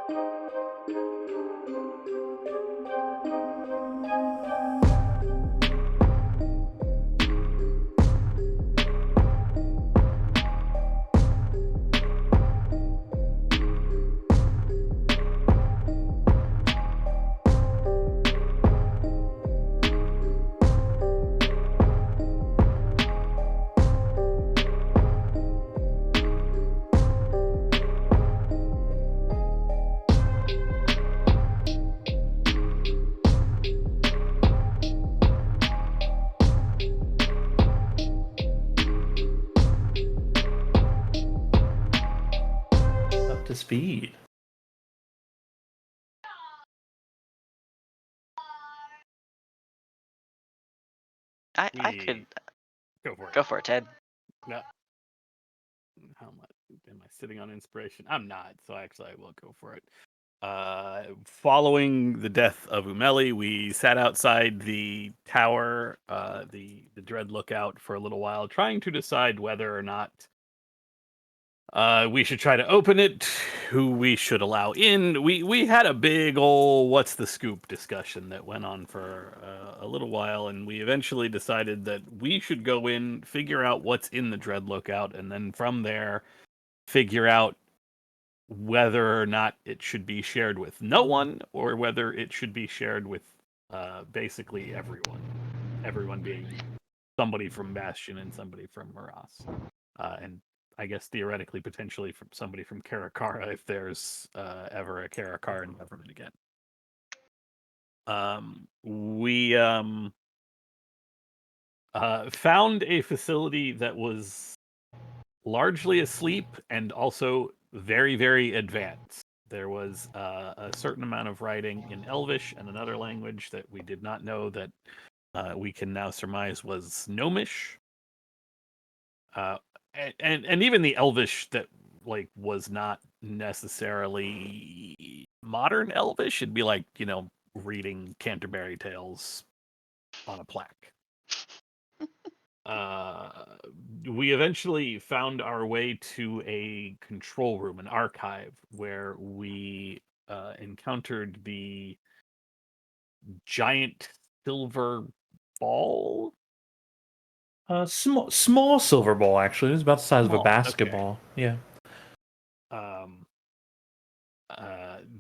Up to speed. I could Go for it. go for it, Ted. No. How much am I sitting on inspiration? I'm not, so actually I will go for it. Following the death of Umeli, we sat outside the tower, the Dread Lookout, for a little while, trying to decide whether or not we should try to open it, who we should allow in. We had a big ol' what's the scoop discussion that went on for a little while, and we eventually decided that we should go in, figure out what's in the Dread Lookout, and then from there figure out whether or not it should be shared with no one, or whether it should be shared with basically everyone. Everyone being somebody from Bastion and somebody from Maras. And I guess theoretically, potentially from somebody from Karakara if there's ever a Karakaran government again. We found a facility that was largely asleep and also very, very advanced. There was a certain amount of writing in Elvish and another language that we did not know that we can now surmise was Gnomish. And even the Elvish that was not necessarily modern Elvish. It'd be like, reading Canterbury Tales on a plaque. We eventually found our way to a control room, an archive, where we encountered the giant silver ball. Small silver ball, actually. It was about the size of a basketball. Okay. Yeah.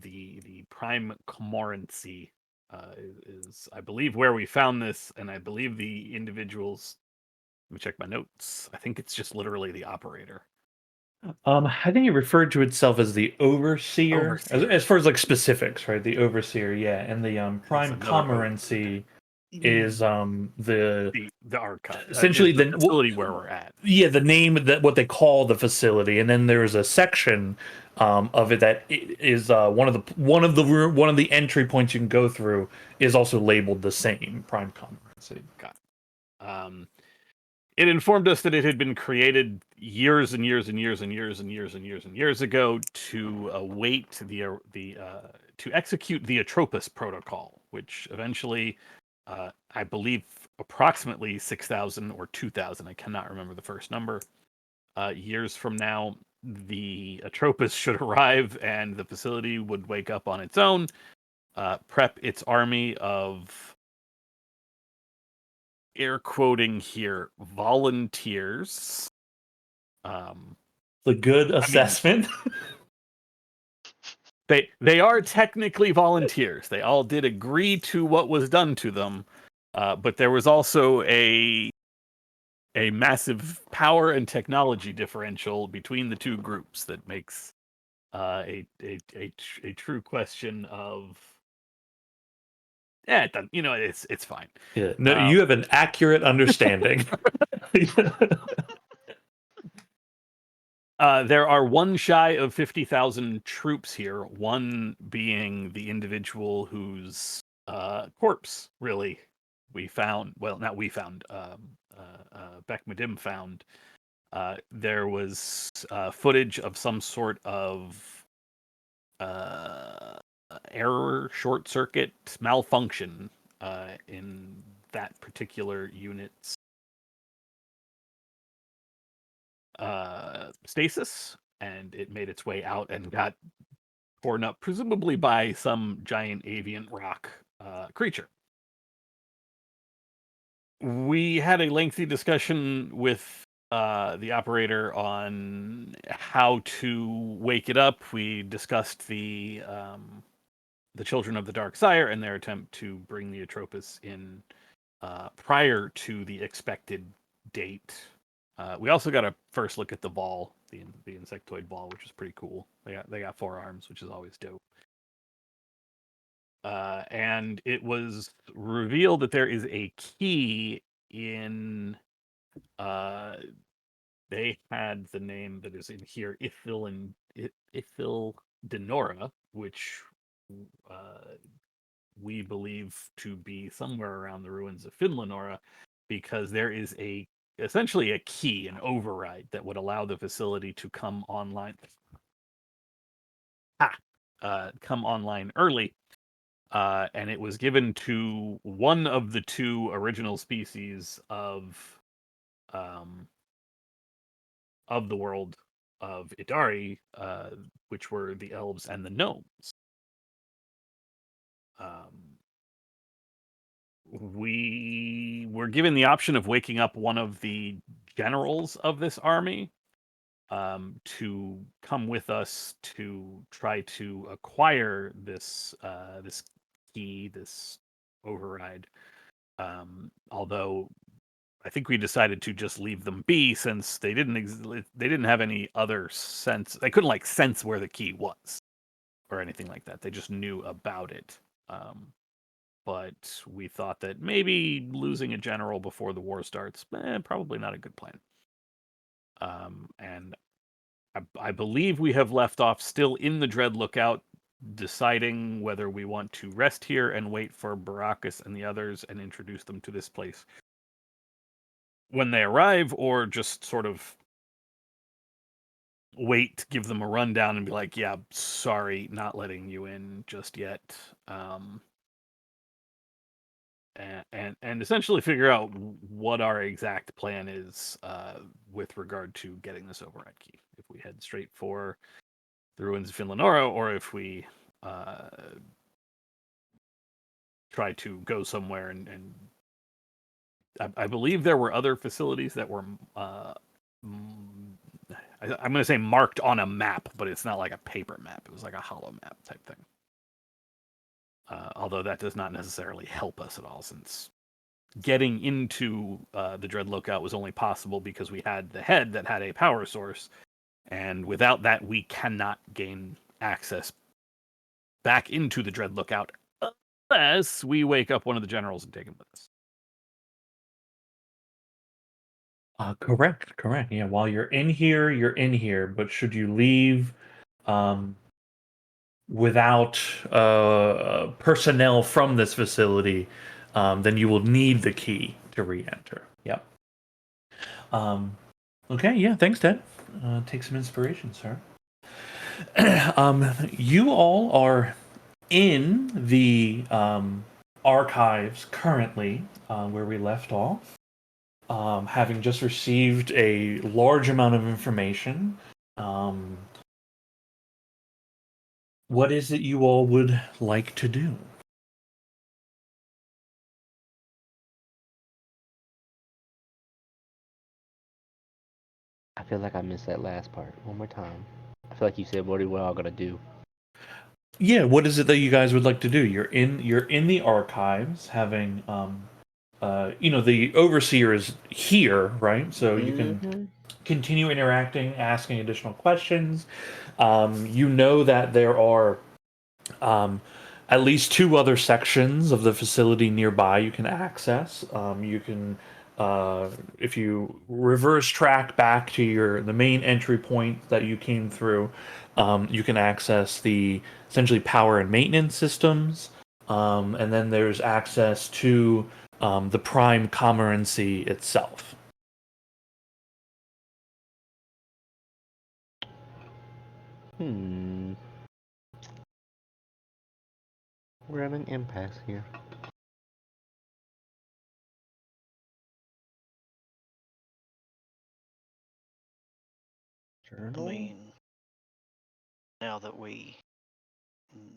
The prime commorancy is, I believe, where we found this, and I believe the individuals. Let me check my notes. I think it's just literally the operator. I think it referred to itself as the overseer. As far as specifics, right? The overseer, yeah, and the prime commorancy is the archive, essentially the facility where we're at. Yeah, the name that what they call the facility, and then there's a section of it that is one of the entry points you can go through is also labeled the same prime commorancy. Got it. It informed us that it had been created years and years and years and years and years and years and years ago to await to execute the Atropos Protocol, which eventually, I believe, approximately 6,000 or 2,000. I cannot remember the first number. Years from now, the Atropos should arrive, and the facility would wake up on its own, prep its army of, air quoting here, volunteers. The good assessment. They are technically volunteers. They all did agree to what was done to them, but there was also a massive power and technology differential between the two groups that makes a true question of. Yeah, it's fine. Yeah, no, you have an accurate understanding. There are one shy of 50,000 troops here, one being the individual whose corpse, really, we found. Well, not we found, Beck Madim found. There was footage of some sort of error, short circuit, malfunction in that particular unit's stasis, and it made its way out and got torn up, presumably by some giant avian rock creature. We had a lengthy discussion with the operator on how to wake it up. We discussed the Children of the Dark Sire and their attempt to bring the Atropos in prior to the expected date. We also got a first look at the ball, the insectoid ball, which was pretty cool. They got 4 arms, which is always dope. And it was revealed that there is a key in. They had the name that is in here, Ithil Denora, which we believe to be somewhere around the ruins of Finlanora, because there is essentially a key, an override that would allow the facility to come online. Come online early, and it was given to one of the 2 original species of the world of Idari, which were the elves and the gnomes. We were given the option of waking up one of the generals of this army to come with us to try to acquire this key, this override. Although I think we decided to just leave them be, since they didn't have any other sense. They couldn't sense where the key was or anything like that. They just knew about it. But we thought that maybe losing a general before the war starts, probably not a good plan. And I believe we have left off still in the Dread Lookout, deciding whether we want to rest here and wait for Baracus and the others and introduce them to this place when they arrive, or just sort of wait, give them a rundown and be like, yeah, sorry, not letting you in just yet. And essentially figure out what our exact plan is with regard to getting this override key. If we head straight for the ruins of Finlanora, or if we try to go somewhere and I believe there were other facilities that were I'm going to say marked on a map, but it's not like a paper map. It was like a hollow map type thing. Although that does not necessarily help us at all, since getting into the Dread Lookout was only possible because we had the head that had a power source, and without that, we cannot gain access back into the Dread Lookout unless we wake up one of the generals and take him with us. Correct. Yeah, while you're in here, you're in here. But should you leave without personnel from this facility, then you will need the key to re-enter. Yep. Okay, yeah, thanks, Ted. Take some inspiration, sir. You all are in the archives currently, where we left off. Having just received a large amount of information. What is it you all would like to do? I feel like I missed that last part. One more time. I feel like you said, what are we all gonna do? Yeah, what is it that you guys would like to do? You're in the archives, having the overseer is here, right? So you can continue interacting, asking additional questions. You know that there are at least 2 other sections of the facility nearby you can access. You can, if you reverse track back to the main entry point that you came through, you can access the essentially power and maintenance systems. And then there's access to the prime commorancy itself. We're at an impasse here. I mean, now that we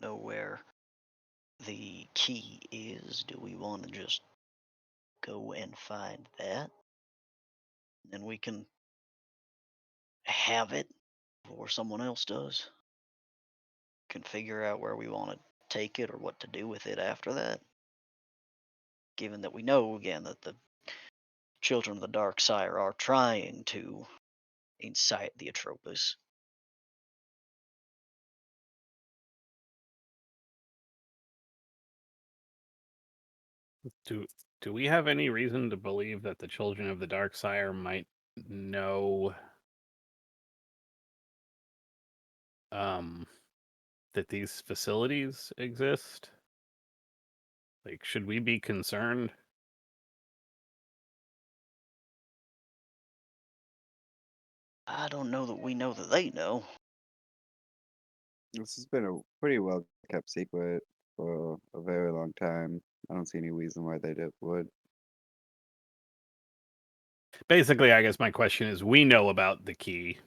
know where the key is, do we want to just go and find that? And we can have it before someone else does. Can figure out where we want to take it or what to do with it after that. Given that we know, again, that the children of the Dark Sire are trying to incite the Atropos. Do we have any reason to believe that the children of the Dark Sire might know that these facilities exist? Like, should we be concerned? I don't know that we know that they know. This has been a pretty well kept secret for a very long time. I don't see any reason why they would. Basically, I guess my question is, we know about the key,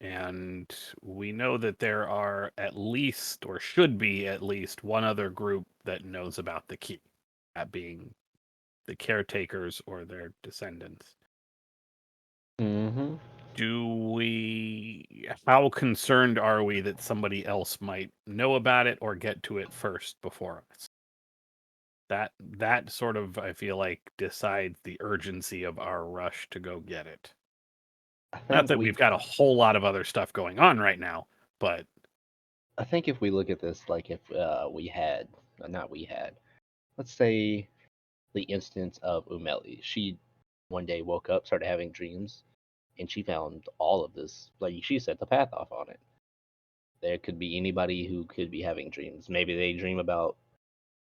and we know that there are at least, or should be at least, one other group that knows about the key, that being the caretakers or their descendants. Mm-hmm. How concerned are we that somebody else might know about it or get to it first before us? That sort of, I feel like, decides the urgency of our rush to go get it. Not that we've got a whole lot of other stuff going on right now, but I think if we look at this, like if let's say the instance of Umeli. She one day woke up, started having dreams, and she found all of this. Like she set the path off on it. There could be anybody who could be having dreams. Maybe they dream about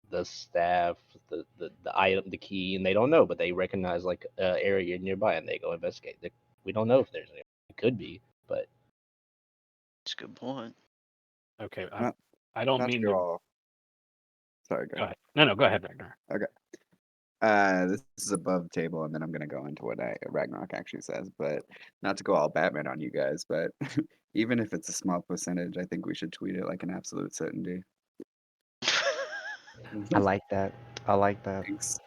the staff, the item, the key, and they don't know, but they recognize like an area nearby, and they go investigate. We don't know if there's any. It could be, but It's a good point. okay. Not, I don't not mean to go to. all. Sorry, go Go ahead. ahead. No, go ahead, Ragnar. Okay. This is above table, and then I'm gonna go into what Ragnarok actually says, but not to go all Batman on you guys, but even if it's a small percentage, I think we should treat it like an absolute certainty. I like that. I like that. Thanks.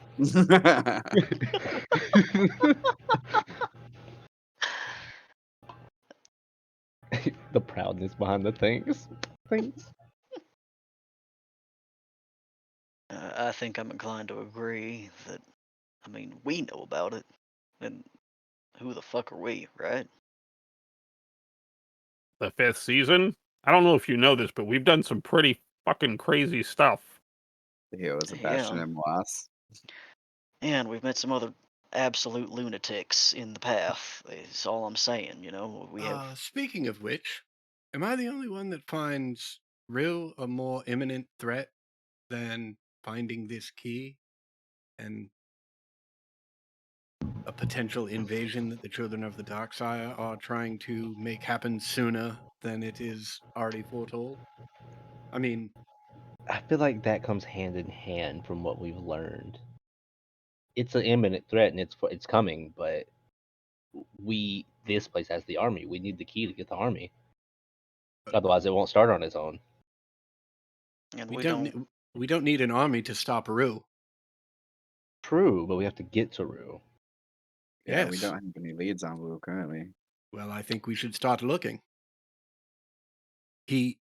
The proudness behind the things. Things. I think I'm inclined to agree that, I mean, we know about it. And who the fuck are we, right? The 5th season. I don't know if you know this, but we've done some pretty fucking crazy stuff. The heroes of Bastion Yeah. and Moss. And we've met some other absolute lunatics in the path. Is all I'm saying, you know. We have. Speaking of which, am I the only one that finds Rill a more imminent threat than finding this key and a potential invasion that the Children of the Darksire are trying to make happen sooner than it is already foretold? I mean, I feel like that comes hand in hand from what we've learned. It's an imminent threat and it's coming, but this place has the army. We need the key to get the army. Otherwise, it won't start on its own. And we we don't don't. we don't need an army to stop Rill. True, but we have to get to Rue. Yeah, we Yes. don't have any leads on Wu currently. Well, I think we should start looking. He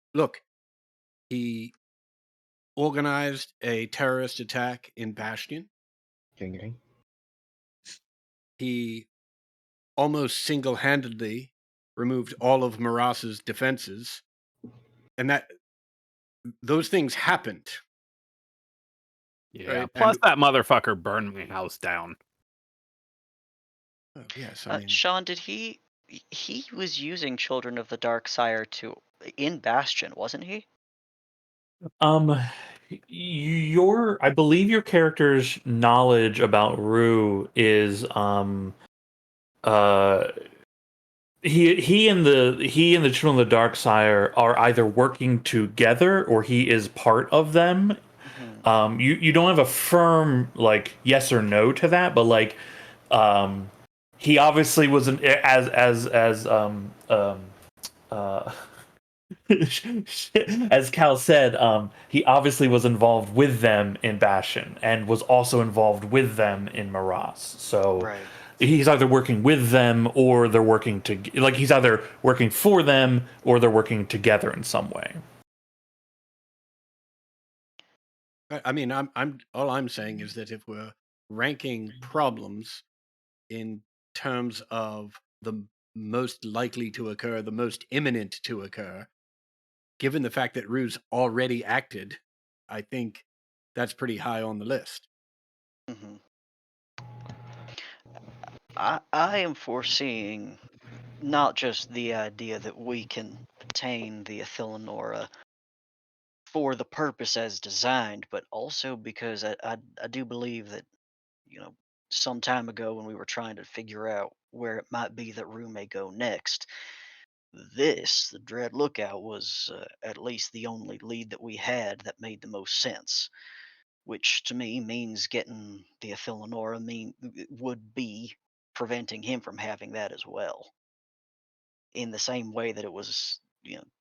organized a terrorist attack in Bastion. Gang gang. He almost single-handedly removed all of Maras's defenses, and those things happened. Yeah. Right, Plus, and- that motherfucker burned my house down. Oh, yes, I mean, Sean, did he was using Children of the Dark Sire in Bastion, wasn't he? I believe your character's knowledge about Rue is he and the Children of the Dark Sire are either working together or he is part of them. Mm-hmm. You don't have a firm like yes or no to that, but like he obviously was an As Cal said, he obviously was involved with them in Bastion and was also involved with them in Maras. So Right. he's either working with them or they're working like he's either working for them or they're working together in some way. I mean, I'm all I'm saying is that if we're ranking problems in terms of the most likely to occur, the most imminent to occur, given the fact that Rue's already acted, I think that's pretty high on the list. Hmm. I am foreseeing not just the idea that we can obtain the Athilonora for the purpose as designed, but also because I do believe that, some time ago when we were trying to figure out where it might be that Rue may go next, the Dread Lookout, was at least the only lead that we had that made the most sense. Which to me means getting the Athilonora would be preventing him from having that as well. In the same way that it was,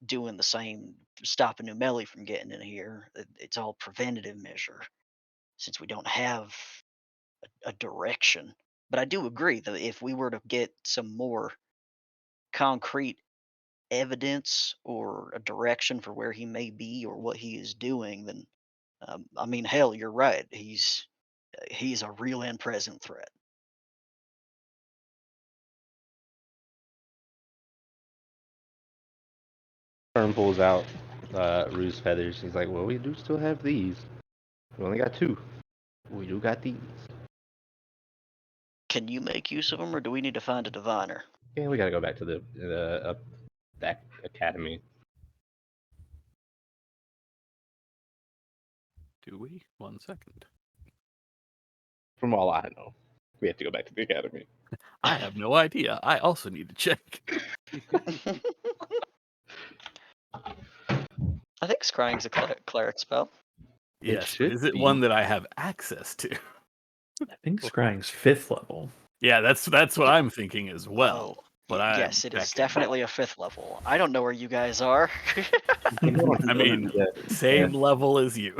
doing the same, stopping Numeli from getting in here. It's all preventative measure since we don't have a direction. But I do agree that if we were to get some more concrete evidence or a direction for where he may be or what he is doing, then I mean, hell, you're right. He's a real and present threat. Fern pulls out Rue's feathers. He's like, well, we do still have these. We only got 2. We do got these. Can you make use of them, or do we need to find a diviner? Yeah, we gotta go back to that academy. Do we? 1 second. From all I know, we have to go back to the academy. I have no idea. I also need to check. I think scrying's a cleric spell. Yes, but should is it be. one that I have access to? I think Scrying's 5th level. Yeah, that's what I'm thinking as well. Oh, But I yes, it is checking. definitely a 5th level. I don't know where you guys are. I mean, same level as you.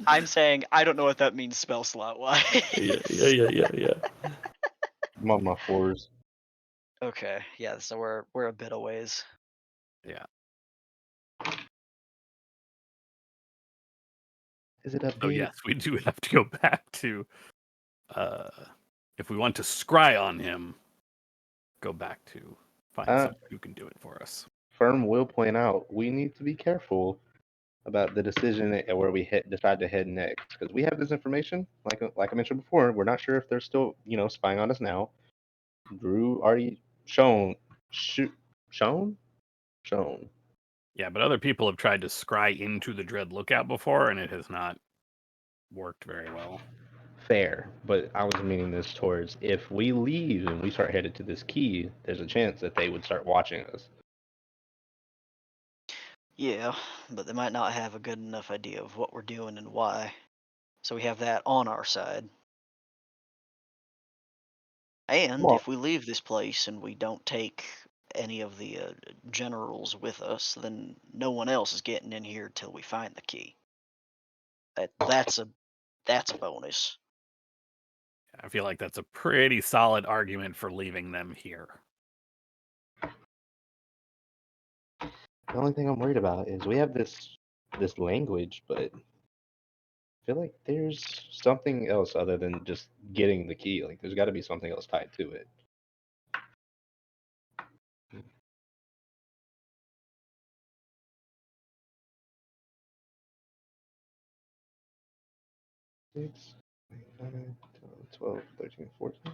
I'm saying I don't know what that means spell slot wise. Yeah. I'm on my 4s. Okay, yeah, so we're a bit a ways. Yeah. Is it a Oh big? yes, we do have to go back to if we want to scry on him, go back to find someone who can do it for us. Firm will point out we need to be careful about the decision where we decide to head next because we have this information. Like I mentioned before, we're not sure if they're still spying on us now. Drew already shown. Yeah, but other people have tried to scry into the Dread Lookout before, and it has not worked very well. Fair, but I was meaning this towards if we leave and we start headed to this key, there's a chance that they would start watching us. Yeah, but they might not have a good enough idea of what we're doing and why. So we have that on our side. And Well, if we leave this place and we don't take any of the generals with us, then no one else is getting in here till we find the key. That's a bonus. I feel like that's a pretty solid argument for leaving them here. the only thing I'm worried about is we have this language, but I feel like there's something else other than just getting the key. Like there's got to be something else tied to it. Six, 9, 12, 13, 14.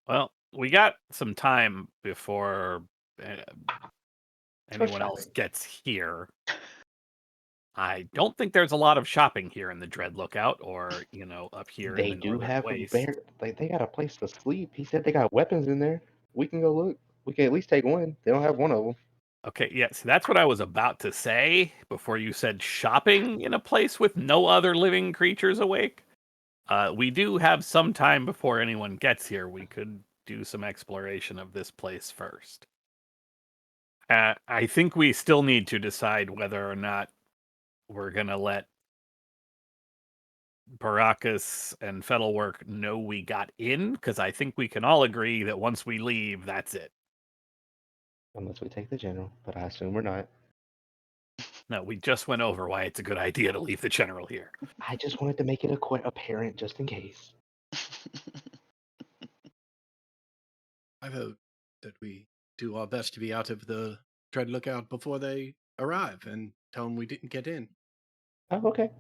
Well, we got some time before anyone else gets here. I don't think there's a lot of shopping here in the Dread Lookout, or up here They in the do Northern have Waste. they got a place to sleep. He said they got weapons in there. We can go look. We can at least take one. They don't have one of them. Okay, yeah, see, that's what I was about to say before you said shopping in a place with no other living creatures awake. We do have some time before anyone gets here. We could do some exploration of this place first. I think we still need to decide whether or not we're going to let Baracus and Fettlework know we got in, because I think we can all agree that once we leave, that's it. Unless we take the general, but I assume we're not. No, we just went over why it's a good idea to leave the general here. I just wanted to make it apparent just in case. I vote that we do our best to be out of the Dread Lookout before they arrive and tell them we didn't get in. Oh, okay.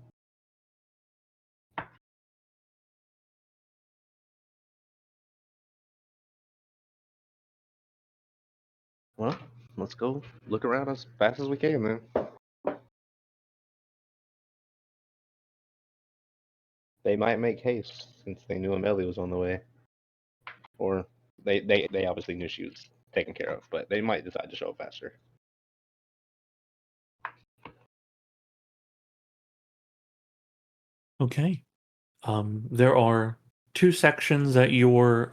Well, let's go look around as fast as we can, then. They might make haste since they knew Amelie was on the way. Or they obviously knew she was taken care of, but they might decide to show up faster. Okay. There are two sections that you're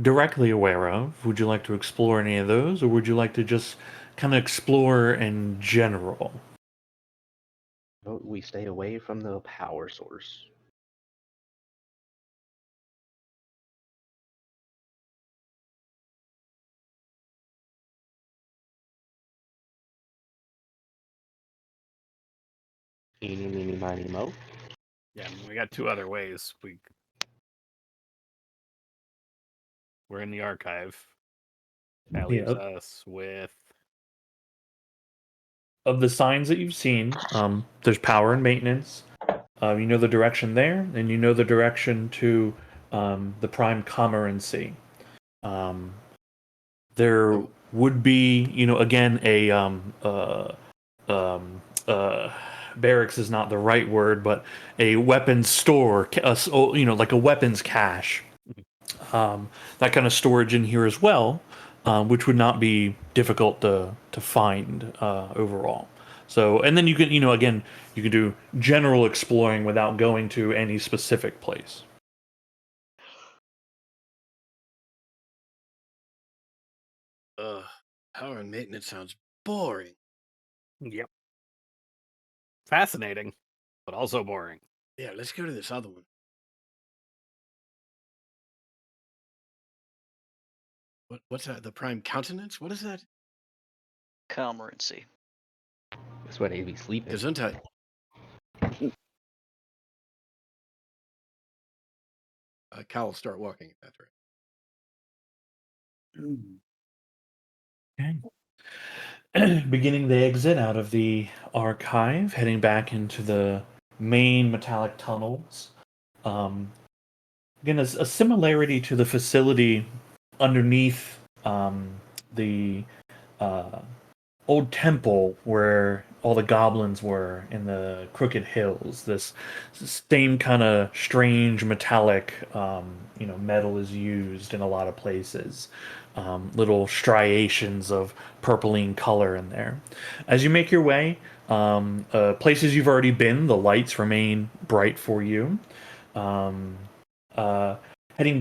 directly aware of. Would you like to explore any of those, or would you like to just kind of explore in general? Vote we stay away from the power source. Eeny, meeny, miny, mo. Yeah, I mean, we got two other ways. We're in the archive. That leaves Yep. us with... Of the signs that you've seen, there's power and maintenance. You know the direction there, and you know the direction to the Prime Commorancy. There would be, again, a barracks is not the right word, but a weapons store, like a weapons cache. That kind of storage in here as well, which would not be difficult to find overall. So, and then you can, again, you can do general exploring without going to any specific place. Power and maintenance sounds boring. Yep. Fascinating, but also boring. Yeah, let's go to this other one. What's that? The Prime Countenance? What is that? Commorancy. That's where they be sleeping. Gesundheit. Cal will start walking in that direction. Okay. Beginning the exit out of the archive, heading back into the main metallic tunnels. Again, a similarity to the facility underneath the old temple where all the goblins were in the Crooked Hills. This same kind of strange metallic, metal is used in a lot of places. Little striations of purpling color in there. As you make your way, places you've already been, the lights remain bright for you. Heading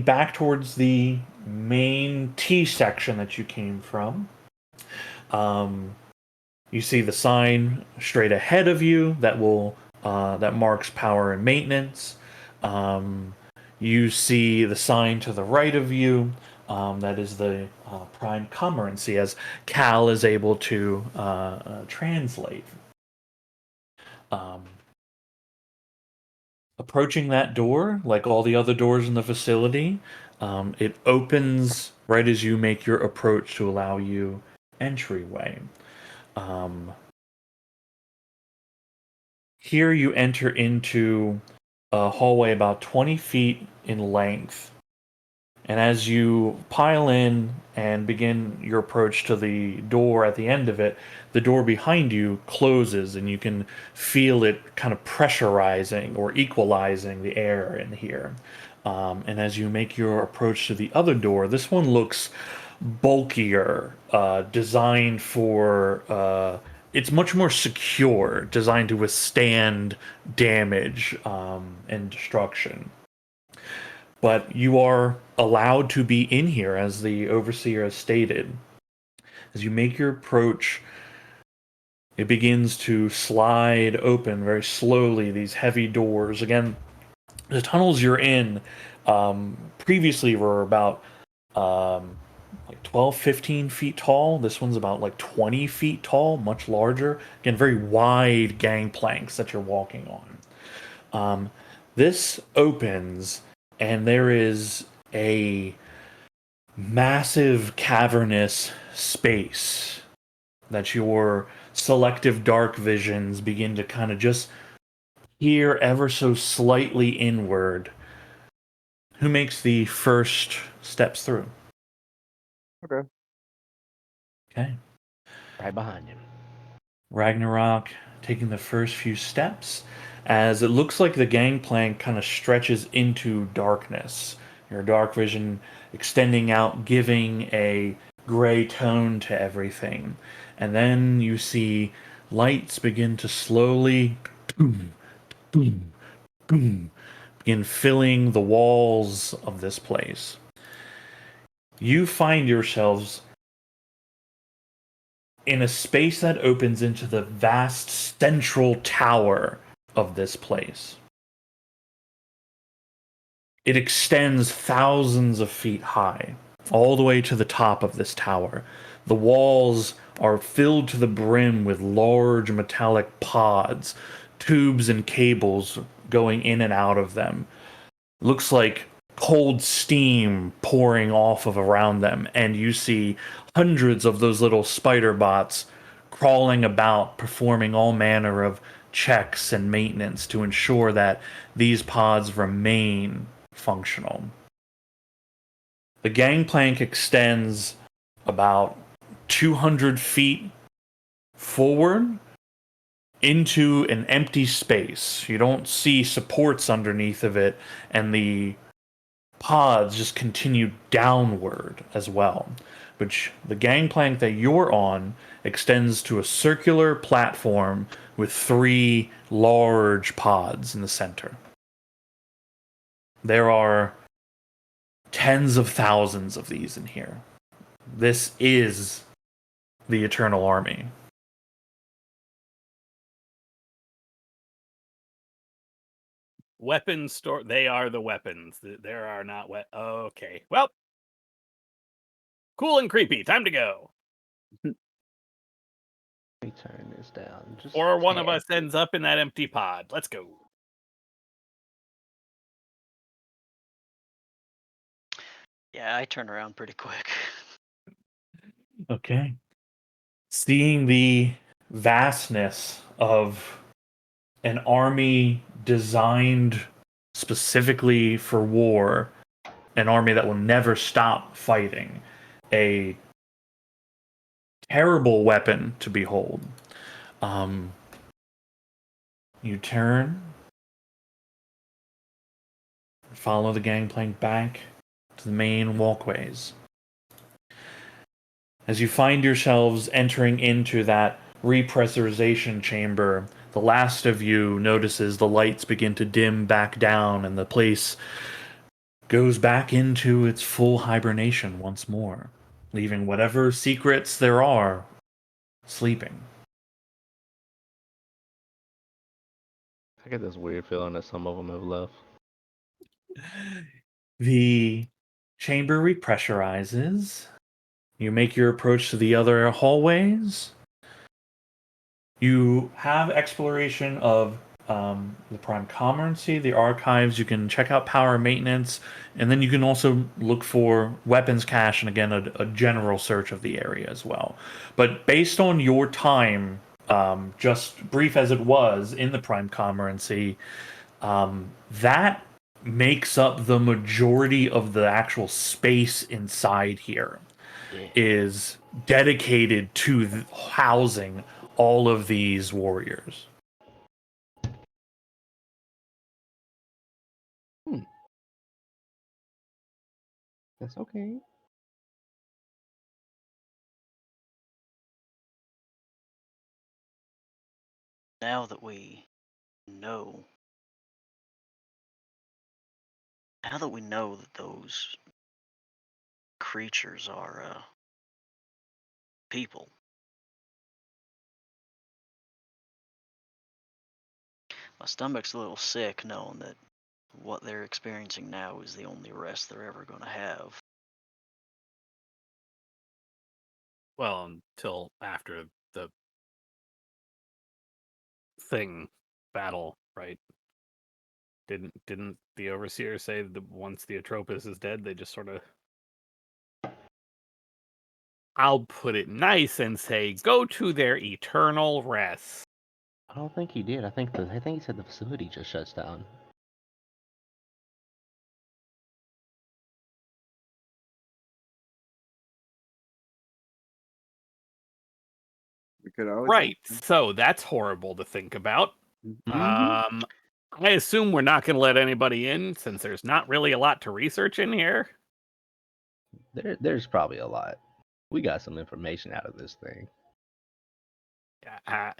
back towards the main T section that you came from. You see the sign straight ahead of you that marks power and maintenance. You see the sign to the right of you that is the Prime Commorancy, as Cal is able to translate. Approaching that door, like all the other doors in the facility, it opens right as you make your approach to allow you entryway. Here you enter into a hallway about 20 feet in length. And as you pile in and begin your approach to the door at the end of it, the door behind you closes and you can feel it kind of pressurizing or equalizing the air in here. And as you make your approach to the other door, this one looks bulkier, designed for... it's much more secure, designed to withstand damage and destruction. but you are allowed to be in here, as the overseer has stated. As you make your approach, it begins to slide open very slowly, these heavy doors. Again, the tunnels you're in previously were about like 12, 15 feet tall. This one's about like 20 feet tall, much larger. Again, very wide gangplanks that you're walking on. This opens, and there is a massive cavernous space that your selective dark visions begin to kind of just peer ever so slightly inward. Who makes the first steps through? Okay. Okay. Right behind him. Ragnarok taking the first few steps as it looks like the gangplank kind of stretches into darkness. Your dark vision extending out, giving a gray tone to everything. And then you see lights begin to slowly boom, boom, boom, begin filling the walls of this place. You find yourselves in a space that opens into the vast central tower of this place. It extends thousands of feet high, all the way to the top of this tower. The walls are filled to the brim with large metallic pods, tubes and cables going in and out of them. Looks like cold steam pouring off of around them, and you see hundreds of those little spider bots crawling about, performing all manner of checks and maintenance to ensure that these pods remain functional. The gangplank extends about 200 feet forward into an empty space. You don't see supports underneath of it, and the pods just continue downward as well. Which the gangplank that you're on extends to a circular platform with 3 large pods in the center. There are tens of thousands of these in here. This is the Eternal Army. Weapons store. They are the weapons. There are not Okay. Well, cool and creepy. Time to go. Let me turn this down. Just Or one of tad us ends up in that empty pod. Let's go. Yeah, I turn around pretty quick. Okay. Seeing the vastness of an army designed specifically for war, an army that will never stop fighting, a terrible weapon to behold. You turn, follow the gangplank back to the main walkways. As you find yourselves entering into that repressurization chamber, the last of you notices the lights begin to dim back down and the place goes back into its full hibernation once more, leaving whatever secrets there are sleeping. I get this weird feeling that some of them have left. The chamber repressurizes. You make your approach to the other hallways. You have exploration of the Prime Currency, the archives. You can check out power maintenance, and then you can also look for weapons cache and again a general search of the area as well. But based on your time, just brief as it was in the Prime Currency, that makes up the majority of the actual space inside here. Yeah. Is dedicated to housing all of these warriors. That's okay. Now that we know Now that we know that those creatures are people, my stomach's a little sick knowing that what they're experiencing now is the only rest they're ever going to have. Well, until after the thing battle, right? Didn't the overseer say that once the Atropos is dead, they just sort of, I'll put it nice and say, go to their eternal rest. I don't think he did. I think he said the facility just shuts down. We could always Right. ask them. So that's horrible to think about. Mhm. I assume we're not going to let anybody in since there's not really a lot to research in here. There's probably a lot. We got some information out of this thing.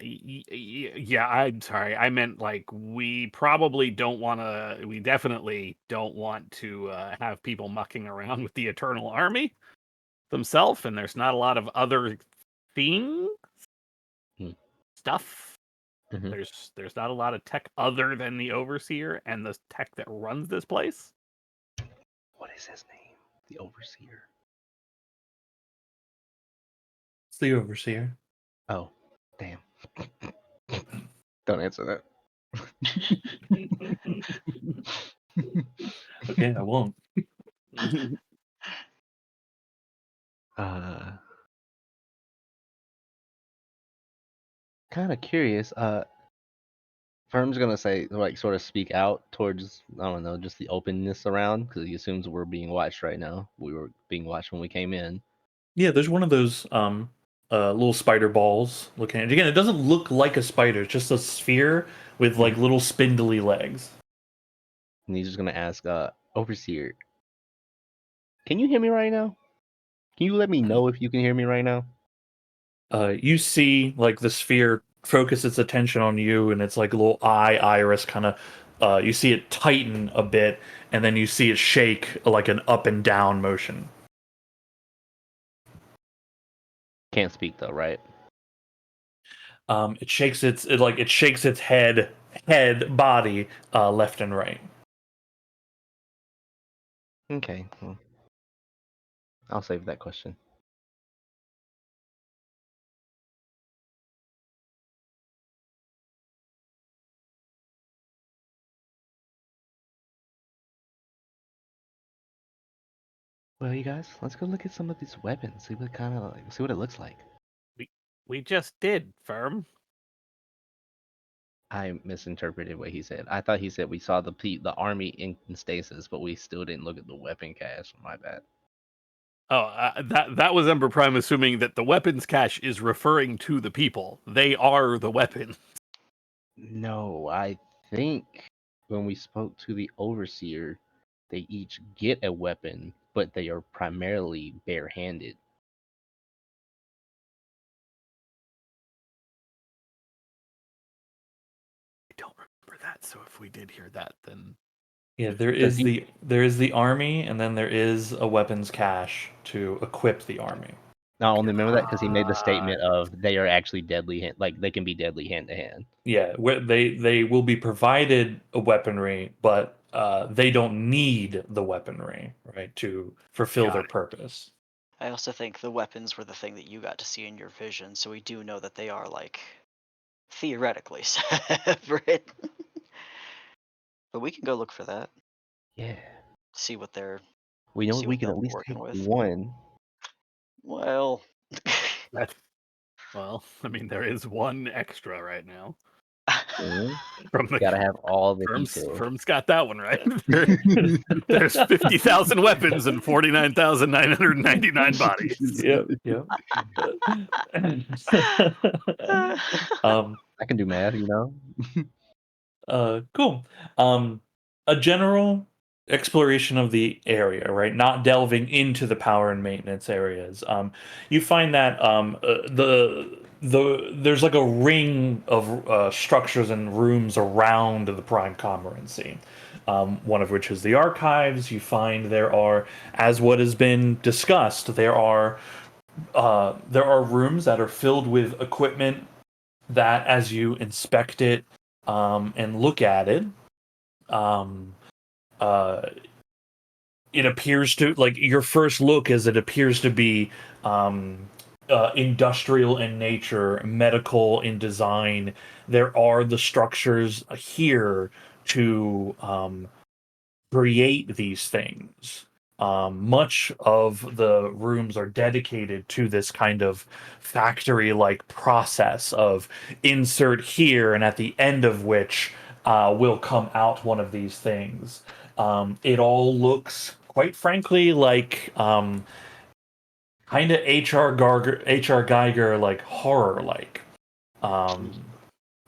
Yeah, I'm sorry. I meant like we probably don't want to. We definitely don't want to have people mucking around with the Eternal Army themselves, and there's not a lot of other things, Hmm. stuff. Mhm. There's not a lot of tech other than the Overseer and the tech that runs this place. What is his name? The Overseer. It's the overseer. Oh, damn. Don't answer that. Okay, I won't. Kind of curious. Firm's gonna say, like, sort of speak out towards, I don't know, just the openness around, because he assumes we're being watched right now. We were being watched when we came in. Yeah, there's one of those little spider balls looking at it. Again, it doesn't look like a spider, it's just a sphere with like little spindly legs. And he's just gonna ask, Overseer, can you hear me right now? Can you let me know if you can hear me right now? You see like the sphere focus its attention on you, and it's like a little iris kind of you see it tighten a bit, and then you see it shake like an up and down motion. Can't speak though, right? It shakes it shakes its head body left and right. Okay, well, I'll save that question. Well, you guys, let's go look at some of these weapons. See what it looks like. We just did, Firm. I misinterpreted what he said. I thought he said we saw the army in stasis, but we still didn't look at the weapon cache. My bad. Oh, that was Ember Prime assuming that the weapons cache is referring to the people. They are the weapon. No, I think when we spoke to the overseer, they each get a weapon, but they are primarily barehanded. I don't remember that. So if we did hear that, then Yeah, Because there is the army, and then there is a weapons cache to equip the army. not only remember that because he made the statement of they are actually deadly, like they can be deadly hand to hand. Yeah, they will be provided a weaponry, but they don't need the weaponry, right, to fulfill Got their it. purpose. I also think the weapons were the thing that you got to see in your vision, so we do know that they are, like, theoretically separate. But we can go look for that, Yeah, see what they're we know see we what can they'll at be least working take with. one. Well, that's, well, I mean, there is one extra right now Mhm. from the Gotta have all the Firm's. details. Firm's got that one right. There's 50,000 weapons and 49,999 bodies. Yep, yep. um, I can do math, you know. Cool. A general exploration of the area, right? Not delving into the power and maintenance areas. You find that there's like a ring of structures and rooms around the Prime Cormorant. one of which is the archives. You find there are, as what has been discussed, there are rooms that are filled with equipment that, as you inspect it and look at it, um, uh, it appears to, like, your first look is it appears to be industrial in nature, medical in design. There are the structures here to create these things. Much of the rooms are dedicated to this kind of factory like process of insert here, and at the end of which will come out one of these things. It all looks, quite frankly, like kind of HR Geiger like horror like.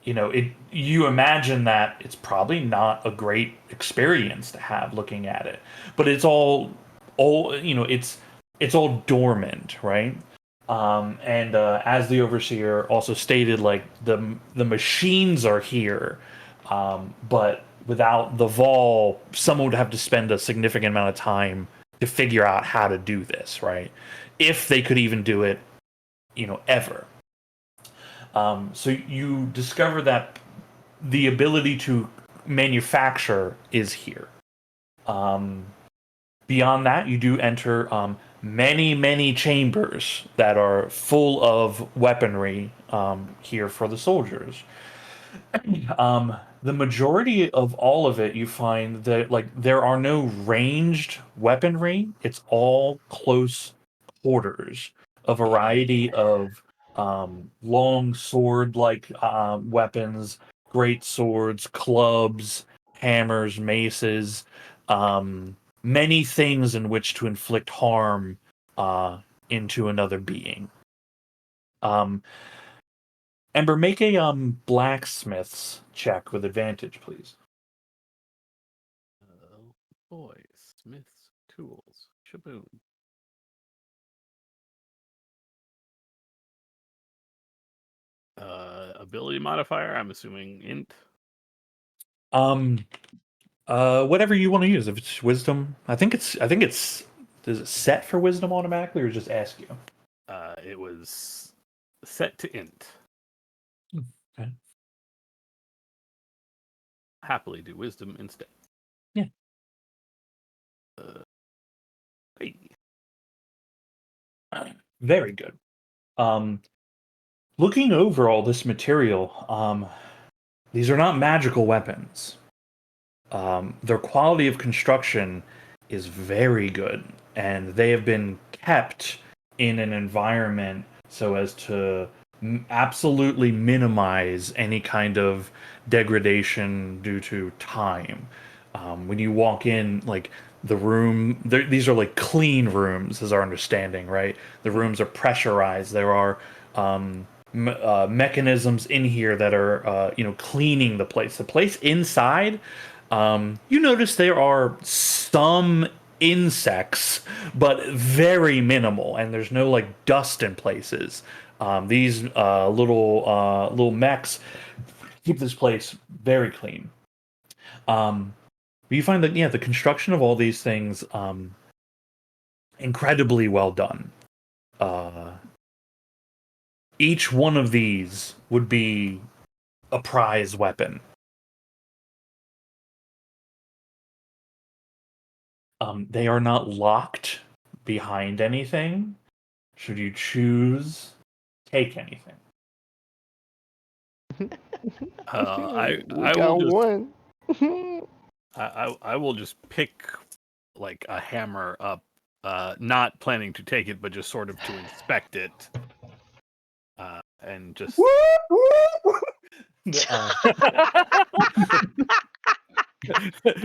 You imagine that it's probably not a great experience to have looking at it, but it's all it's all dormant, right? And as the overseer also stated, like the machines are here, but without the vol, someone would have to spend a significant amount of time to figure out how to do this, right? If they could even do it, ever. So you discover that the ability to manufacture is here. Beyond that, you do enter many, many chambers that are full of weaponry here for the soldiers. The majority of all of it, you find that like there are no ranged weaponry. It's all close quarters. A variety of long sword-like weapons, great swords, clubs, hammers, maces, many things in which to inflict harm into another being. Ember, make a blacksmith's check with advantage, please. Boy, Smith's tools. Shaboom. Ability modifier, I'm assuming int. Whatever you want to use. If it's wisdom, I think it's does it set for wisdom automatically or just ask you? It was set to int. Okay. Happily do wisdom instead. Yeah. Hey. Very good. Looking over all this material, these are not magical weapons. Their quality of construction is very good, and they have been kept in an environment so as to absolutely minimize any kind of degradation due to time. When you walk in, like the room, these are like clean rooms, is our understanding, right? The rooms are pressurized. There are mechanisms in here that are, cleaning the place. The place inside, you notice there are some insects, but very minimal, and there's no like dust in places. These little mechs keep this place very clean. But you find that the construction of all these things incredibly well done. Each one of these would be a prize weapon. They are not locked behind anything. Should you choose, take anything. I We will got just one. I will just pick like a hammer up, not planning to take it, but just sort of to inspect it, and just.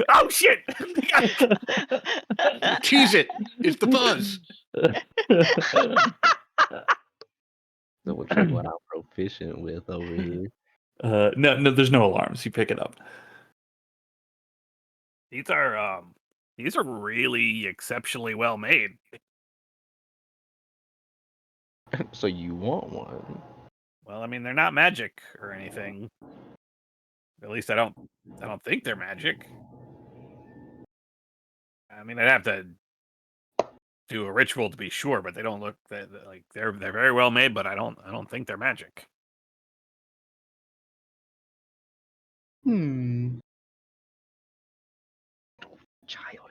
Oh shit! Cheese it. It's the buzz. Double check what I'm proficient with over here. No, there's no alarms. You pick it up. These are really exceptionally well made. So you want one? Well, I mean, they're not magic or anything. At least I don't think they're magic. I mean, I'd have to do a ritual to be sure, but they don't look like they're very well made. But I don't think they're magic. Child,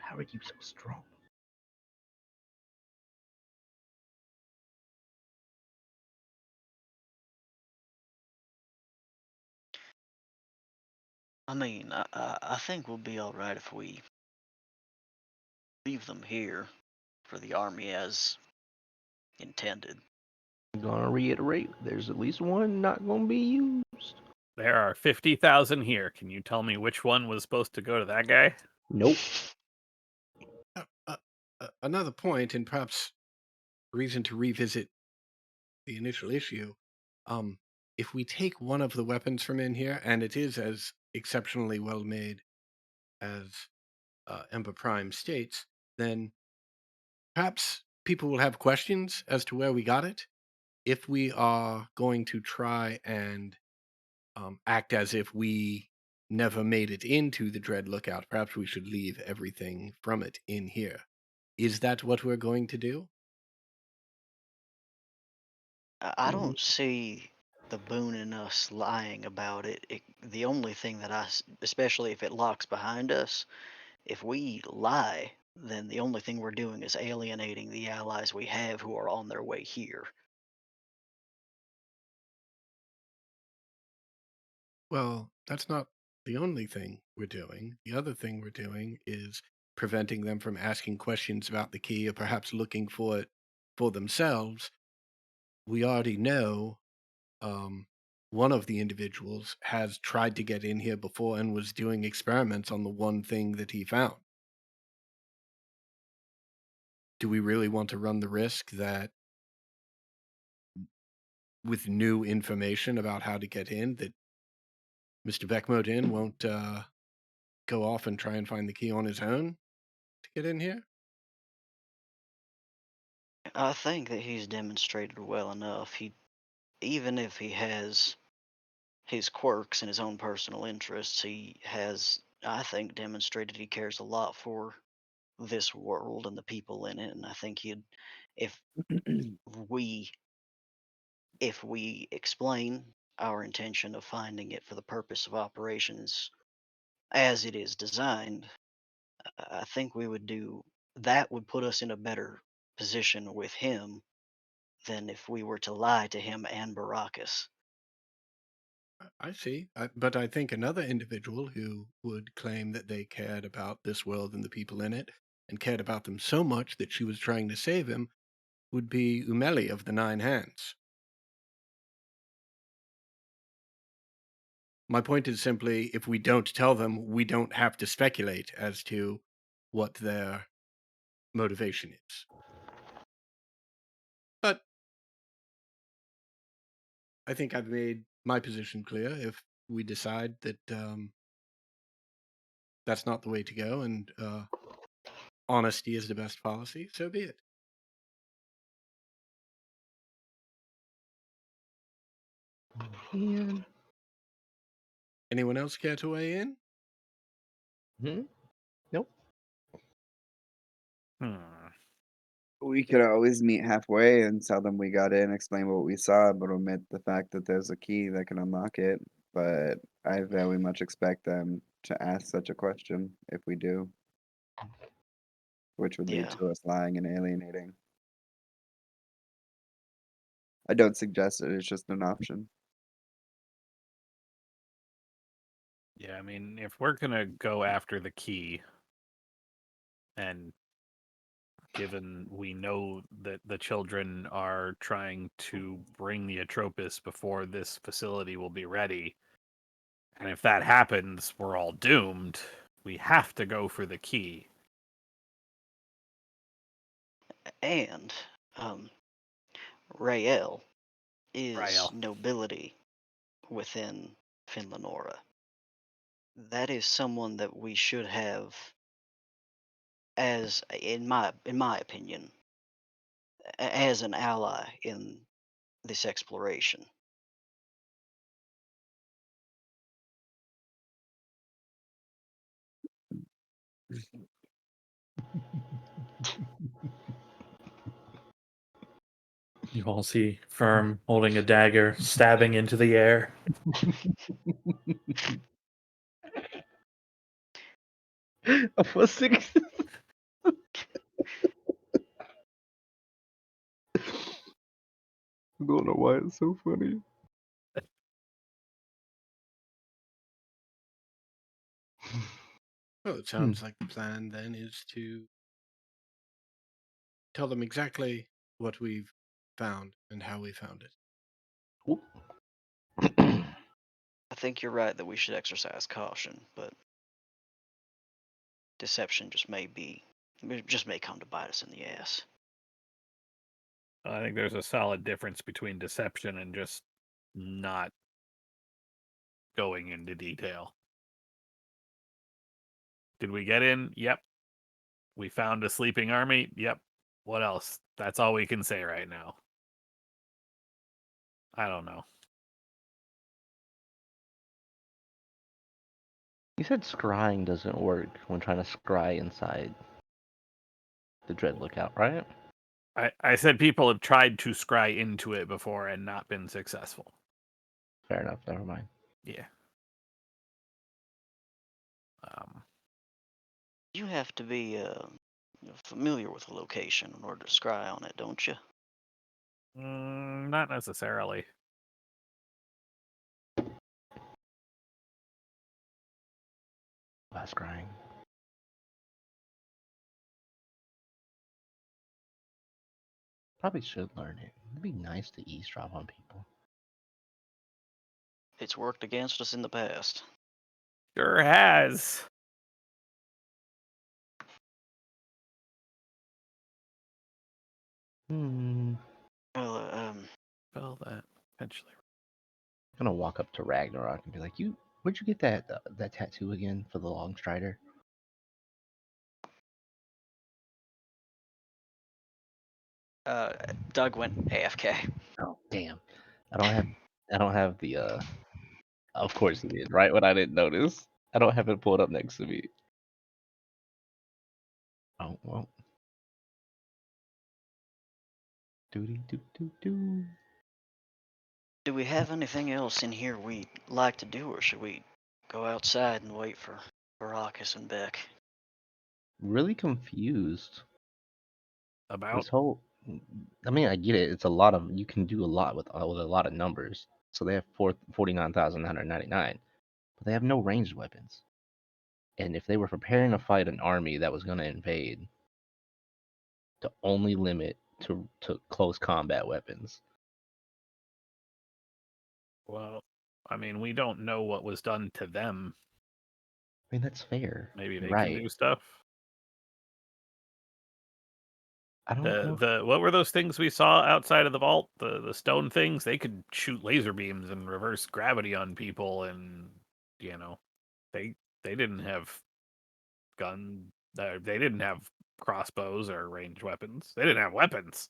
how are you so strong? I mean, I think we'll be all right if we leave them here for the army as intended. I'm gonna reiterate, there's at least one not gonna be used. There are 50,000 here. Can you tell me which one was supposed to go to that guy? Nope. Another point, and perhaps reason to revisit the initial issue. If we take one of the weapons from in here, and it is as exceptionally well made as Ember Prime states, then perhaps people will have questions as to where we got it. If we are going to try and act as if we never made it into the Dread Lookout, perhaps we should leave everything from it in here. Is that what we're going to do? I don't see the boon in us lying about it. The only thing that especially if it locks behind us, if we lie, then the only thing we're doing is alienating the allies we have who are on their way here. Well, that's not the only thing we're doing. The other thing we're doing is preventing them from asking questions about the key or perhaps looking for it for themselves. We already know one of the individuals has tried to get in here before and was doing experiments on the one thing that he found. Do we really want to run the risk that with new information about how to get in, that Mr. Beckmodin won't go off and try and find the key on his own to get in here? I think that he's demonstrated well enough. Even if he has his quirks and his own personal interests, he has, I think, demonstrated he cares a lot for this world and the people in it. And I think if we, if we explain our intention of finding it for the purpose of operations as it is designed, I think we would do that. Would put us in a better position with him than if we were to lie to him and Baracus. I see. But I think another individual who would claim that they cared about this world and the people in it, and cared about them so much that she was trying to save him, would be Umeli of the Nine Hands. My point is simply, if we don't tell them, we don't have to speculate as to what their motivation is. But I think I've made my position clear. If we decide that that's not the way to go and honesty is the best policy, so be it. Man. Anyone else care to weigh in? Nope. We could always meet halfway and tell them we got in, explain what we saw, but omit the fact that there's a key that can unlock it. But I very much expect them to ask such a question if we do, which would lead Yeah. to us lying and alienating. I don't suggest it, it's just an option. Yeah, I mean, if we're gonna go after the key, and given we know that the children are trying to bring the Atropus before this facility will be ready, and if that happens, we're all doomed. We have to go for the key. And Rael is Rael. nobility within Finlanora. That is someone that we should have, as in my opinion, as an ally in this exploration. You all see Firm holding a dagger, stabbing into the air. For 6. I don't know why it's so funny. Well, it sounds like the plan then is to tell them exactly what we've found and how we found it. I think you're right that we should exercise caution, but deception just may come to bite us in the ass. I think there's a solid difference between deception and just not going into detail. Did we get in? Yep. We found a sleeping army? Yep. What else? That's all we can say right now. I don't know. You said scrying doesn't work when trying to scry inside the Dread Lookout, right? I said people have tried to scry into it before and not been successful. Fair enough. Never mind. Yeah. You have to be familiar with the location in order to scry on it, don't you? Not necessarily. By scrying. Probably should learn it. It'd be nice to eavesdrop on people. It's worked against us in the past. Sure has. Well, Well, that eventually. I'm gonna walk up to Ragnarok and be like, where'd you get that tattoo again for the Long Strider?" Doug went AFK. Oh, damn. I don't have the of course he did, right when I didn't notice. I don't have it pulled up next to me. Oh well. Doody doo doo doo. Do we have anything else in here we'd like to do, or should we go outside and wait for Baracus and Beck? Really confused. About? This whole I mean, I get it. It's a lot of you can do a lot with a lot of numbers. So they have 49,999, but they have no ranged weapons. And if they were preparing to fight an army that was going to invade, to only limit to close combat weapons. Well, I mean, we don't know what was done to them. I mean, that's fair. Maybe they right. can do stuff. I don't know. What were those things we saw outside of the vault? The stone things? They could shoot laser beams and reverse gravity on people, and they didn't have gun. They didn't have crossbows or ranged weapons. They didn't have weapons.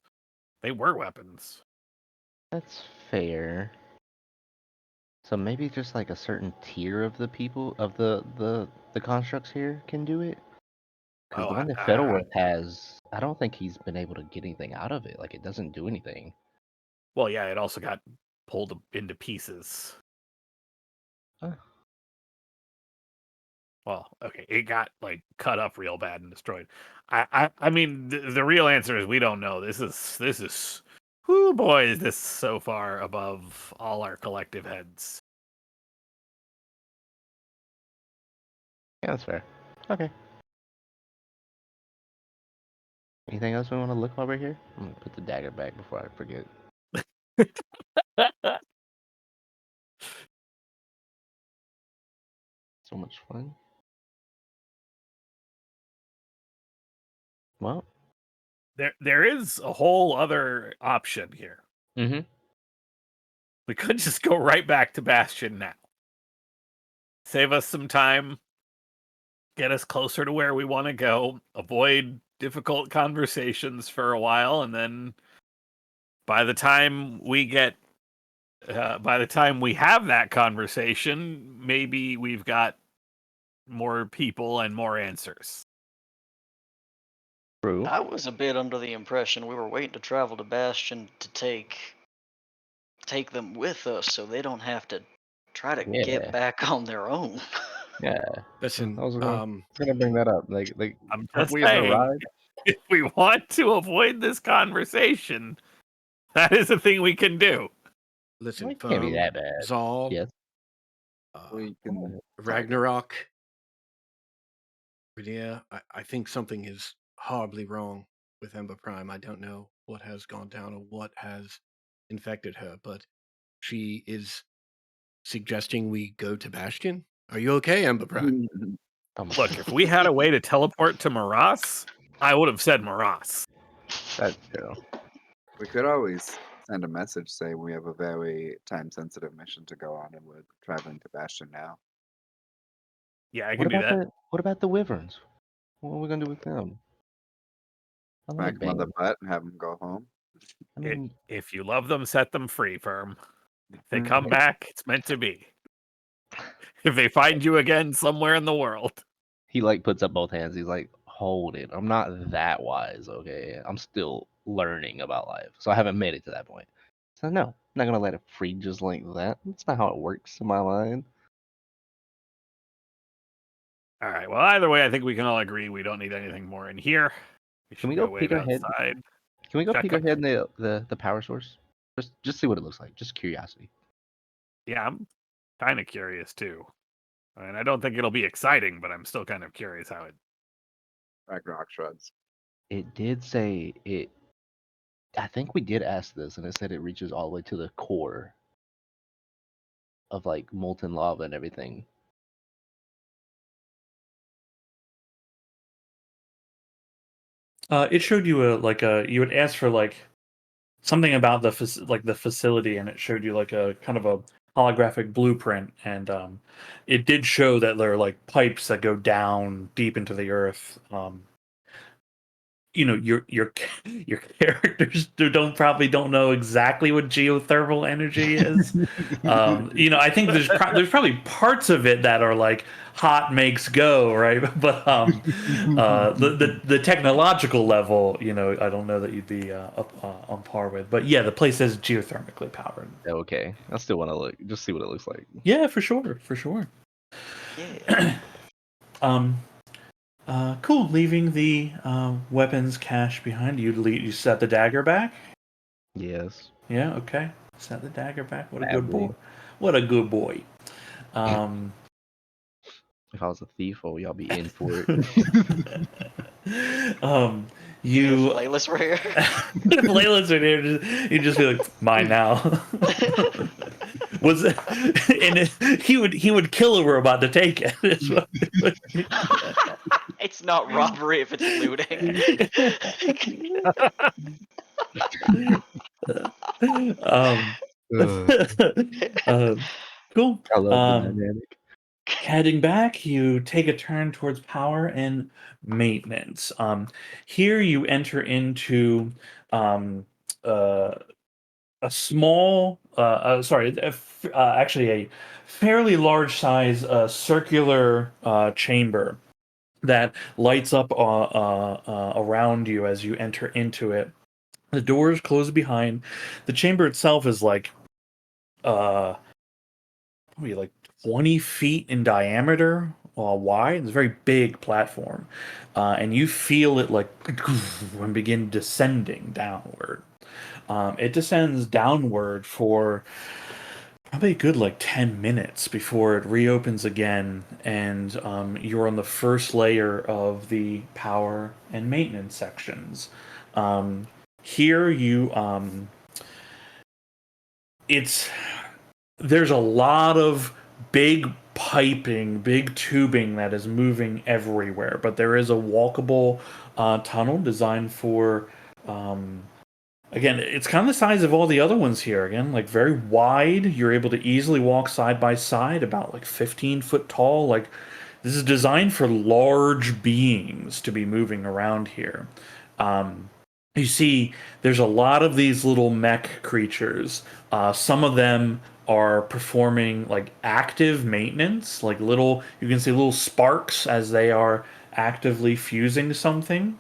They were weapons. That's fair. So maybe just like a certain tier of the people of the constructs here can do it. Because the one that Fiddleworth has, I don't think he's been able to get anything out of it. Like it doesn't do anything. Well, yeah, it also got pulled into pieces. Huh. Well, okay, it got like cut up real bad and destroyed. I mean, the real answer is we don't know. This is, whoo boy, is this so far above all our collective heads. Yeah, that's fair. Okay. Anything else we want to look while we're here? I'm gonna put the dagger back before I forget. So much fun. Well, There is a whole other option here. mm-hmm. We could just go right back to Bastion now. Save us some time. Get us closer to where we want to go. Avoid difficult conversations for a while, and then by the time we have that conversation, maybe we've got more people and more answers. True. I was a bit under the impression we were waiting to travel to Bastion to take them with us, so they don't have to try to Yeah. get back on their own. Yeah. Listen, I was gonna bring that up. Like, I'm aren't just we in the saying, ride? if we want to avoid this conversation, that is a thing we can do. listen, It can't be Firm, that bad. Zal, Yes. We can. Ragnarok. Yeah, I think something is horribly wrong with Ember Prime. I don't know what has gone down or what has infected her, but she is suggesting we go to Bastion. Are you okay, Ember Prime? Look, if we had a way to teleport to Maras, I would have said Maras. That's true. We could always send a message saying we have a very time-sensitive mission to go on, and we're traveling to Bastion now. Yeah, I What can do about that. what about the wyverns? What are we gonna do with them? I like Smack them on the Bane. butt and have them go home. I mean, If you love them, set them free, Firm. If they Mm, come back, it's meant to be. If they find you again somewhere in the world. he like puts up both hands. He's like, hold it. I'm not that wise, okay? I'm still learning about life. So I haven't made it to that point. So no, I'm not gonna let it free just like that. That's not how it works in my mind. All right. Well, either way, I think we can all agree we don't need anything more in here. Can we should go wave peek our head? outside. Can we go Check peek our head in the power source? Just see what it looks like. Just curiosity. Yeah, I'm kind of curious too. And I don't think it'll be exciting, but I'm still kind of curious how it. Ragnarok shrugs. It did say it. I think we did ask this, and it said it reaches all the way to the core of like molten lava and everything. It showed you you would ask for like something about the the facility, and it showed you like a kind of a holographic blueprint, and it did show that there are like pipes that go down deep into the earth. You know, your characters probably don't know exactly what geothermal energy is. You know, I think there's probably parts of it that are like hot makes go, right? But the technological level, you know, I don't know that you'd be up on par with. But yeah, the place is geothermically powered. Okay, I still want to just see what it looks like. Yeah, for sure, for sure. Yeah. Cool. Leaving the weapons cache behind you. You set the dagger back. Yes. Yeah. Okay. Set the dagger back. What a good Badly. boy. What a good boy. If I was a thief, oh, y'all be in for it. You. If Layla's were here. If Layla's in here, you'd just be like, mine now. Was it, and he would kill a robot to take it. It's not robbery if it's looting. Cool. I love the dynamic. Heading back, you take a turn towards power and maintenance. Here you enter into a small, actually a fairly large size circular chamber that lights up around you as you enter into it. The doors close behind. The chamber itself is like probably like 20 feet in diameter, wide. It's a very big platform, and you feel it like and begin descending downward. It descends downward for probably a good like 10 minutes before it reopens again, and you're on the first layer of the power and maintenance sections. Here you there's a lot of big piping, big tubing that is moving everywhere, but there is a walkable tunnel designed for again, it's kind of the size of all the other ones here. Again, like very wide. You're able to easily walk side by side, about like 15 foot tall. Like this is designed for large beings to be moving around here. You see, there's a lot of these little mech creatures. Some of them are performing like active maintenance, like you can see little sparks as they are actively fusing something.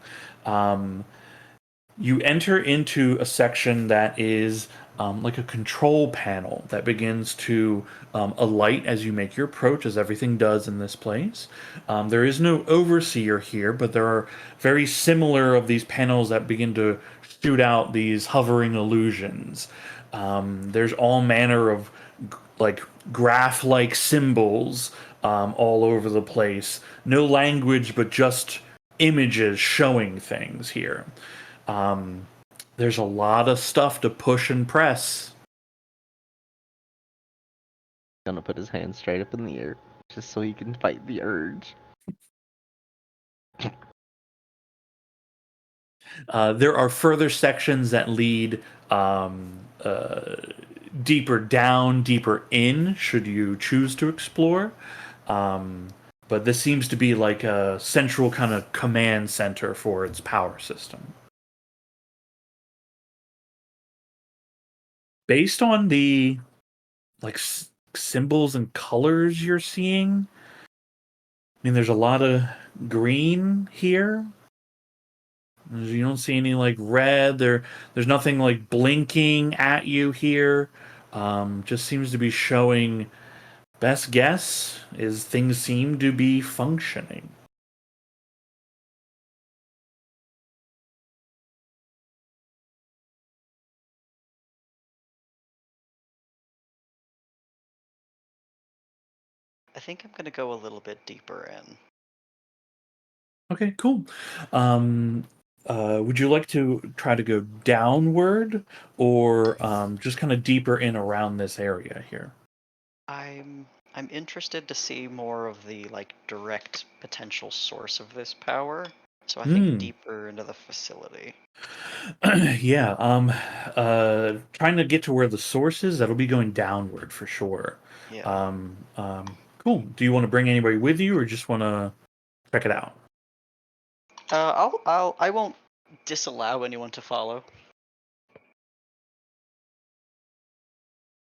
You enter into a section that is like a control panel that begins to alight as you make your approach, as everything does in this place. There is no overseer here, but there are very similar of these panels that begin to shoot out these hovering illusions. There's all manner of like graph-like symbols all over the place. No language, but just images showing things here. There's a lot of stuff to push and press. Gonna put his hand straight up in the air just so he can fight the urge. There are further sections that lead deeper down, deeper in, should you choose to explore. But this seems to be like a central kind of command center for its power system. Based on the like symbols and colors you're seeing, I mean, there's a lot of green here. You don't see any like red. There's nothing like blinking at you here. Just seems to be showing. Best guess is things seem to be functioning. I think I'm gonna go a little bit deeper in. Okay, cool. Would you like to try to go downward or just kind of deeper in around this area here? I'm interested to see more of the like direct potential source of this power. So I think deeper into the facility. Yeah, trying to get to where the source is, that'll be going downward for sure. Yeah. Cool. Do you want to bring anybody with you or just want to check it out? I won't disallow anyone to follow.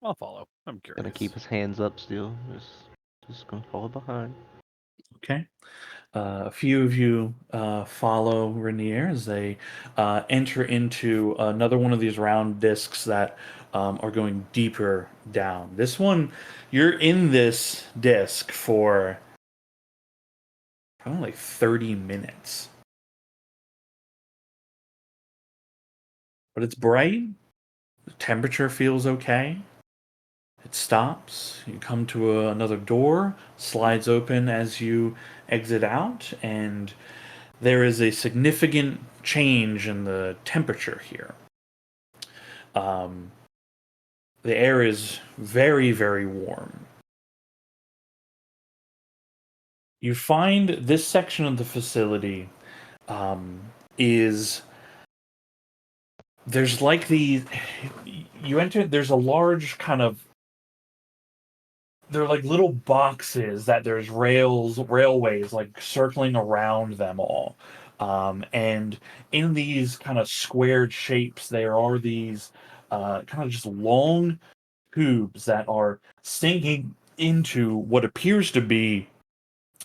I'll follow. I'm curious. Gonna keep his hands up still. Just gonna follow behind. Okay. A few of you follow Rainier as they enter into another one of these round discs that are going deeper down. This one, you're in this disc for probably like 30 minutes. But it's bright, the temperature feels okay. It stops. You come to another door, slides open as you exit out, and there is a significant change in the temperature here. The air is very, very warm. You find this section of the facility is there's like the you enter there's a large kind of they're like little boxes that there's railways like circling around them all. And in these kind of squared shapes, there are these kind of just long tubes that are sinking into what appears to be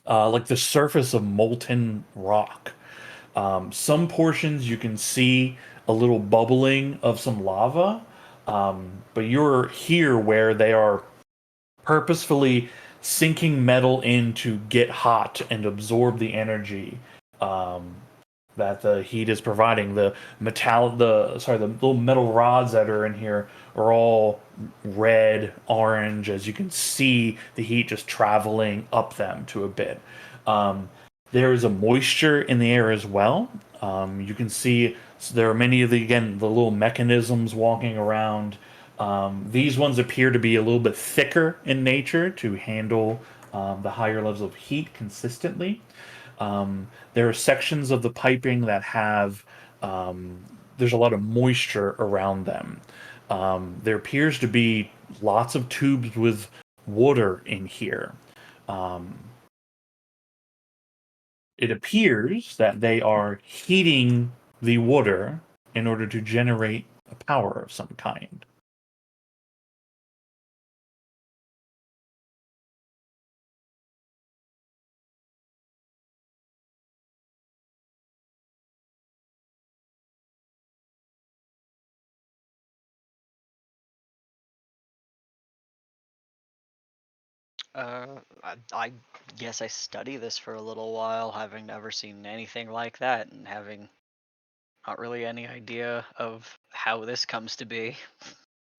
like the surface of molten rock. Some portions you can see a little bubbling of some lava, but you're here where they are purposefully sinking metal in to get hot and absorb the energy that the heat is providing. The little metal rods that are in here are all red, orange, as you can see the heat just traveling up them to a bit. There is a moisture in the air as well. You can see there are many of the little mechanisms walking around. These ones appear to be a little bit thicker in nature to handle the higher levels of heat consistently. There are sections of the piping that have there's a lot of moisture around them. There appears to be lots of tubes with water in here. It appears that they are heating the water in order to generate a power of some kind. I guess I study this for a little while, having never seen anything like that, and having not really any idea of how this comes to be.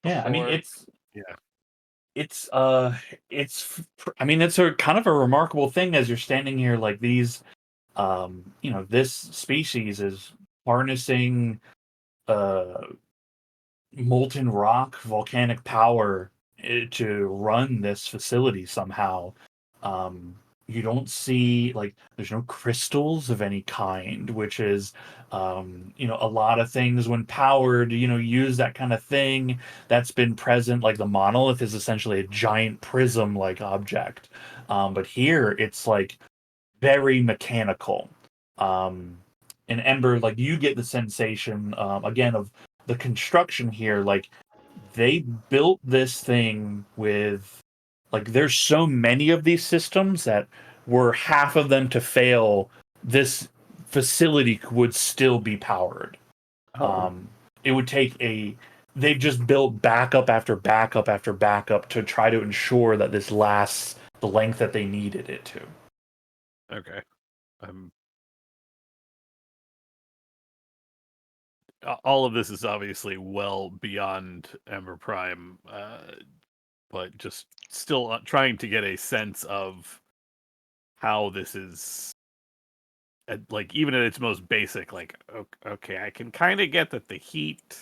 Yeah, I mean Before. it's I mean it's a kind of a remarkable thing as you're standing here like these this species is harnessing uh molten rock volcanic power to run this facility somehow. um you don't see like there's no crystals of any kind, which is a lot of things when powered use that kind of thing that's been present. Like the monolith is essentially a giant prism like object, but here it's like very mechanical. Um, and Ember, like you get the sensation again of the construction here. Like they built this thing with like there's so many of these systems that were half of them to fail, this facility would still be powered. It would take they've just built backup after backup after backup to try to ensure that this lasts the length that they needed it to. Okay. All of this is obviously well beyond Ember Prime, but just still trying to get a sense of how this is, like, even at its most basic. Like, okay, I can kind of get that the heat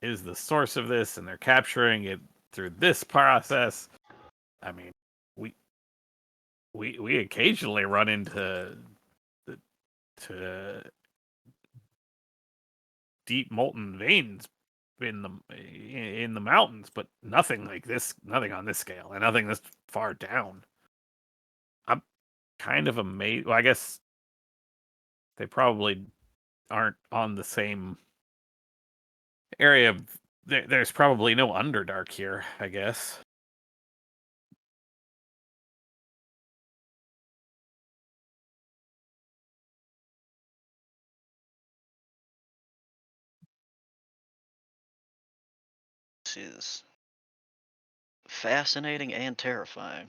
is the source of this, and they're capturing it through this process. I mean, we occasionally run into to deep molten veins in the mountains, but nothing like this, nothing on this scale, and nothing this far down. I'm kind of amazed. Well, I guess they probably aren't on the same area. There's probably no Underdark here, I guess. This is fascinating and terrifying.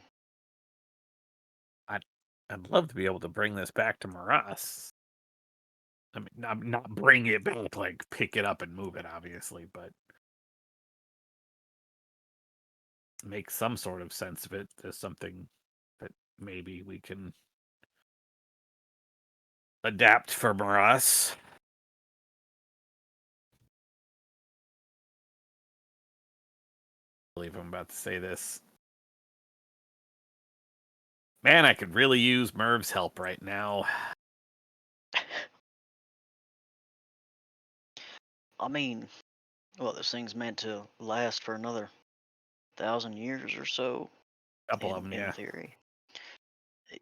I'd love to be able to bring this back to Maras. I mean, not bring it back, like pick it up and move it, obviously, but make some sort of sense of it as something that maybe we can adapt for Maras. I believe I'm about to say this. Man, I could really use Merv's help right now. I mean, well, this thing's meant to last for another 1,000 years or so. Couple of them, in yeah. theory,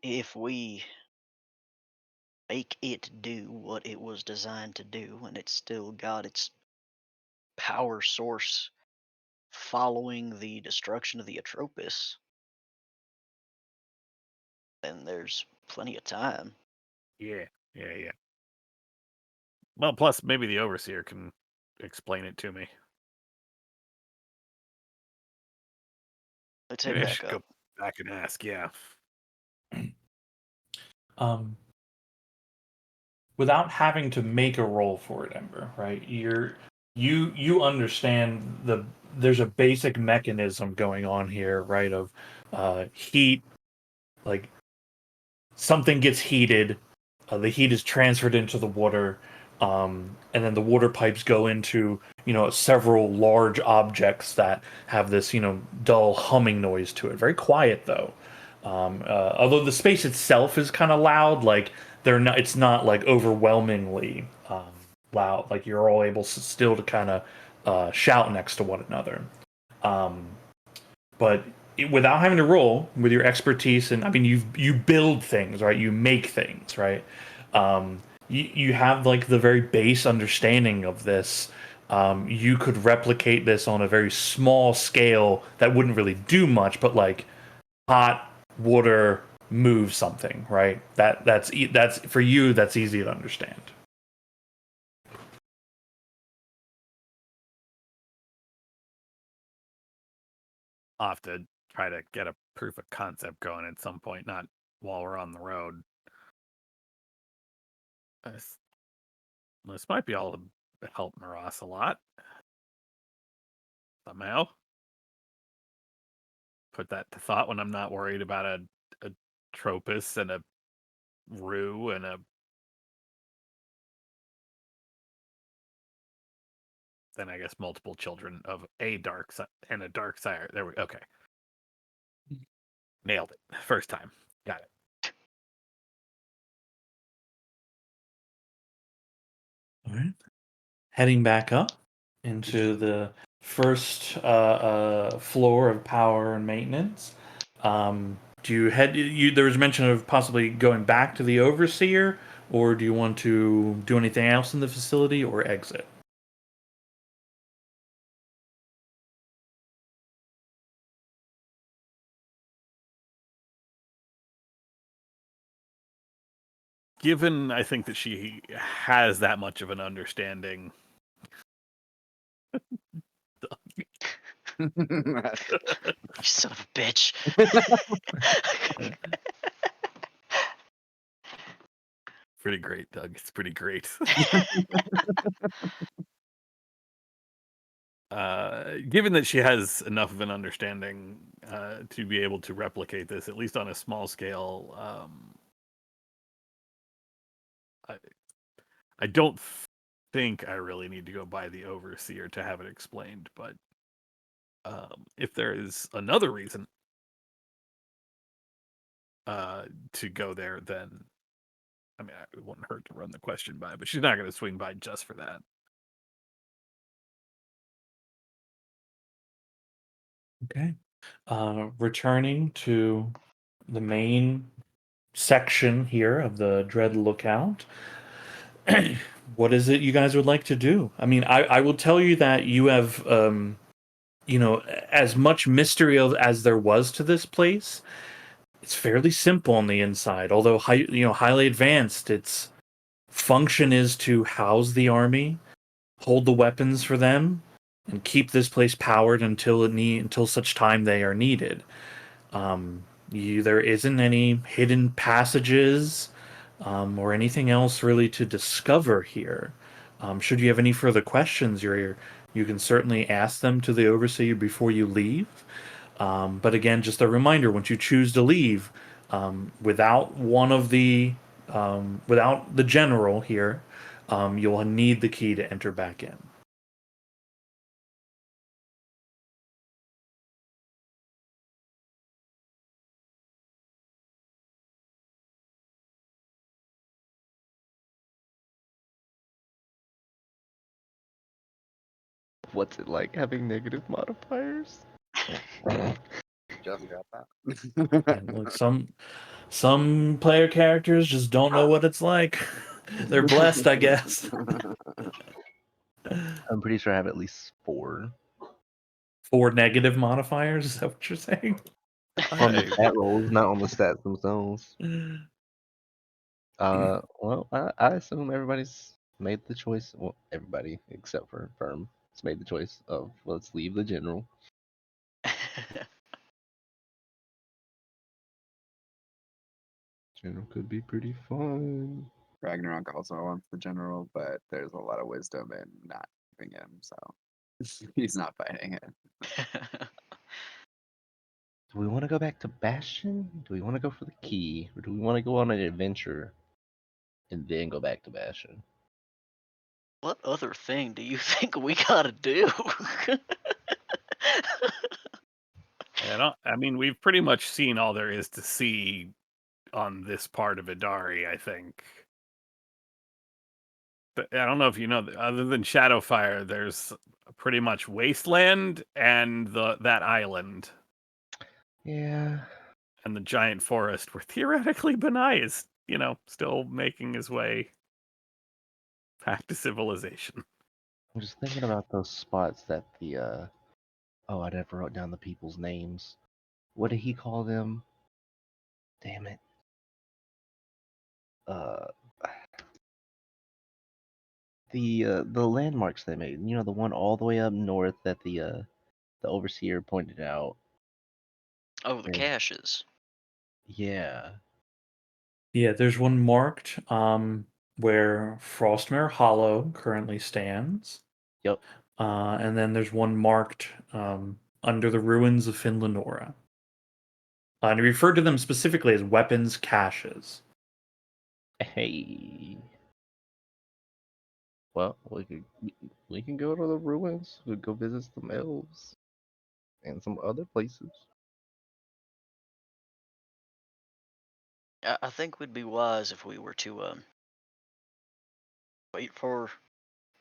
if we make it do what it was designed to do, and it's still got its power source following the destruction of the Atropos, then there's plenty of time. Yeah. Well, plus maybe the Overseer can explain it to me. Let's head Maybe I back should up. go back and ask, yeah. Without having to make a roll for it, Ember, right? You understand there's a basic mechanism going on here, right? Of heat, like something gets heated, the heat is transferred into the water, and then the water pipes go into several large objects that have this dull humming noise to it. Very quiet though. Although the space itself is kind of loud, like they're not. It's not like overwhelmingly loud. Like you're all able still to kind of shout next to one another. Um, but without having to roll with your expertise, and I mean you build things, right? You make things, right? You have like the very base understanding of this. You could replicate this on a very small scale that wouldn't really do much, but like hot water moves something, right? That's for you. That's easy to understand. I'll have to try to get a proof of concept going at some point, not while we're on the road. This might be all to help Maras a lot. Somehow. Put that to thought when I'm not worried about a Tropus and a Rue and then I guess multiple children of a dark side and a dark sire. There we okay. Nailed it. First time. Got it. All right. Heading back up into the first floor of power and maintenance. Do you head? There was mention of possibly going back to the overseer, or do you want to do anything else in the facility or exit? Given I think that she has that much of an understanding. You son of a bitch. Pretty great, Doug. It's pretty great. Given that she has enough of an understanding to be able to replicate this, at least on a small scale, I don't think I really need to go by the overseer to have it explained. But if there is another reason to go there, then I mean, it wouldn't hurt to run the question by. But she's not going to swing by just for that. Okay. Returning to the main section here of the Dread Lookout. What is it you guys would like to do? I mean, I will tell you that you have, as much mystery as there was to this place. It's fairly simple on the inside, although highly advanced. Its function is to house the army, hold the weapons for them, and keep this place powered until such time they are needed. There isn't any hidden passages or anything else really to discover here. Should you have any further questions, you can certainly ask them to the overseer before you leave. But again, just a reminder: once you choose to leave, without without the general here, you'll need the key to enter back in. What's it like having negative modifiers? Just got And that. look, some player characters just don't know what it's like. They're blessed, I guess. I'm pretty sure I have at least 4. 4 negative modifiers, is that what you're saying? On the stat rolls, not on the stats themselves. Well, I assume everybody's made the choice. Well, everybody except for Firm has made the choice of let's leave the general. General could be pretty fun. Ragnarok also wants the general, but there's a lot of wisdom in not giving him, so he's not fighting it. Do we want to go back to Bastion? Do we want to go for the key? Or do we want to go on an adventure and then go back to Bastion? What other thing do you think we gotta do? I mean, we've pretty much seen all there is to see on this part of Idari, I think. But I don't know if you know, other than Shadowfire, there's pretty much Wasteland and that island. Yeah. And the giant forest where theoretically Benai is, still making his way back to civilization. I'm just thinking about those spots that oh, I never wrote down the people's names. What did he call them? Damn it. The landmarks they made. The one all the way up north that the overseer pointed out. Oh, the And- caches. Yeah. Yeah, there's one marked where Frostmere Hollow currently stands. Yep. And then there's one marked under the ruins of Finlanora. And he referred to them specifically as weapons caches. Hey. Well, we can go to the ruins. We go visit some elves and some other places. I think we'd be wise if we were to wait for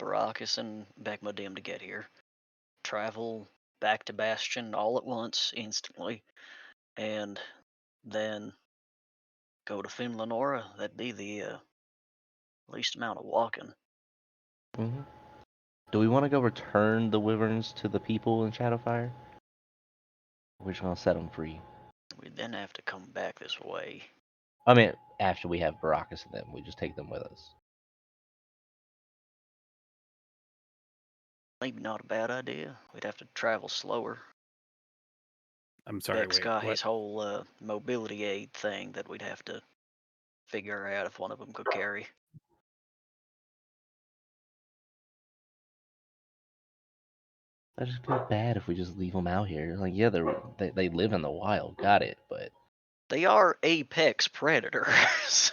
Baracus and Begmadim to get here, travel back to Bastion all at once, instantly, and then go to Finlanora. That'd be the least amount of walking. Hmm. Do we want to go return the wyverns to the people in Shadowfire? We're just gonna set them free. We'd then have to come back this way. I mean, after we have Baracus and them, we just take them with us. Maybe not a bad idea. We'd have to travel slower. I'm sorry, Beck's wait, got what? his whole mobility aid thing that we'd have to figure out if one of them could carry. I just feel bad if we just leave them out here. Like, yeah, they live in the wild, got it, but They are apex predators.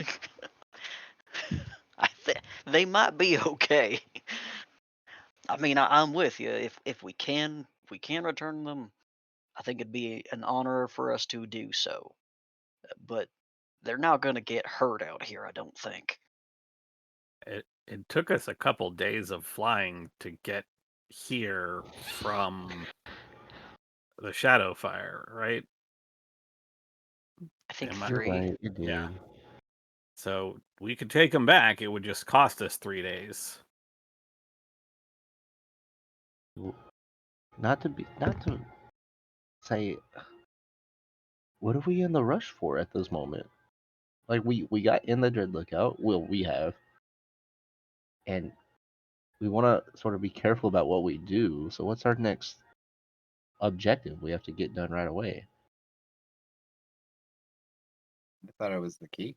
They might be okay. I mean, I'm with you. If we can return them, I think it'd be an honor for us to do so. But they're not gonna get hurt out here, I don't think. It took us a couple days of flying to get here from the Shadowfire, right? I think Am I- 3. right, it did. Yeah. So we could take them back. It would just cost us 3 days. Not to say, what are we in the rush for at this moment? Like we got in the Dread Lookout. Well, we have, and we want to sort of be careful about what we do. So what's our next objective? We have to get done right away. I thought it was the key.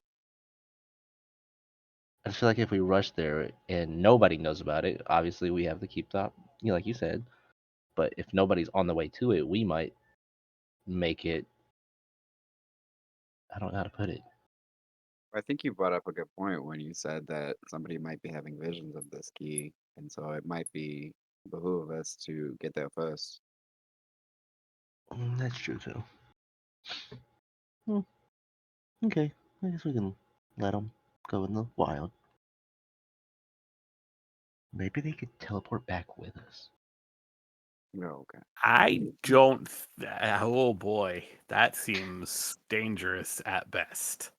I feel like if we rush there and nobody knows about it, obviously we have the keep top, like you said. But if nobody's on the way to it, we might make it. I don't know how to put it. I think you brought up a good point when you said that somebody might be having visions of this key, and so it might be behoove us to get there first. That's true too. Hmm. Okay, I guess we can let them go in the wild. Maybe they could teleport back with us. No, okay. I don't. Oh boy, that seems dangerous at best.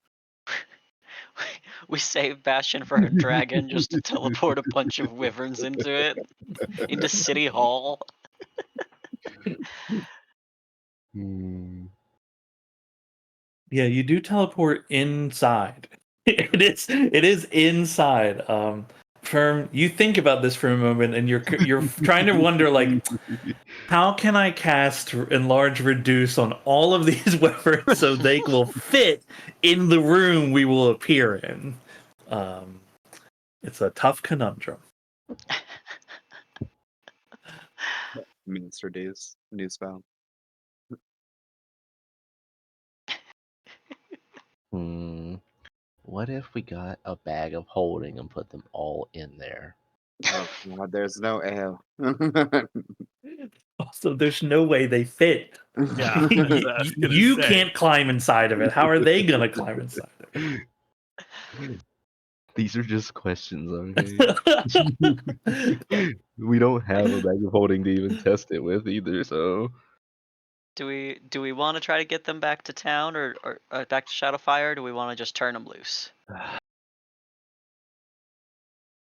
We saved Bastion for a dragon just to teleport a bunch of wyverns into it, into City Hall. Hmm. Yeah, you do teleport inside. It is inside. Firm, you think about this for a moment, and you're trying to wonder, like, how can I cast enlarge reduce on all of these weapons so they will fit in the room we will appear in? It's a tough conundrum. Minister news found. Hmm. What if we got a bag of holding and put them all in there? Oh God, there's no ale. Also, there's no way they fit. Yeah, that's what I was gonna You say. can't climb inside of it. How are they gonna climb inside of it? These are just questions, okay? We don't have a bag of holding to even test it with either, so Do we want to try to get them back to town or back to Shadowfire? Or do we want to just turn them loose?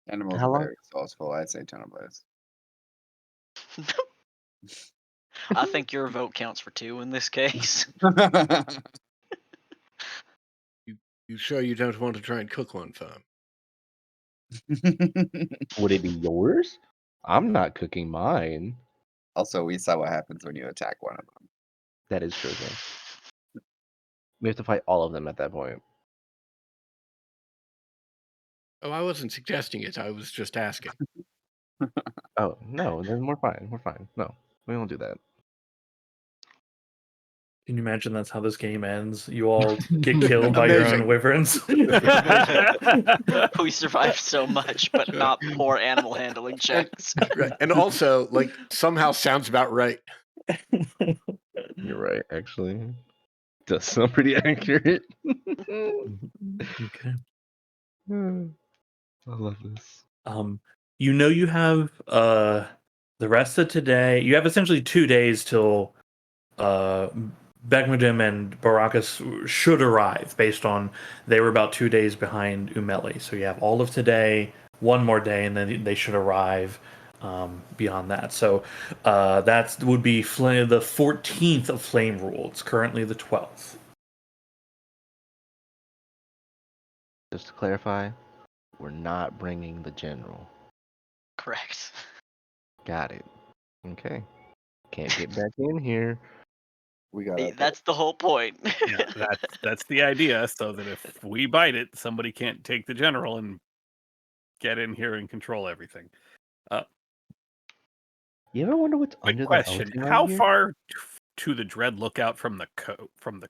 Animals How are long? very resourceful. I'd say ton of blaze. I think your vote counts for 2 in this case. You sure you don't want to try and cook one for him? Would it be yours? I'm not cooking mine. Also, we saw what happens when you attack one of them. That is true, though. We have to fight all of them at that point. Oh, I wasn't suggesting it. I was just asking. Oh no, then we're fine. We're fine. No, we don't do that. Can you imagine that's how this game ends? You all get killed by your own Amazing. wyverns. We survived so much, but not poor animal handling checks. Right. And also, like, somehow sounds about right. You're right. Actually, does sound pretty accurate. Okay. I love this. You know you have the rest of today. You have essentially 2 days till Begmudim and Baracus should arrive, based on they were about 2 days behind Umeli. So you have all of today, one more day, and then they should arrive beyond that. So that would be the 14th of Flame Rule. It's currently the 12th. Just to clarify, we're not bringing the general. Correct. Got it. Okay. Can't get back in here. We got That's the whole point. Yeah, that's the idea. So that if we bite it, somebody can't take the general and get in here and control everything. You ever wonder what's Quick under question: the ocean how out here? far to the Dread Lookout from the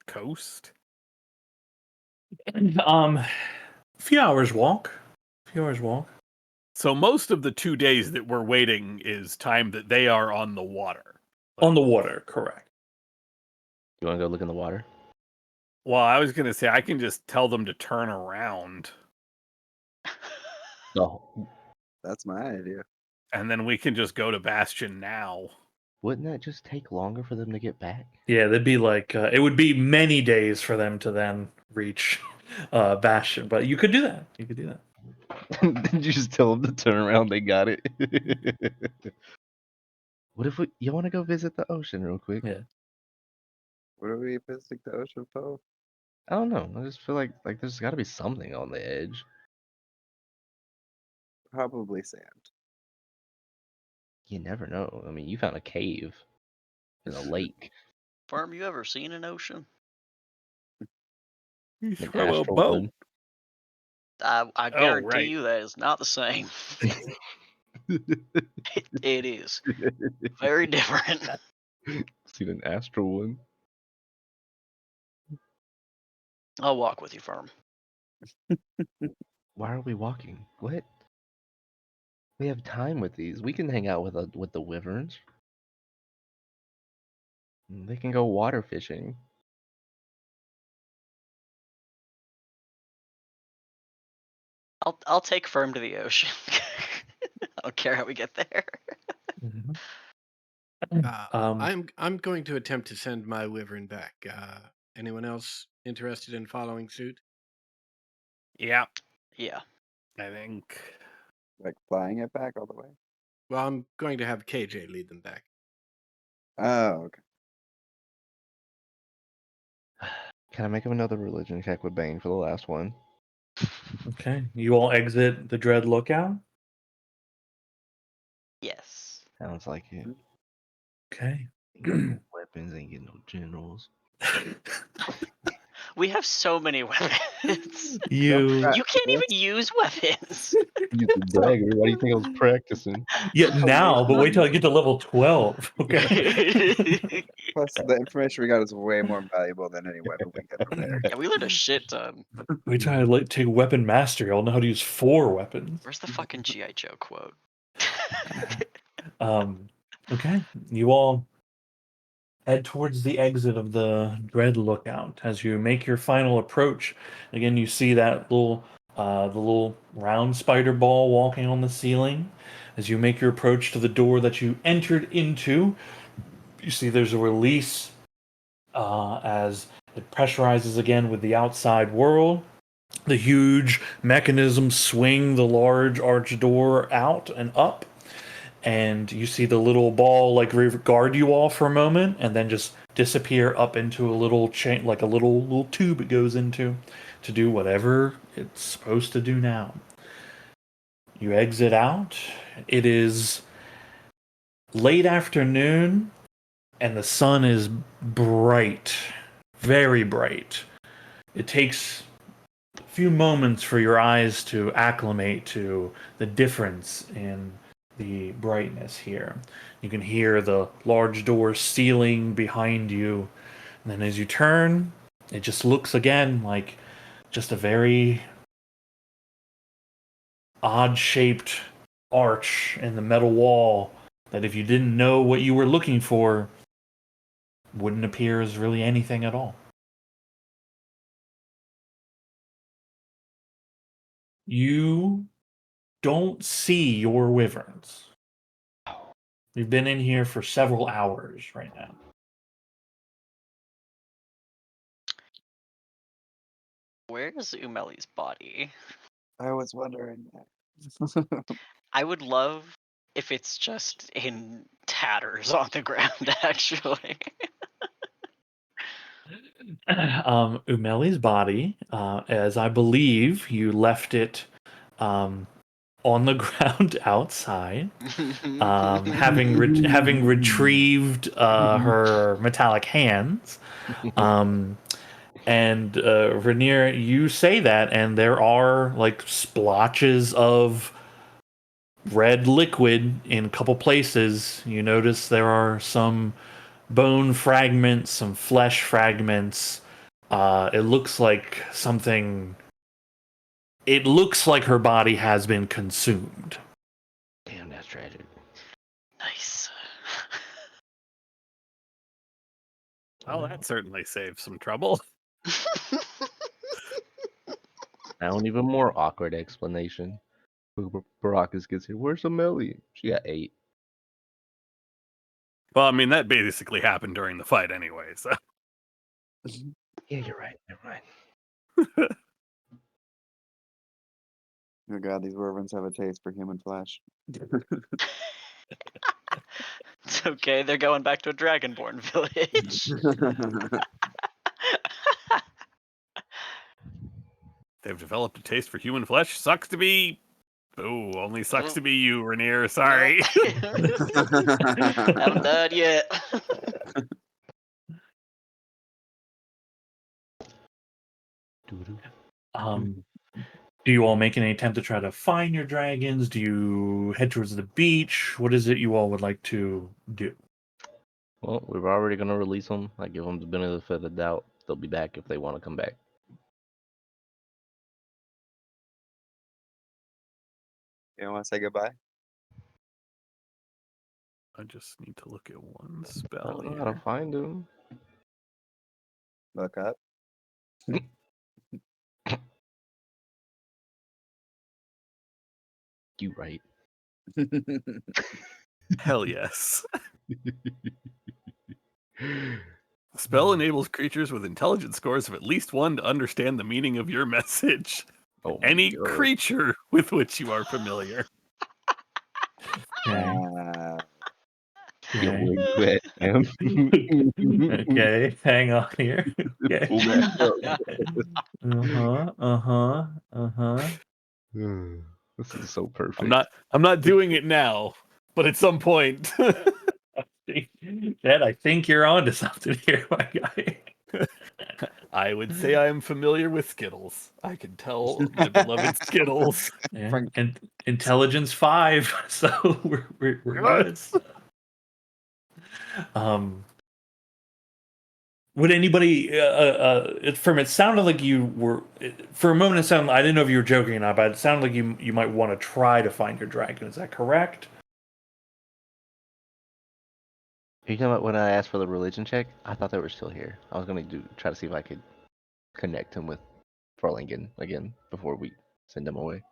coast? Few hours walk. So most of the 2 days that we're waiting is time that they are on the water. On the water, correct. You want to go look in the water? Well, I was gonna say I can just tell them to turn around, No. That's my idea. and then we can just go to Bastion now. Wouldn't that just take longer for them to get back? Yeah, that'd be like it would be many days for them to then reach Bastion, but you could do that. Did you just tell them to turn around? They got it. What if you want to go visit the ocean real quick? Yeah. What are we visiting the ocean for? I don't know. I just feel like there's got to be something on the edge. Probably sand. You never know. I mean, you found a cave in a lake. Farm, you ever seen an ocean? You An throw a astral boat. one. I guarantee right. you that is not the same. It is very different. Seen an astral one. I'll walk with you, Farm. Why are we walking? What? We have time with these. We can hang out with the wyverns. They can go water fishing. I'll take Firm to the ocean. I don't care how we get there. I'm going to attempt to send my wyvern back. Anyone else interested in following suit? Yeah, Yeah. I think. Like flying it back all the way. Well, I'm going to have KJ lead them back. Oh, okay. Can I make him another religion check with Bane for the last one? Okay, you all exit the Dread Lookout. Yes. Sounds like it. Okay. Ain't got no weapons, ain't get no generals. We have so many weapons. You You can't even use weapons. Use the dagger. Why do you think I was practicing? now, but wait till I get to level 12. Okay. Plus, the information we got is way more valuable than any weapon we get from there. Yeah, we learned a shit ton. Wait till I take weapon mastery. I'll know how to use 4 weapons. Where's the fucking G.I. Joe quote? Okay, you all head towards the exit of the Dread Lookout. As you make your final approach, again you see that the little round spider ball walking on the ceiling. As you make your approach to the door that you entered into, you see there's a release as it pressurizes again with the outside world. The huge mechanisms swing the large arch door out and up, and you see the little ball like guard you all for a moment and then just disappear up into a little chain, like a little tube it goes into to do whatever it's supposed to do now. You exit out. It is late afternoon and the sun is bright, very bright. it takes a few moments for your eyes to acclimate to the difference in the brightness here. You can hear the large doors sealing behind you, and then as you turn, it just looks again like just a very odd shaped arch in the metal wall that, if you didn't know what you were looking for, wouldn't appear as really anything at all. You don't see your wyverns. We've been in here for several hours right now. Where's Umeli's body? I was wondering that. I would love if it's just in tatters on the ground, actually. Umeli's body, as I believe you left it on the ground outside, having retrieved her metallic hands. And Rainier, you say that, and there are like splotches of red liquid in a couple places. You notice there are some bone fragments, some flesh fragments. It looks like something. It looks like her body has been consumed. Damn, that's tragic. Nice. Well, that certainly saves some trouble. Now an even more awkward explanation. Baracus gets here. Where's Amelie? She got 8. Well, I mean, that basically happened during the fight anyway, so. Yeah, you're right. Never mind. Oh god, these wyverns have a taste for human flesh. It's okay, they're going back to a Dragonborn village. They've developed a taste for human flesh. Sucks to be. Ooh, only sucks to be you, Rainier. Sorry. Haven't died yet. Do you all make any attempt to try to find your dragons? Do you head towards the beach? What is it you all would like to do? Well, we were already gonna release them. I give them the benefit of the doubt. They'll be back if they want to come back. You want to say goodbye? I just need to look at one I spell don't know how to here. find them. Look up. You right. Hell yes. The spell enables creatures with intelligence scores of at least 1 to understand the meaning of your message. Oh my Any God. creature with which you are familiar. Okay. Yo, Okay. where you at, man? Okay. Hang on here. Okay. Pull back up. This is so perfect. I'm not doing it now, but at some point. Dad, I think you're onto something here, my guy. I would say I am familiar with Skittles. I can tell my beloved Skittles. Yeah. Frank- And intelligence 5, so we're good. Would anybody? From it sounded like you were. For a moment, it sounded. I didn't know if you were joking or not, but it sounded like you might want to try to find your dragon. Is that correct? Are you talking about when I asked for the religion check? I thought they were still here. I was gonna try to see if I could connect him with Farlingen again before we send him away.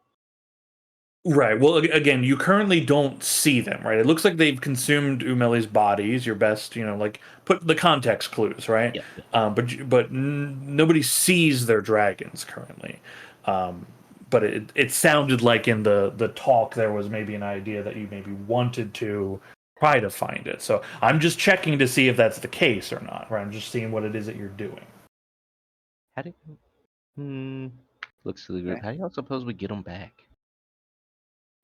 Right. Well, again, you currently don't see them, right? It looks like they've consumed Umeli's bodies. Your best, like put the context clues, right? Yeah. But nobody sees their dragons currently. But it sounded like in the talk there was maybe an idea that you maybe wanted to try to find it. So I'm just checking to see if that's the case or not, right? I'm just seeing what it is that you're doing. How do looks to the group? Okay. How do y'all suppose we get them back?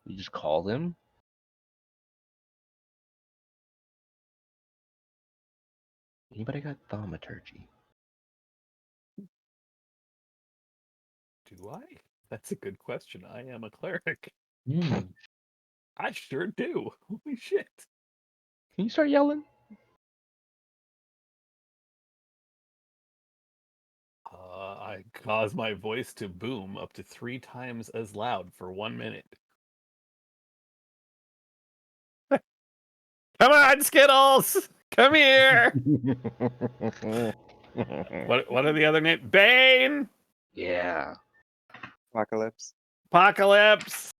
We just call them? Anybody got thaumaturgy? Do I? That's a good question. I am a cleric. Hmm. I sure do. Holy shit. Can you start yelling? I cause my voice to boom up to 3 times as loud for 1 minute. Come on, Skittles! Come here! What are the other names? Bane! Yeah. Apocalypse. Apocalypse!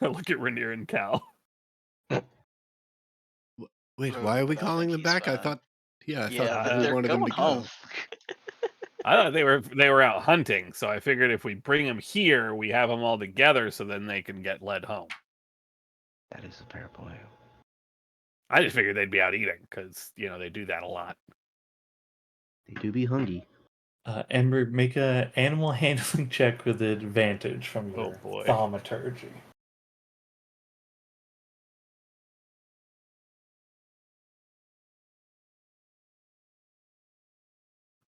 Look at Rainier and Cal. Wait, Oh, why are we but I calling think them he's back? I fine. thought I Yeah, thought we they're wanted them going to home. go. I thought they were out hunting, so I figured if we bring them here, we have them all together, so then they can get led home. That is a fair point. I just figured they'd be out eating because they do that a lot. They do be hungry. Ember, make a animal handling check with advantage from Oh your boy. thaumaturgy.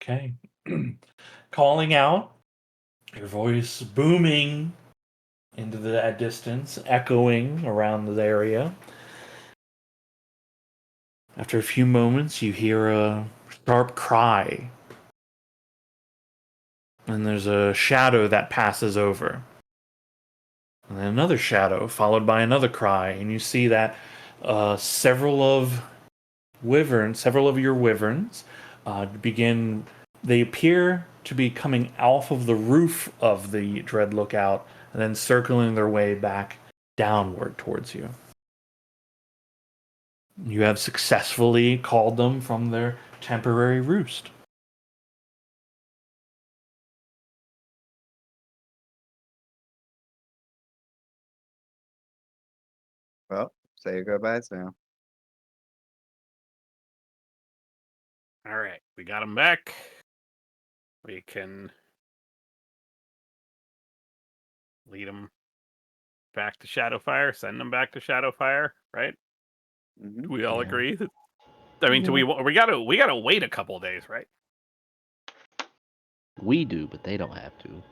Okay. Calling out, your voice booming into the distance, echoing around the area. After a few moments, you hear a sharp cry. And there's a shadow that passes over. And then another shadow, followed by another cry. And you see that several of your wyverns they appear to be coming off of the roof of the Dread Lookout and then circling their way back downward towards you. You have successfully called them from their temporary roost. Well, say your goodbyes now. All right, we got them back. We can lead them back to Shadowfire, send them back to Shadowfire, right? Hmm Do we all Yeah. agree? I mean, do we gotta wait a couple days, right? We do, but they don't have to.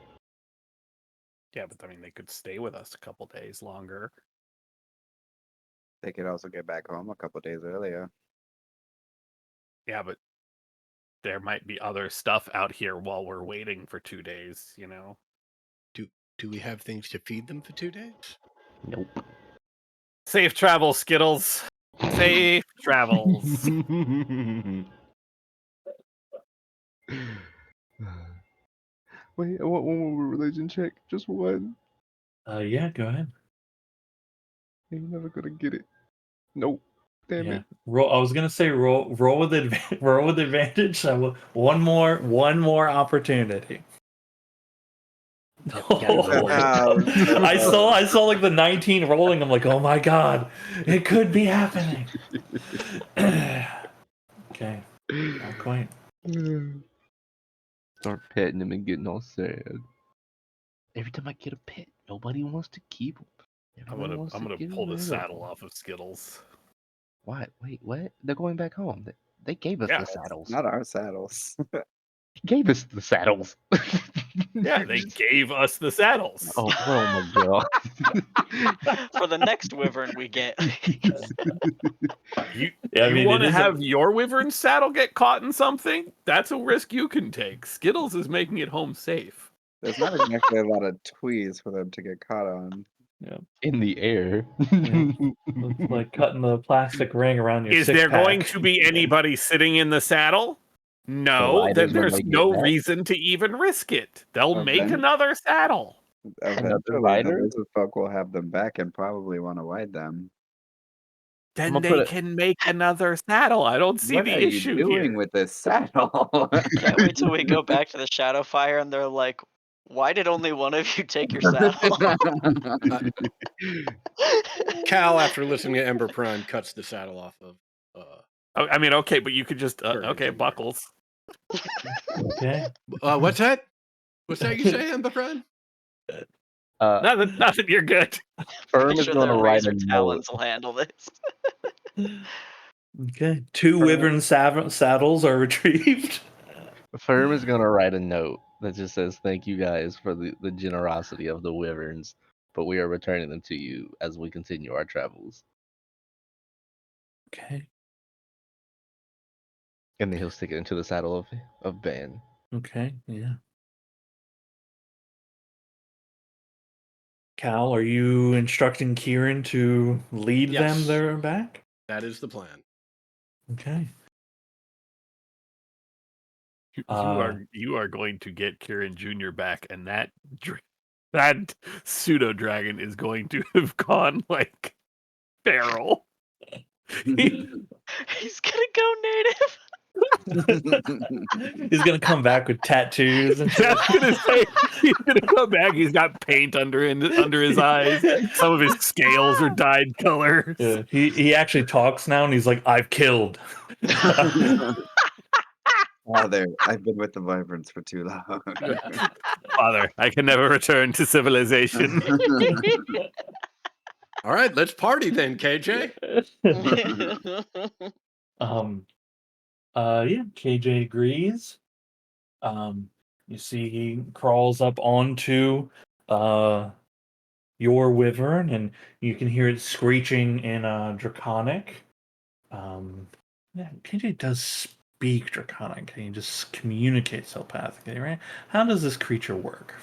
Yeah, but I mean, they could stay with us a couple days longer. They could also get back home a couple days earlier. Yeah, but there might be other stuff out here while we're waiting for 2 days, Do we have things to feed them for 2 days? Nope. Safe travels, Skittles. Safe travels. Wait, I want one more religion check. Just one. Yeah, go ahead. You're never gonna get it. Nope. Damn Yeah. it. Roll. I was gonna say roll with roll with advantage. So one more opportunity. Yep, gotta roll. I saw like the 19 rolling. I'm like, oh my god, it could be happening. Okay, not quite. Start petting him and getting all sad. Every time I get a pet, nobody wants to keep him. I'm Everyone wants gonna to get pull the rid of saddle 'em. off of Skittles. Why? Wait, what? They're going back home. They gave us Yeah. the saddles. Not our saddles. They gave us the saddles. Yeah, they gave us the saddles. Oh my god. For the next wyvern we get. You Yeah, I mean, want it to is have your wyvern saddle get caught in something? That's a risk you can take. Skittles is making it home safe. There's not exactly a lot of tweez for them to get caught on. In the air. It's like cutting the plastic ring around your Is six there going pack. to be anybody sitting in the saddle? No, riders then when there's they get no back? reason to even risk it. They'll make Event- another saddle. Eventually, the rider? lizard folk will have them back and probably want to ride them. Then I'ma put they it- can make another saddle. I don't see What the are you issue doing here. with this saddle? Can't wait till we go back to the Shadowfire and they're like, why did only one of you take your saddle? Cal, after listening to Ember Prime, cuts the saddle off of. I mean, okay, but you could just Sure, okay, it's buckles. Okay. What's that? What's that you say, Ember Prime? Nothing. You're good. Firm Pretty is sure going to their write razor a note. talons will handle this. Okay. Two wyvern saddles are retrieved. Firm is going to write a note that just says, "Thank you guys for the generosity of the wyverns, but we are returning them to you as we continue our travels." Okay. And then he'll stick it into the saddle of Ben. Okay. Yeah. Cal, are you instructing Kieran to lead them Yes. there back? That is the plan. Okay. You are going to get Kieran Jr. back, and that pseudo dragon is going to have gone like feral. He's gonna go native. He's gonna come back with tattoos and shit. I was gonna say he's gonna come back. He's got paint under his eyes. Some of his scales are dyed colors. Yeah, he actually talks now, and he's like, "I've killed." Father, I've been with the Vibrants for too long. Father, I can never return to civilization. All right, let's party then, KJ. Yeah, KJ agrees. You see he crawls up onto your wyvern, and you can hear it screeching in Draconic. Yeah, KJ does speak Draconic. He just communicates telepathically, right? How does this creature work?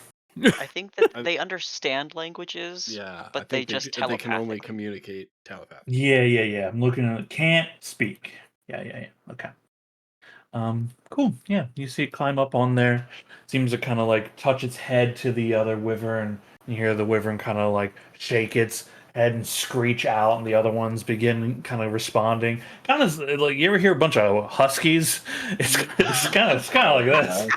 I think that they understand languages, Yeah, but I they think just they can only telepathically. communicate telepathically. Yeah. I'm looking at it. Can't speak. Yeah. Okay. Cool. Yeah, you see it climb up on there. Seems to kind of like touch its head to the other wyvern. You hear the wyvern kind of like shake its head and screech out, and the other ones begin kind of responding. Kind of like you ever hear a bunch of huskies? It's kind of like this.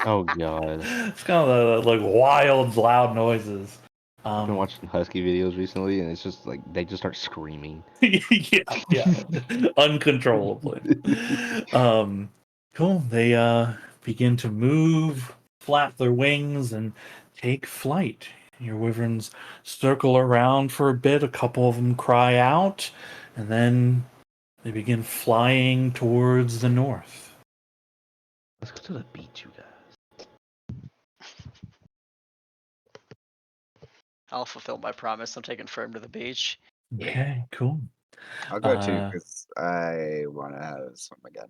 Oh god. It's kind of like wild, loud noises. I've been watching husky videos recently, and it's just like they just start screaming. yeah, uncontrollably. Cool. They begin to move, flap their wings, and take flight. Your wyverns circle around for a bit. A couple of them cry out, and then they begin flying towards the north. Let's go to the beach, you guys. I'll fulfill my promise. I'm taking Firm to the beach. Okay, cool. I'll go too Uh, because I want to have swim again.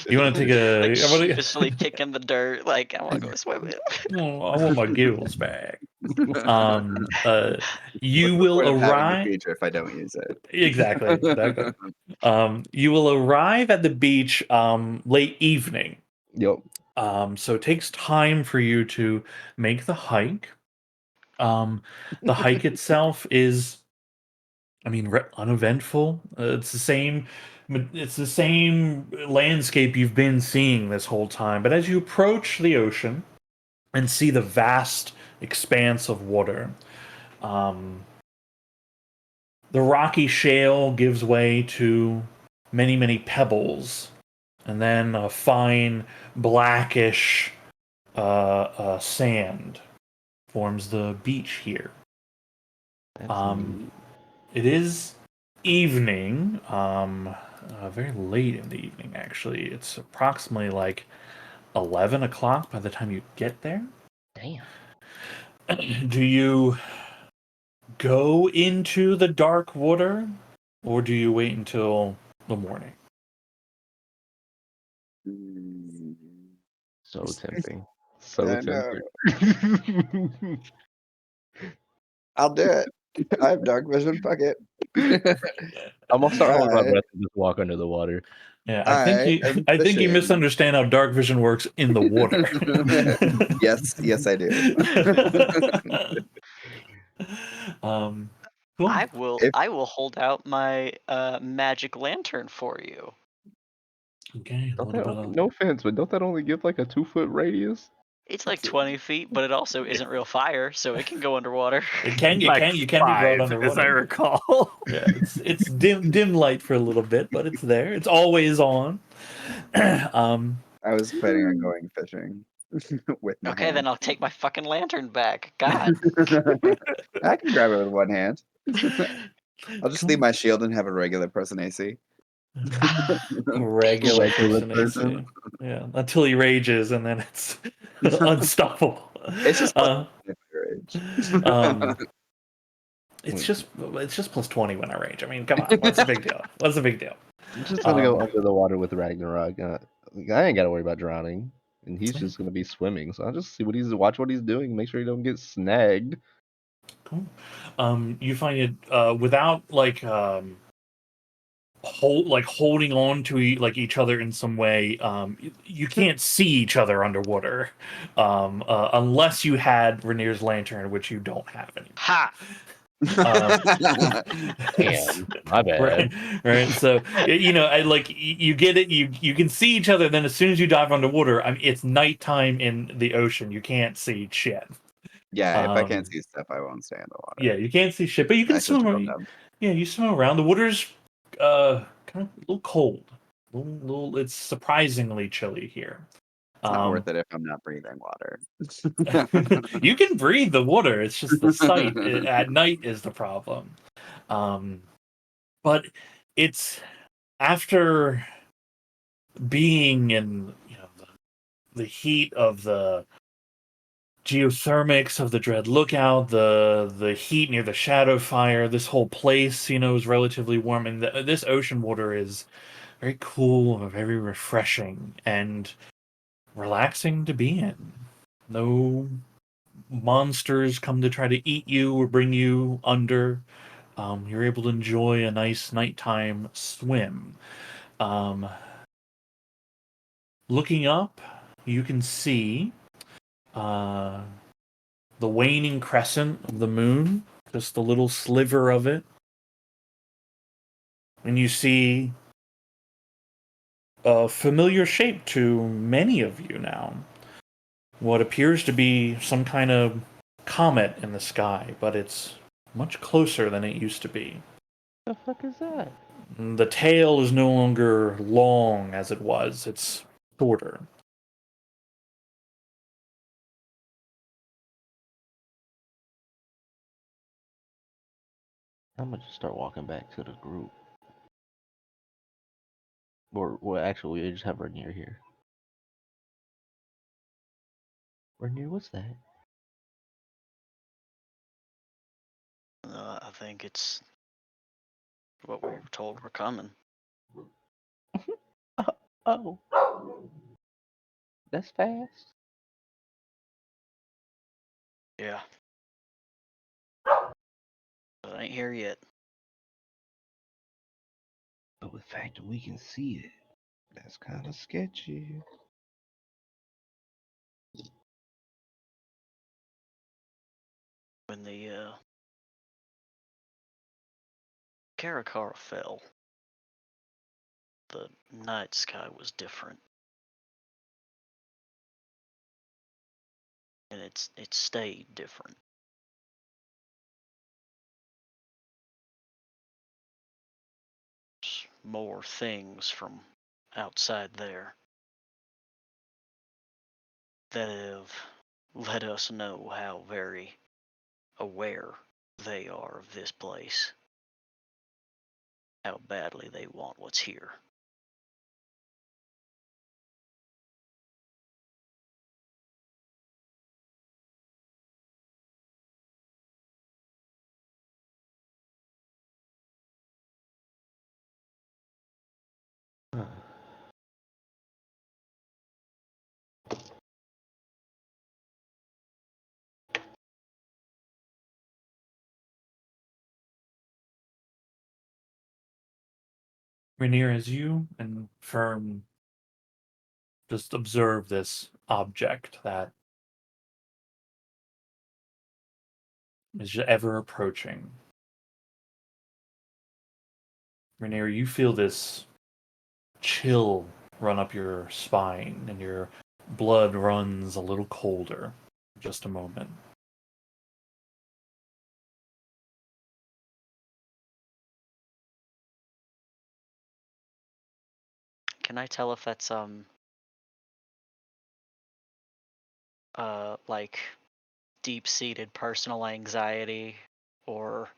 You want to take Like a? sheepishly kicking the dirt. Like I want to go swimming. Oh, I want my gills back. You What's the will point of having the arrive. feature if I don't use it? Exactly. You will arrive at the beach late evening. Yep. So it takes time for you to make the hike. The hike itself is, I mean, uneventful. It's the same. It's the same landscape you've been seeing this whole time. But as you approach the ocean and see the vast expanse of water, um, the rocky shale gives way to many pebbles, and then a fine blackish sand forms the beach here. It is evening, very late in the evening actually. It's approximately like 11 o'clock by the time you get there. Damn. Do you go into the dark water, or do you wait until the morning? Mm, So tempting. So I know. tempting. I'll do it. I have dark vision. Fuck it. I'm gonna start holding my Alright. breath and just walk under the water. Yeah, I am I think you fishing. misunderstand how dark vision works in the water. Yes, I do. Cool. I will hold out my magic lantern for you. Okay, a Don't little that bit only, of no offense, but don't that only give like a 2-foot radius? It's like 20 feet, but it also isn't real fire, so it can go underwater. it can Like you can be brought 5, underwater. as I recall. Yeah, it's dim light for a little bit, but it's there. It's always on. I was planning on going fishing with my Okay, hand. then I'll take my fucking lantern back. God. I can grab it with one hand. I'll just Cool. leave my shield and have a regular person AC. A regular person AC. Yeah, until he rages, and then it's unstoppable. It's just Uh, rage. um, it's just plus 20 when I rage. I mean, come on, what's the big deal? What's the big deal? I'm just gonna go Um, under the water with Ragnarok. I ain't gotta worry about drowning, and he's just gonna be swimming. So I'll just see watch what he's doing, make sure he don't get snagged. Cool. You find it without holding on to each other in some way. You can't see each other underwater, unless you had Rainier's lantern, which you don't have anymore. Ha! Damn, my bad. Right. So you get it. You can see each other. Then as soon as you dive underwater, I mean, it's nighttime in the ocean. You can't see shit. Yeah, if I can't Um, see stuff, I won't stay in the water. yeah, you can't see shit, but you can That's just real swim. dumb. Yeah, you swim around. The water's kind of a little cold. It's surprisingly chilly here. It's not worth it if I'm not breathing water. You can breathe the water. It's just the sight at night is the problem. But it's after being in the heat of the geothermics of the Dread Lookout, the heat near the Shadow Fire. This whole place, is relatively warm, and this ocean water is very cool, very refreshing, and relaxing to be in. No monsters come to try to eat you or bring you under. You're able to enjoy a nice nighttime swim. Looking up, you can see uh, the waning crescent of the moon, just a little sliver of it. And you see a familiar shape to many of you now. What appears to be some kind of comet in the sky, but it's much closer than it used to be. The fuck is that? The tail is no longer long as it was, it's shorter. I'm gonna just start walking back to the group. Or actually, we just have Rainier here. Rainier, what's that? I think it's what we were told we're coming. Oh, that's fast. Yeah. But it ain't here yet. But the fact that we can see it, that's kind of sketchy. When the Karakara fell, the night sky was different. And it stayed different. There's more things from outside there that have let us know how very aware they are of this place, how badly they want what's here. Rainier, as you and Fern just observe this object that is ever approaching, Rainier, you feel this chill run up your spine and your blood runs a little colder for just a moment. Can I tell if that's like deep-seated personal anxiety or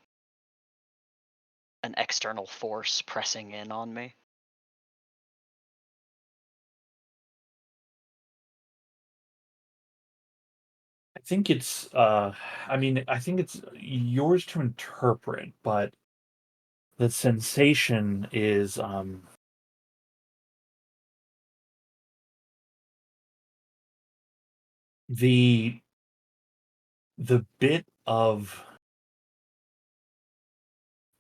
an external force pressing in on me? think it's I mean, I think it's yours to interpret, but the sensation is the the bit of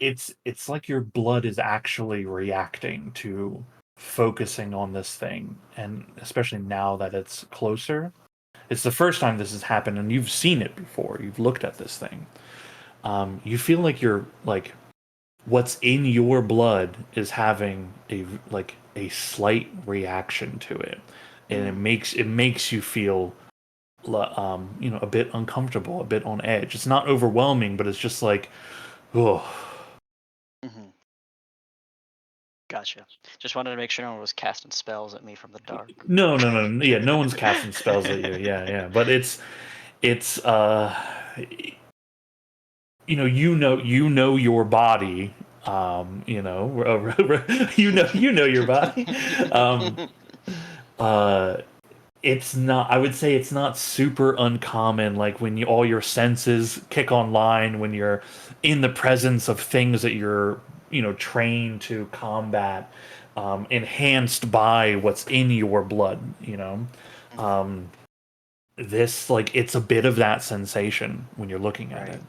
it's like your blood is actually reacting to focusing on this thing, and especially now that it's closer. It's the first time this has happened, and you've seen it before. You've looked at this thing. You feel like you're like what's in your blood is having a slight reaction to it, and it makes you feel a bit uncomfortable, a bit on edge. It's not overwhelming, but it's just like, oh. Hmm. Gotcha. Just wanted to make sure no one was casting spells at me from the dark. No. Yeah, no one's casting spells at you. Yeah. But it's you know your body. You know your body. Um, uh, it's not. I would say it's not super uncommon. Like when all your senses kick online when you're in the presence of things that you're trained to combat, enhanced by what's in your blood. Um, this like it's a bit of that sensation when you're looking at Right. it.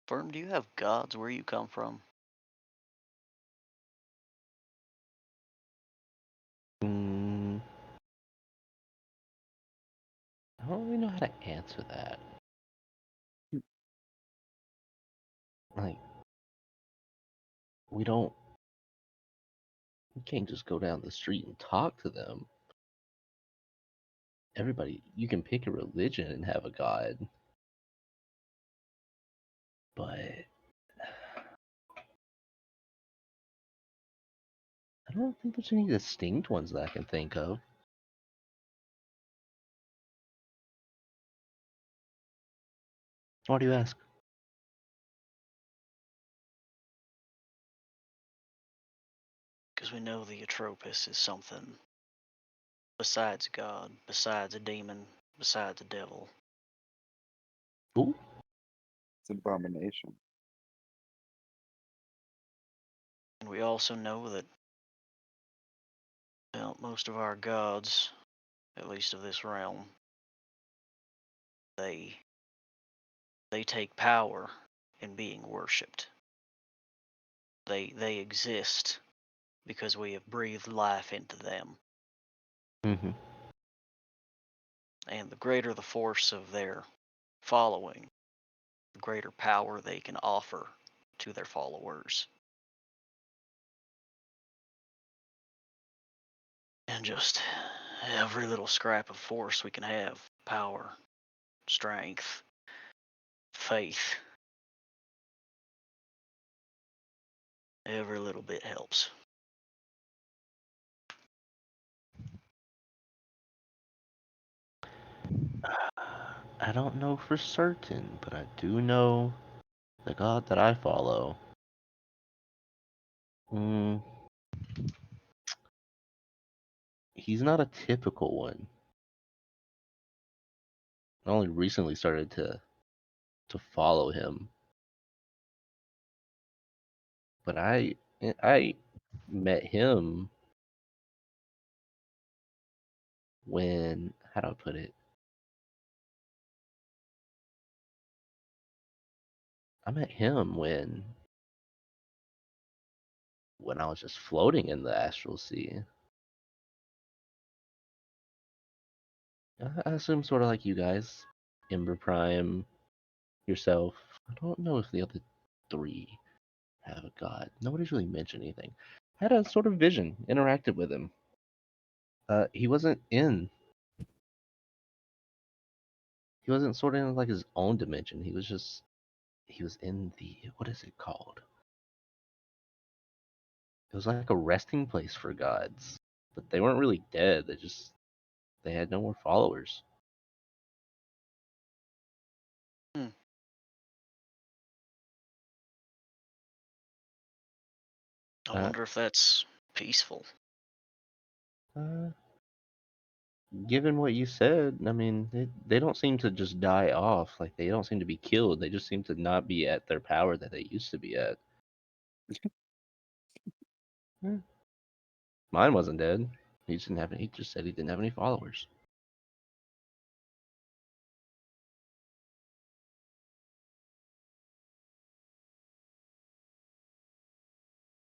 Firm, do you have gods where you come from? Mm, I don't really know how to answer that. Like, we don't. You can't just go down the street and talk to them. Everybody, you can pick a religion and have a god, but I don't think there's any distinct ones that I can think of. Why do you ask? Because we know the Atropus is something besides God, besides a demon, besides a devil. Ooh, It's an abomination. And we also know that, well, most of our gods, at least of this realm, they take power in being worshipped. They exist because we have breathed life into them. mm-hmm. And the greater the force of their following, the greater power they can offer to their followers. And just every little scrap of force we can have, power, strength, faith, every little bit helps. I don't know for certain, but I do know the god that I follow. Mm, he's not a typical one. I only recently started to follow him, but I met him when, how do I put it? I met him when I was just floating in the astral sea. I assume sort of like you guys, Ember Prime, yourself. I don't know if the other three have a god. Nobody's really mentioned anything. Had a sort of vision, interacted with him. He wasn't in. He wasn't sort of in like his own dimension. He was in the, what is it called? It was like a resting place for gods, but they weren't really dead. They had no more followers. I Uh, wonder if that's peaceful. uh, given what you said, I mean, they don't seem to just die off. Like, they don't seem to be killed. They just seem to not be at their power that they used to be at. Hmm. Mine wasn't dead. He just didn't have any, he just said he didn't have any followers.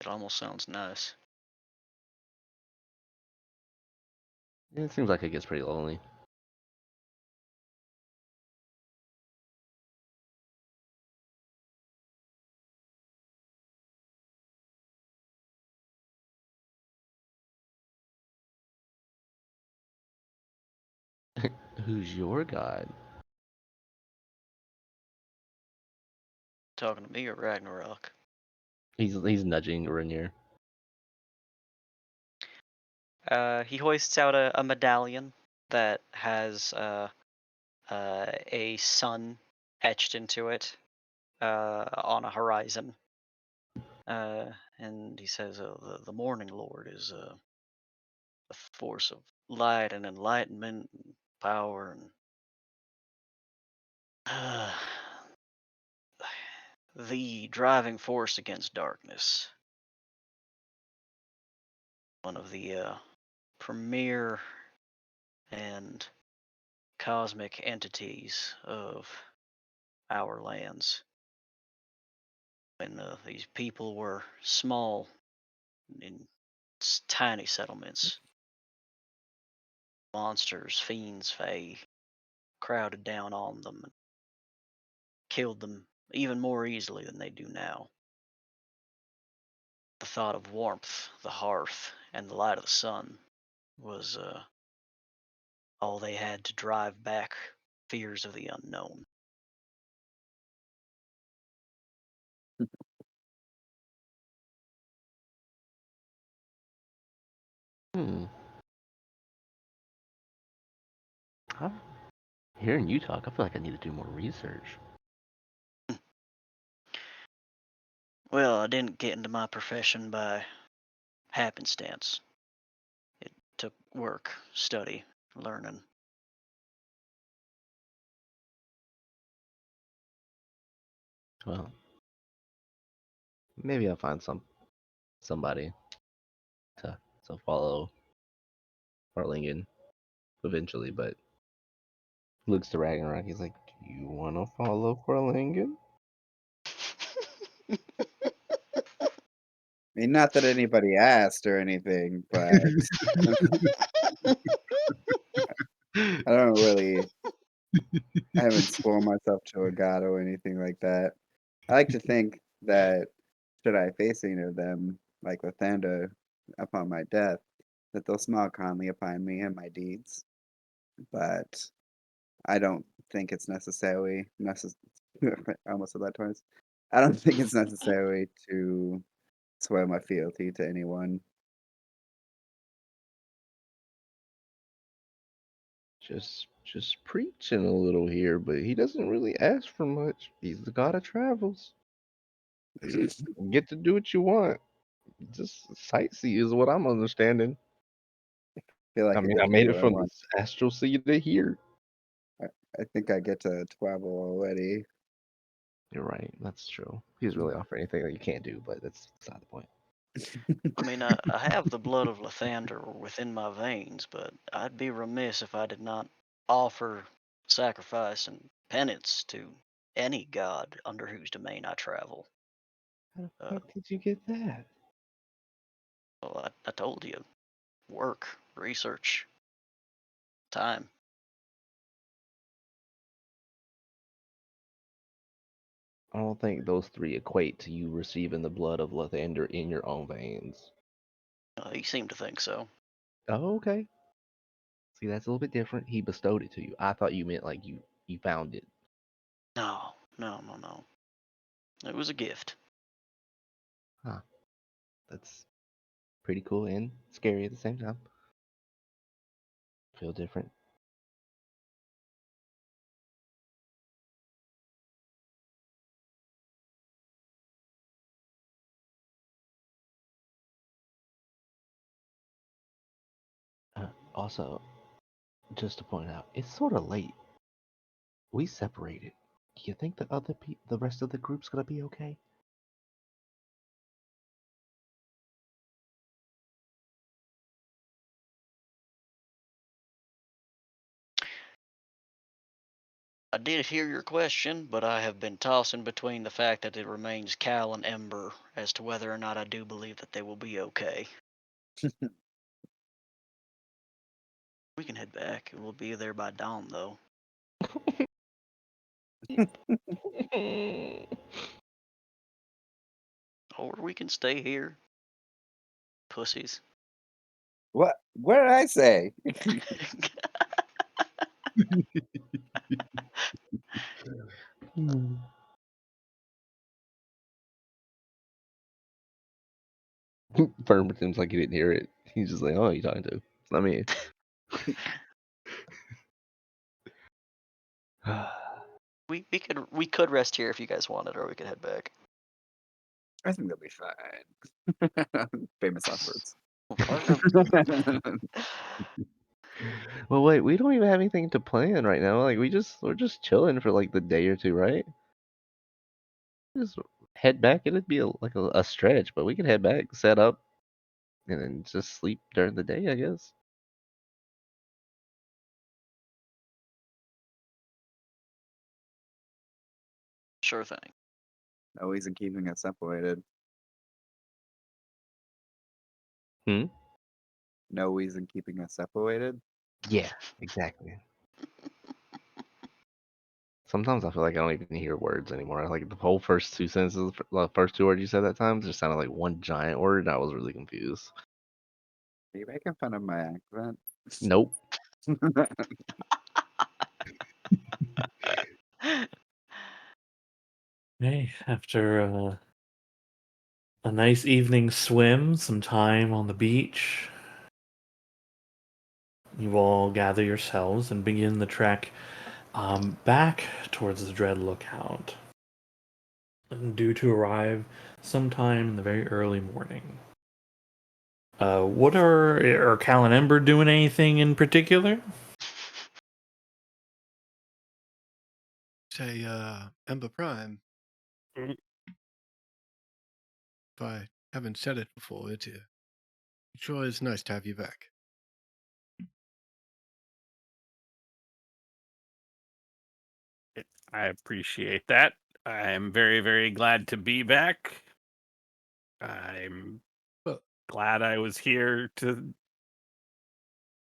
It almost sounds nice. It seems like it gets pretty lonely. Who's your god? Talking to me or Ragnarok? He's nudging Rainier. He hoists out a medallion that has a sun etched into it on a horizon. And he says, the Morning Lord is a force of light and enlightenment and power and the driving force against darkness. One of the premier and cosmic entities of our lands. When these people were small in tiny settlements, monsters, fiends, fae crowded down on them and killed them even more easily than they do now. The thought of warmth, the hearth, and the light of the sun was all they had to drive back fears of the unknown. Hmm. I'm hearing you talk. I feel like I need to do more research. Well, I didn't get into my profession by happenstance. It took work, study, learning. Well, maybe I'll find somebody to follow Harlingen eventually, but looks to Ragnarok. He's like, "Do you want to follow Harlingen?" I mean, not that anybody asked or anything, but I don't really. I haven't sworn myself to a god or anything like that. I like to think that should I face any of them, like Lathander, upon my death, that they'll smile kindly upon me and my deeds. But I don't think it's necessarily I almost said that twice. I don't think it's necessary to swear my fealty to anyone. Just preaching a little here, but he doesn't really ask for much. He's the god of travels. You get to do what you want. Just sightsee is what I'm understanding. Feel I like I mean, get I to made do it what I from want. this astral sea to here. I, I think I get to travel already. You're right. That's true. He's really offering anything that you can't do, but that's not the point. I mean, I have the blood of Lathander within my veins, but I'd be remiss if I did not offer sacrifice and penance to any god under whose domain I travel. How the Uh, fuck did you get that? well, I told you, work, research, time. I don't think those three equate to you receiving the blood of Lathander in your own veins. You seem to think so. Oh, okay. See, that's a little bit different. He bestowed it to you. I thought you meant like you found it. No, no, no, no. It was a gift. Huh. That's pretty cool and scary at the same time. Feel different. Also, just to point out, it's sort of late. We separated. Do you think the rest of the group's gonna be okay? I did hear your question, but I have been tossing between the fact that it remains Cal and Ember as to whether or not I do believe that they will be okay. We can head back. We'll be there by dawn, though. Or we can stay here. Pussies. What did I say? Firm pretends like he didn't hear it. He's just like, "Oh, you talking to? It's not me." we could rest here if you guys wanted, or we could head back. I think they'll be fine. Famous last words. Well, wait, we don't even have anything to plan right now. Like, we're just chilling for like the day or two, right? Just head back. It'd be a stretch, but we can head back, set up, and then just sleep during the day, I guess. Sure thing. No reason keeping us separated. Hmm? No reason keeping us separated. Yeah, exactly. Sometimes I feel like I don't even hear words anymore. Like the whole first two sentences, the first two words you said that time, just sounded like one giant word, and I was really confused. Are you making fun of my accent? Nope. Hey, after a nice evening swim, some time on the beach, you all gather yourselves and begin the trek back towards the Dread Lookout. Due to arrive sometime in the very early morning. What are Cal and Ember doing anything in particular? Say, Ember Prime. Mm. If I haven't said it before, it sure is nice to have you back. I appreciate that. I'm very, very glad to be back. I'm Well, glad I was here to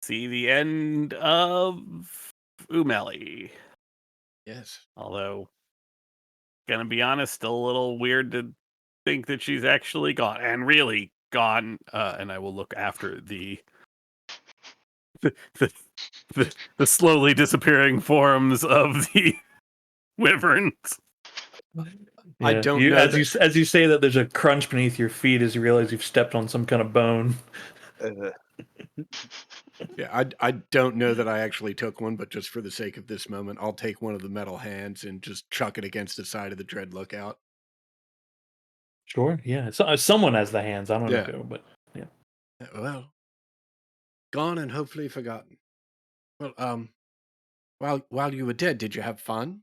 see the end of Umeli. yes. Although, gonna be honest, still a little weird to think that she's actually gone and really gone. And I will look after the the, the slowly disappearing forms of the wyverns. I Yeah, don't you know that. as you say that, there's a crunch beneath your feet as you realize you've stepped on some kind of bone. Yeah, I don't know that I actually took one, but just for the sake of this moment, I'll take one of the metal hands and just chuck it against the side of the Dread Lookout. Sure, yeah. So, someone has the hands. I don't know Yeah. who, but yeah. Well, gone and hopefully forgotten. Well, while you were dead, did you have fun?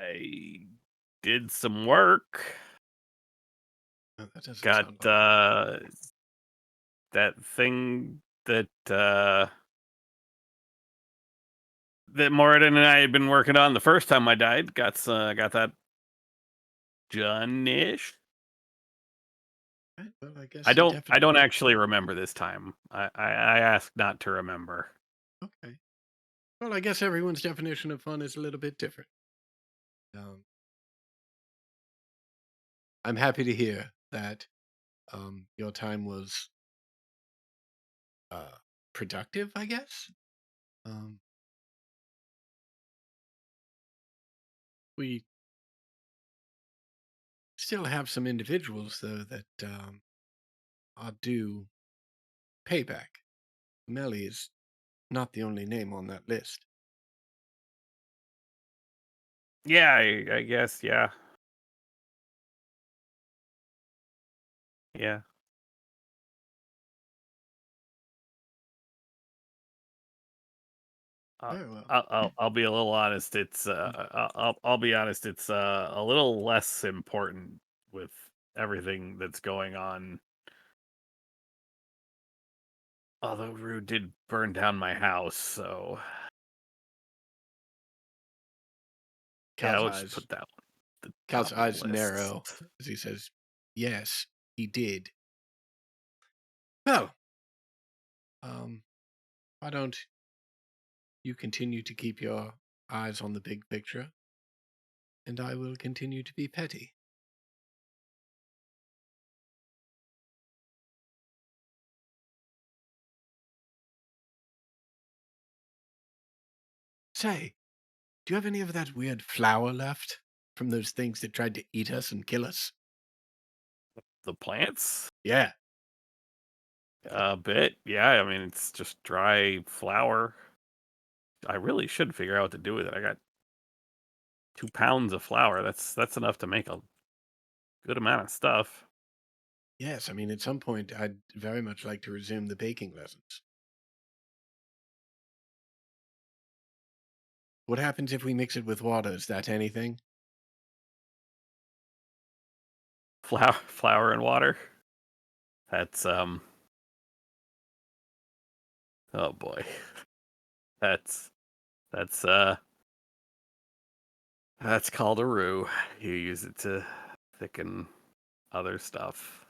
I did some work. Oh, that doesn't Got sound like that thing that that Moradin and I had been working on the first time I died. Got that done-ish. Right, well, I guess I you don't definitely. actually remember this time. I asked not to remember. Okay. Well, I guess everyone's definition of fun is a little bit different. I'm happy to hear that your time was productive, I guess. We still have some individuals, though, that are due payback. Melly is not the only name on that list. Yeah, I guess, yeah. Yeah. Very well. I'll be a little honest. It's I'll be honest. It's a little less important with everything that's going on. Although Rue did burn down my house, so yeah, Cal's we'll just eyes, put that one at the Cal's top of the eyes list. narrow as he says, "Yes, he did." Well, why don't you continue to keep your eyes on the big picture, and I will continue to be petty. Say, do you have any of that weird flour left from those things that tried to eat us and kill us? The plants? Yeah. A bit. Yeah, I mean it's just dry flour. I really should figure out what to do with it. I got 2 pounds of flour. That's enough to make a good amount of stuff. Yes, I mean, at some point, I'd very much like to resume the baking lessons. What happens if we mix it with water? Is that anything? Flour and water. That's oh boy. That's that's uh that's called a roux. You use it to thicken other stuff.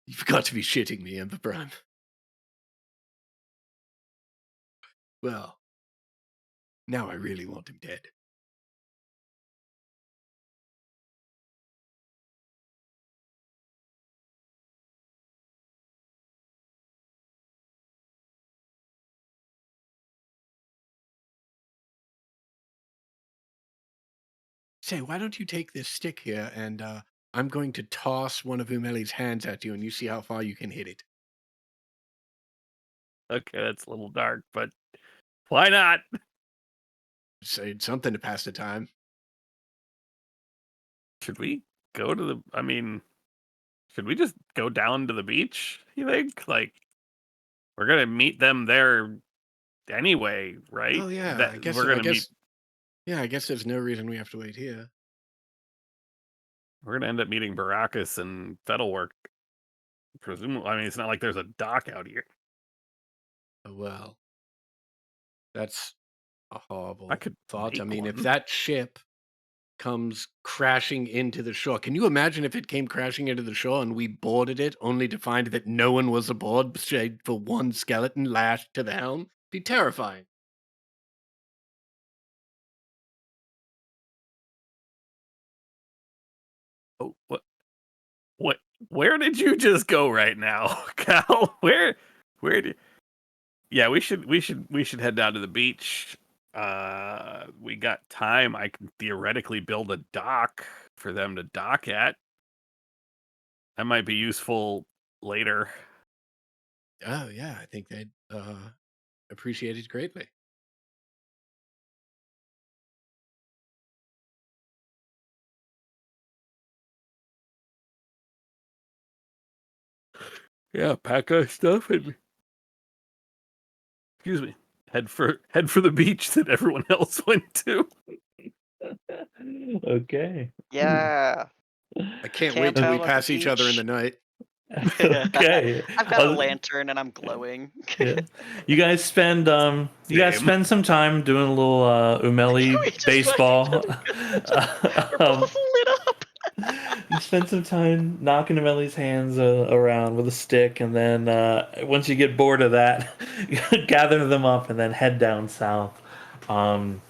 You've got to be shitting me, Ember Prime. Well, now I really want him dead. Say, why don't you take this stick here and I'm going to toss one of Umeli's hands at you and you see how far you can hit it. Okay, that's a little dark, but why not? Say it's something to pass the time. Should we go to the I mean, should we just go down to the beach, you think? Like we're gonna meet them there anyway, right? Oh yeah, That I guess we're I gonna meet guess yeah, I guess there's no reason we have to wait here. we're gonna end up meeting Baracus and Fettlework. Presumably, I mean, it's not like there's a dock out here. Oh well. That's a I horrible could thought. I make mean, if one. that ship comes crashing into the shore, can you imagine if it came crashing into the shore and we boarded it only to find that no one was aboard save for one skeleton lashed to the helm? Be terrifying. Oh, what? Where did you just go right now, Cal? Where did? Yeah, we should head down to the beach. We got time. I can theoretically build a dock for them to dock at. That might be useful later. Oh yeah, I think they'd appreciate it greatly. Yeah, pack our stuff and excuse me, head for the beach that everyone else went to. Okay. Yeah. I can't wait Camp till we out on the pass each other in beach. the night. Okay. I've got a Uh, lantern and I'm glowing. yeah. You guys spend Same. some time doing a little Umeli We just baseball. We're both lit up. You spend some time knocking Umeli's hands around with a stick, and then once you get bored of that, gather them up and then head down south. And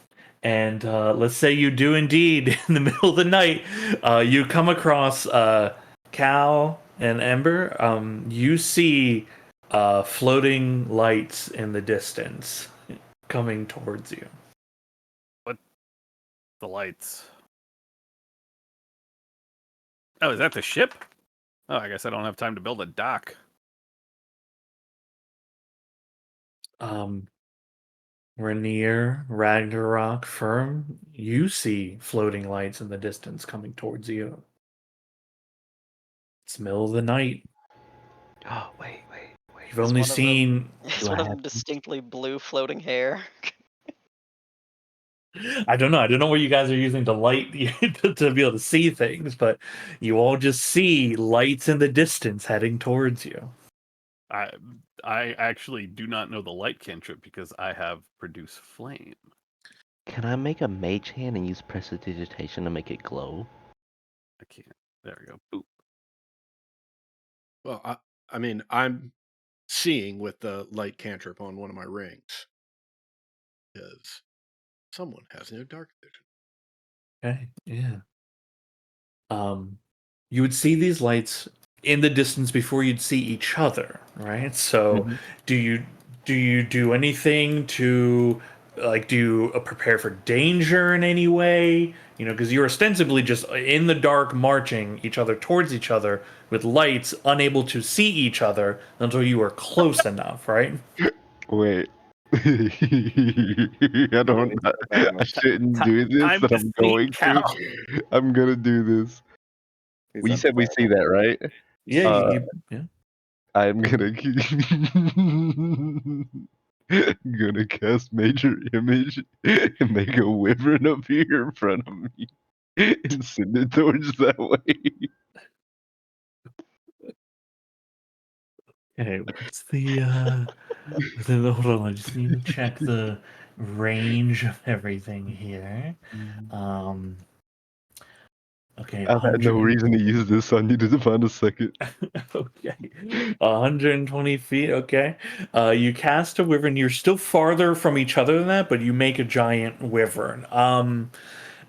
let's say you do indeed, in the middle of the night, you come across Cal and Ember. You see floating lights in the distance coming towards you. The lights. Oh, is that the ship? Oh, I guess I don't have time to build a dock. Rainier, Ragnarok, Firm, you see floating lights in the distance coming towards you. It's middle of the night. Oh, wait. You've only one of them- seen. Is Do I one of have them to- distinctly blue floating hair? I don't know. I don't know what you guys are using to light to be able to see things, but you all just see lights in the distance heading towards you. I actually do not know the light cantrip because I have produce flame. Can I make a mage hand and use prestidigitation to make it glow? I can't. There we go. Boop. Well, I mean, I'm seeing with the light cantrip on one of my rings. Because someone has no dark vision. Okay. Yeah. You would see these lights in the distance before you'd see each other, right? So, Mhm. do you do anything to do you prepare for danger in any way? You know, because you're ostensibly just in the dark, marching each other towards each other with lights, unable to see each other until you are close enough, right? Wait. I don't. Always I about. shouldn't do this, Time but to I'm speak, going to. Cal. I'm gonna do this. Please Well, you don't said we tell see that, right? Yeah, Uh, yeah. I'm gonna gonna cast Major Image and make a wyvern appear in front of me and send it towards that way. Okay, what's the hold on, I just need to check the range of everything here. Okay, I've had no 100. reason to use this, so I needed to find a second. Okay, 120 feet. Okay, you cast a wyvern. You're still farther from each other than that, but you make a giant wyvern.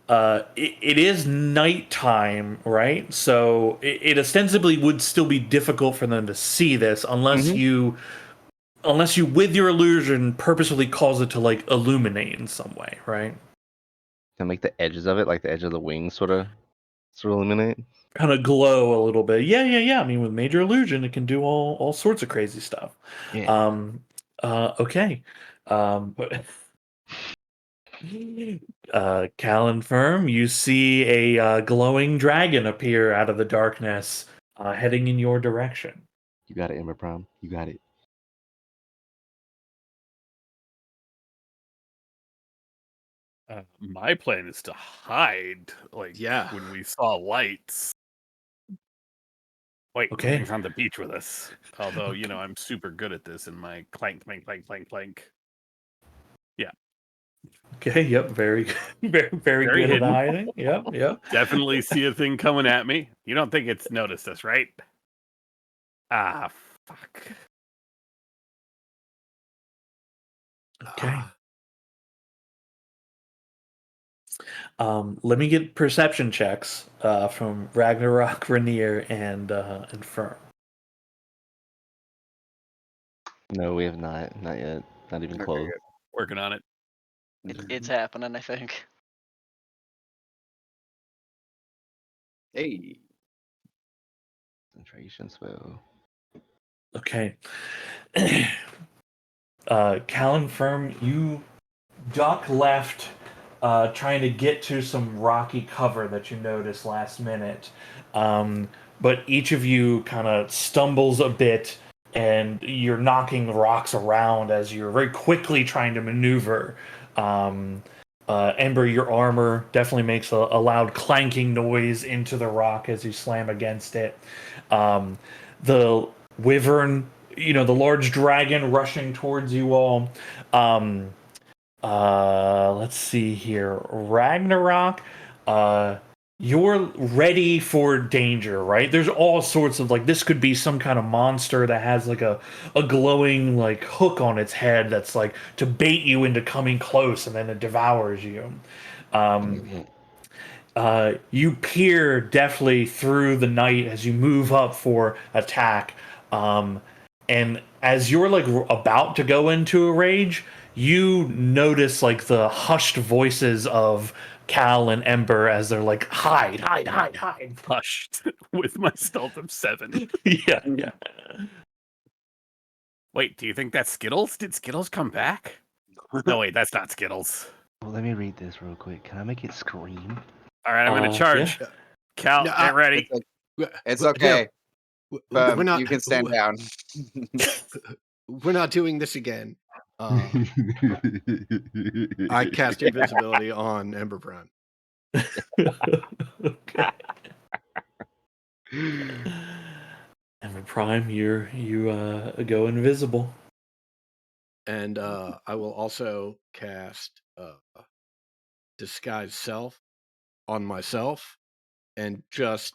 It is nighttime, right? So it ostensibly would still be difficult for them to see this Mhm. unless you with your illusion purposefully cause it to like illuminate in some way, right? Can I make the edges of it, like the edge of the wings, sort of illuminate? Kind of glow a little bit. Yeah. I mean, with major illusion, it can do all sorts of crazy stuff. Yeah. Okay. But Callan Firm, you see a glowing dragon appear out of the darkness, heading in your direction. You got it, Ember Prime. You got it. My plan is to hide, like Yeah. when we saw lights. Wait, Okay. he's on the beach with us. Although, I'm super good at this in my clank. Yeah, Okay. Yep. Very, very, very very good at hidden. hiding. Yep. Definitely see a thing coming at me. You don't think it's noticed us, right? Ah, fuck. Okay. Let me get perception checks from Ragnarok, Rainier, and Firm. No, we have not. Not yet. Not even Okay, close. good. Working on it. It's happening, I think. Hey. Concentration spell. Okay. Callan Firm, you duck left, trying to get to some rocky cover that you noticed last minute. But each of you kind of stumbles a bit, and you're knocking rocks around as you're very quickly trying to maneuver. Ember, your armor definitely makes a loud clanking noise into the rock as you slam against it. The wyvern, the large dragon rushing towards you all. Let's see here. Ragnarok, you're ready for danger, right? There's all sorts of this could be some kind of monster that has a glowing hook on its head that's to bait you into coming close and then it devours you. You peer deftly through the night as you move up for attack. And as you're about to go into a rage, you notice the hushed voices of Cal and Ember as they're hide. Hushed with my stealth of 7. Yeah. Wait, do you think that's Skittles? Did Skittles come back? No, wait, that's not Skittles. Well, let me read this real quick. Can I make it scream? All right, I'm going to charge. Yeah. Cal, No, get ready. It's okay. We're not. You can stand down. We're not doing this again. I cast invisibility on Ember Prime. Okay. Ember Prime, you go invisible. And I will also cast Disguise Self on myself. And just,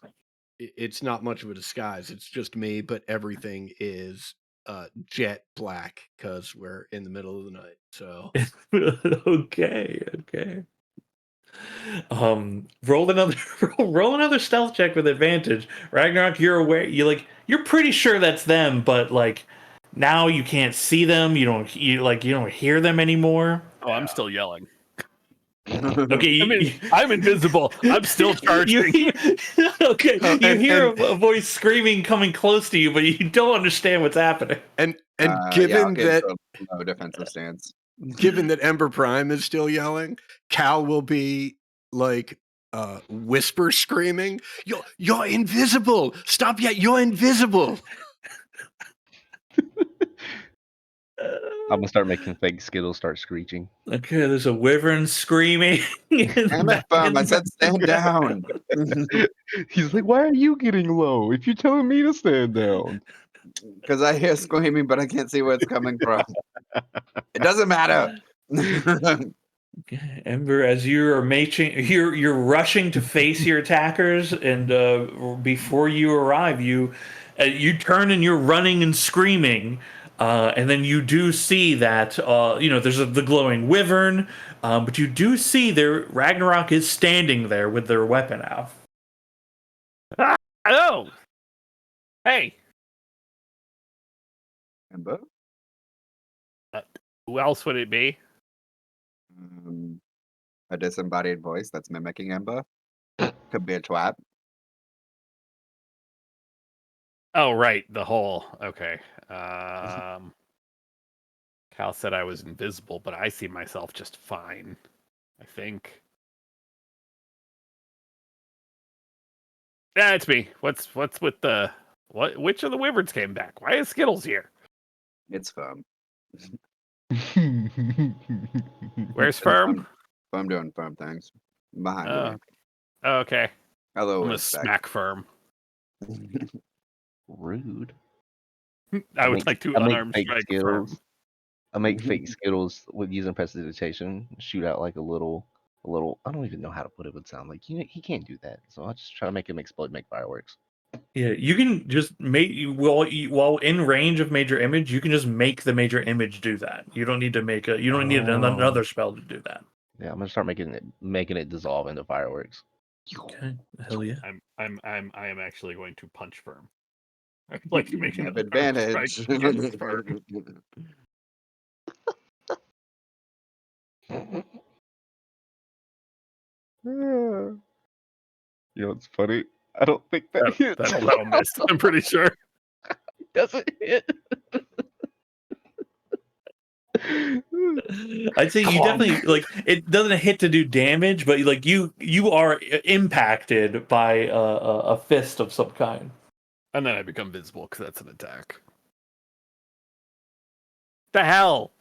it's not much of a disguise. It's just me, but everything is jet black because we're in the middle of the night. So Okay. Roll another roll another stealth check with advantage. Ragnarok, you're aware. You're pretty sure that's them, but like now you can't see them. You don't hear them anymore. Oh, I'm still yelling. Okay, I'm invisible. I'm still charging. Okay, you hear and a voice screaming coming close to you, but you don't understand what's happening. and Yeah, I'll given get that into a low defensive stance. given that Ember Prime is still yelling, Cal will be like whisper screaming, You're invisible! Stop yet, you're invisible! I'm gonna start making fake Skittles start screeching. Okay, there's a wyvern screaming. Damn it, Bum! I said stand down. He's like, "Why are you getting low? If you're telling me to stand down." Because I hear screaming, but I can't see where it's coming from. It doesn't matter. Ember, as you are you're rushing to face your attackers, and before you arrive, you turn and you're running and screaming, and then you do see that there's the glowing wyvern, but you do see there Ragnarok is standing there with their weapon out. Hello. Hey. Ember? Who else would it be? A disembodied voice that's mimicking Ember. Could be a twat. Oh, right. The whole. Okay. Cal said I was invisible, but I see myself just fine. I think. Yeah, it's me. What's with the what? Which of the wyverns came back? Why is Skittles here? It's Firm. Where's Firm? Firm doing Firm things. Behind Oh, me. okay. Hello, I'm gonna respect. smack Firm. Rude. I would like to unarmed fake strike Skittles. Firm. I make fake Skittles with using prestidigitation. Shoot out like a little. I don't even know how to put it would sound like. He can't do that. So I'll just try to make him explode, make fireworks. Yeah, you can just make while in range of major image, you can just make the major image do that. You don't need to make you don't need another spell to do that. Yeah, I'm gonna start making it dissolve into fireworks. Okay, hell yeah. I am actually going to punch Firm. I'd like to make You an have unarmed advantage. strike against Firm. You know what's funny? I don't think that hits. That'll miss. I'm pretty sure. Doesn't hit. I'd say you definitely it doesn't hit to do damage, but like you are impacted by a fist of some kind. And then I become visible because that's an attack. The hell?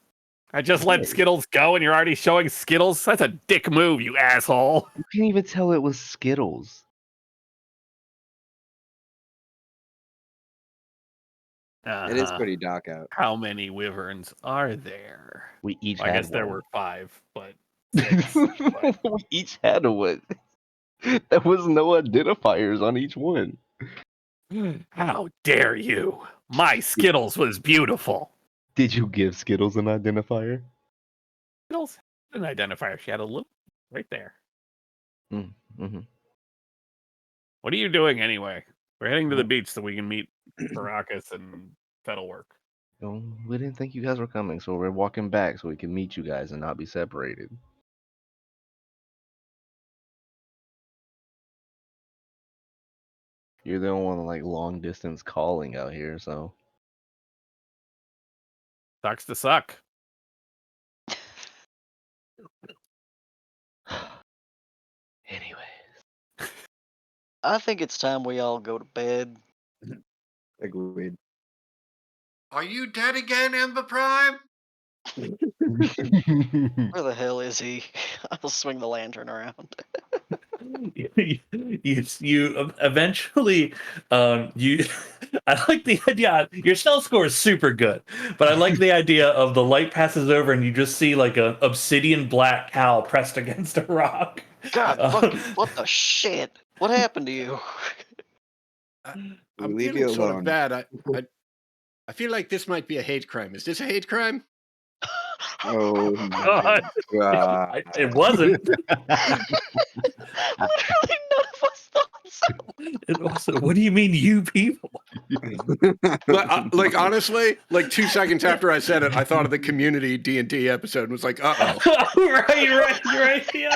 I just let Skittles go and you're already showing Skittles? That's a dick move, you asshole. You can't even tell it was Skittles. It is pretty dark out. How many wyverns are there? We each I had guess there one. were 5, but 6. But We each had one. There was no identifiers on each one. how dare you? My Skittles was beautiful. Did you give Skittles an identifier? Skittles had an identifier. She had a little right there. Mm-hmm. What are you doing anyway? We're heading to the beach so we can meet Baracus and Fettlework. No, we didn't think you guys were coming, so we're walking back so we can meet you guys and not be separated. You're the only one like long distance calling out here, so Sucks to suck. anyway. I think it's time we all go to bed. Agreed. Are you dead again, Ember Prime? Where the hell is he? I'll swing the lantern around. you eventually you I like the idea. Your stealth score is super good, but I like the idea of the light passes over and you just see like a obsidian black cow pressed against a rock. God, fucking, what the shit? What happened to you? We I'm leave feeling you sort of alone. bad. I feel like this might be a hate crime. Is this a hate crime? Oh my God. god. It wasn't. Literally none of us thought so. It wasn't. What do you mean, you people? Like honestly, like 2 seconds after I said it, I thought of the Community D&D episode and was like, uh-oh. right. Yeah.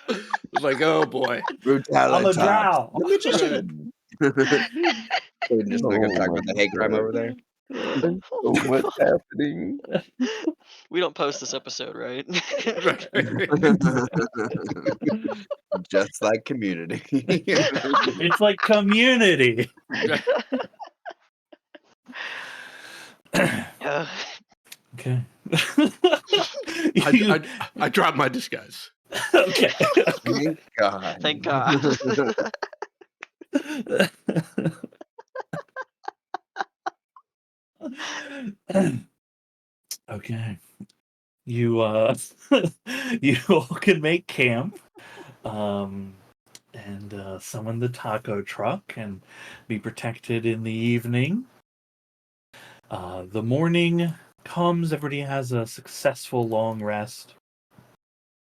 I was like, oh boy. Brutality. I'm a drow. The magician. So we're just not gonna talk about the hate crime over there. There's so much happening. We don't post this episode, right? Just like Community. It's like Community. Uh, Okay. I dropped my disguise. Okay. Thank God. Thank God. Okay. You you all can make camp. And summon the taco truck and be protected in the evening. The morning comes, everybody has a successful long rest.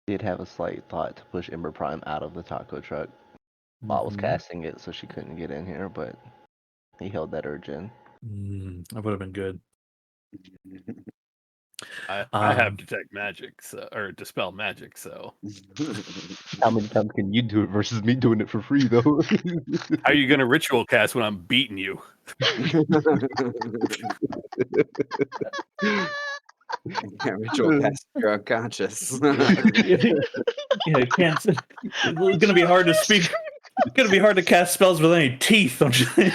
Did have a slight thought to push Ember Prime out of the taco truck while I was Mhm. casting it so she couldn't get in here, but he held that urge in. That would have been good. I have detect magic, or dispel magic, so How many times can you do it versus me doing it for free, though? how are you gonna ritual cast when I'm beating you? Yeah, ritual cast, you're unconscious. Yeah, it can't. It's gonna be hard to speak. It's gonna be hard to cast spells with any teeth. Don't you think?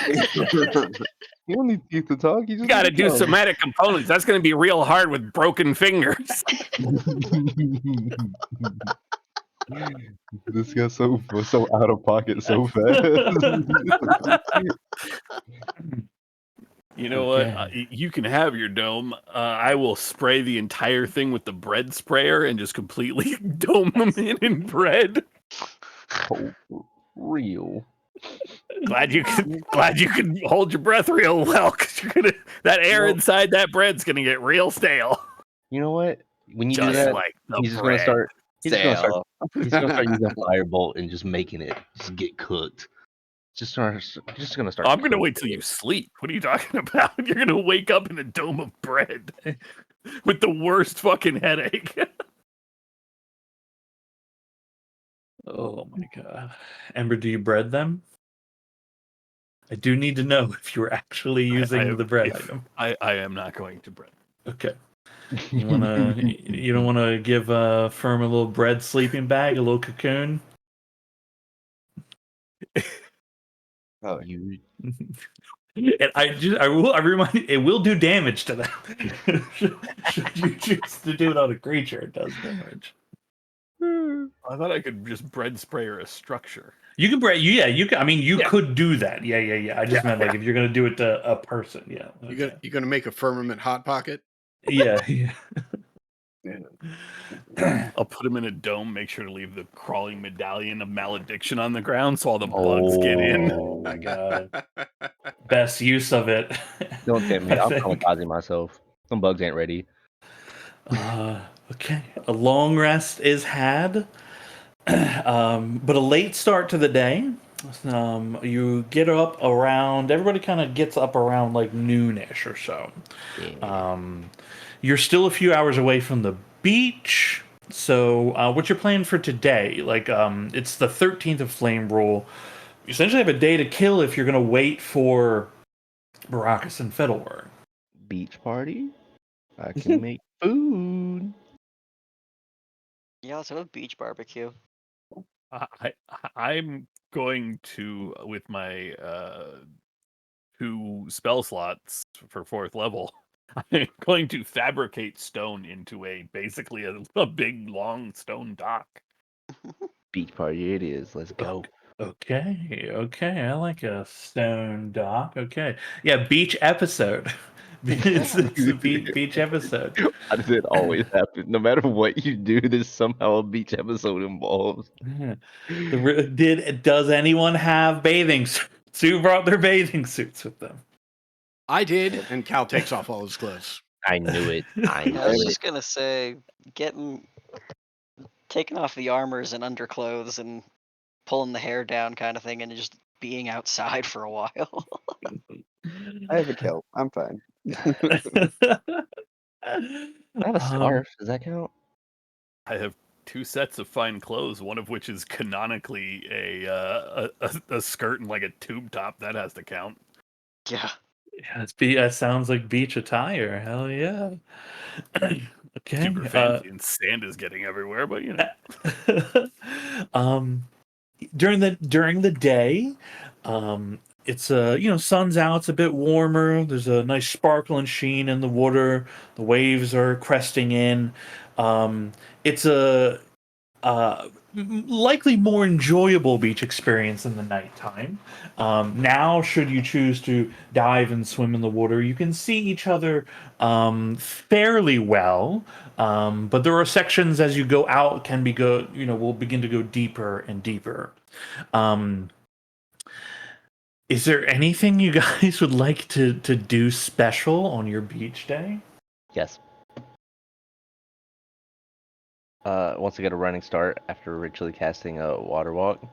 You don't need teeth to talk. You You just got to need do tongue. somatic components. That's going to be real hard with broken fingers. This got so out of pocket so fast. You know Okay. what? You can have your dome. I will spray the entire thing with the bread sprayer and just completely dome them in bread. Oh, for real. Glad you can hold your breath real well, because that air Well- inside that bread's gonna get real stale. You know what? When you do Just that, like the he's just bread. gonna start. He's just gonna start. Stale. He's gonna start using firebolt and just making it just get cooked. Just gonna start. I'm gonna cooking wait till it. you sleep. What are you talking about? You're gonna wake up in a dome of bread with the worst fucking headache. Oh my god. Ember, do you bread them? I do need to know if you're actually using the bread item. I am not going to bread. Okay. You wanna? You don't want to give Firm a little bread sleeping bag, a little cocoon? Oh, You And I remind you, it will do damage to them. Should you choose to do it on a creature, it does damage. I thought I could just bread sprayer a structure. You can break. Yeah, you can. I mean, you Yeah. could do that. Yeah. I just Yeah, meant like if you're gonna do it to a person. Yeah. Okay. You're gonna make a firmament hot pocket? Yeah. I'll put him in a dome, make sure to leave the crawling medallion of malediction on the ground so all the bugs get in. Oh my god. Best use of it. don't tempt me. I I'm think. traumatizing myself. Some bugs ain't ready. Okay. A long rest is had, but a late start to the day. You get up around. Everybody kind of gets up around like noonish or so. Yeah. You're still a few hours away from the beach. So, what's your plan for today? Like, it's the 13th of Flame Rule. You essentially have a day to kill if you're going to wait for Baracus and Fiddleworth. Beach party. I can make food. Yeah, let's have a beach barbecue. I'm going to, with my 2 spell slots for 4th level. I'm going to fabricate stone into basically a big long stone dock. Beach party it is. Let's go. Okay, I like a stone dock. Okay, yeah, beach episode. it's a beach episode. Why does it always happen? No matter what you do, there's somehow a beach episode involved. Yeah. Does anyone have bathing suits? Who brought their bathing suits with them? I did, and Cal takes off all his clothes. I knew it. I knew I was it. just gonna say, taking off the armors and underclothes and pulling the hair down, kind of thing, and just being outside for a while. I have a kilt. I'm fine. I have a scarf. Does that count? I have 2 sets of fine clothes, one of which is canonically a skirt and like a tube top. That has to count. Yeah. Yeah, that sounds like beach attire. Hell yeah. Okay. Super fancy, and sand is getting everywhere, but you know. During the day, it's sun's out, it's a bit warmer. There's a nice sparkle and sheen in the water. The waves are cresting in. It's a likely more enjoyable beach experience in the nighttime. Now, should you choose to dive and swim in the water, you can see each other fairly well. But there are sections as you go out will begin to go deeper and deeper. Is there anything you guys would like to do special on your beach day? Yes. Once I get a running start after ritually casting a water walk,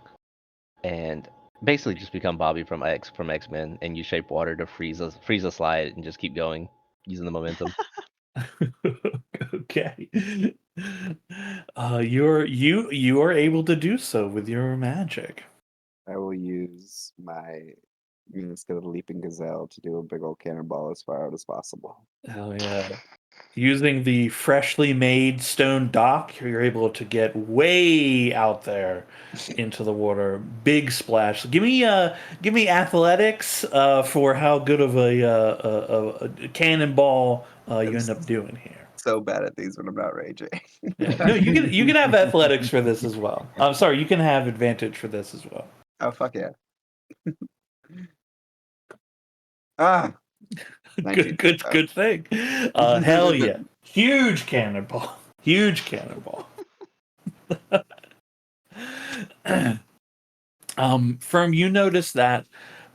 and basically just become Bobby from X-Men and use shape water to freeze a slide and just keep going using the momentum. Okay. You are able to do so with your magic. I will use my instead of leaping gazelle to do a big old cannonball as far out as possible. Hell yeah. Using the freshly made stone dock, you're able to get way out there into the water. Big splash. Give me athletics for how good of a cannonball you end up doing here. So bad at these when I'm not raging. Yeah. No, you can have athletics for this as well. I'm sorry, you can have advantage for this as well. Oh fuck yeah! Ah, 19. Good thing. Hell yeah. Huge cannonball. Huge cannonball. Firm, you notice that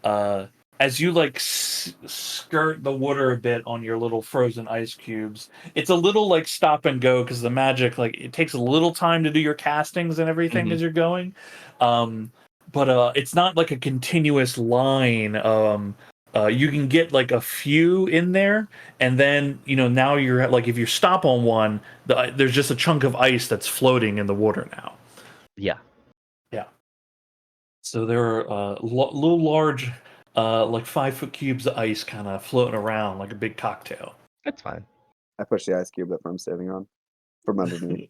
as you like skirt the water a bit on your little frozen ice cubes, it's a little like stop and go because the magic, like, it takes a little time to do your castings and everything as you're going. But it's not like a continuous line. You can get like a few in there, and then now you're like, if you stop on one, there's just a chunk of ice that's floating in the water now. Yeah. So there are little large, like 5-foot cubes of ice kind of floating around like a big cocktail. That's fine. I push the ice cube that I'm standing on from underneath.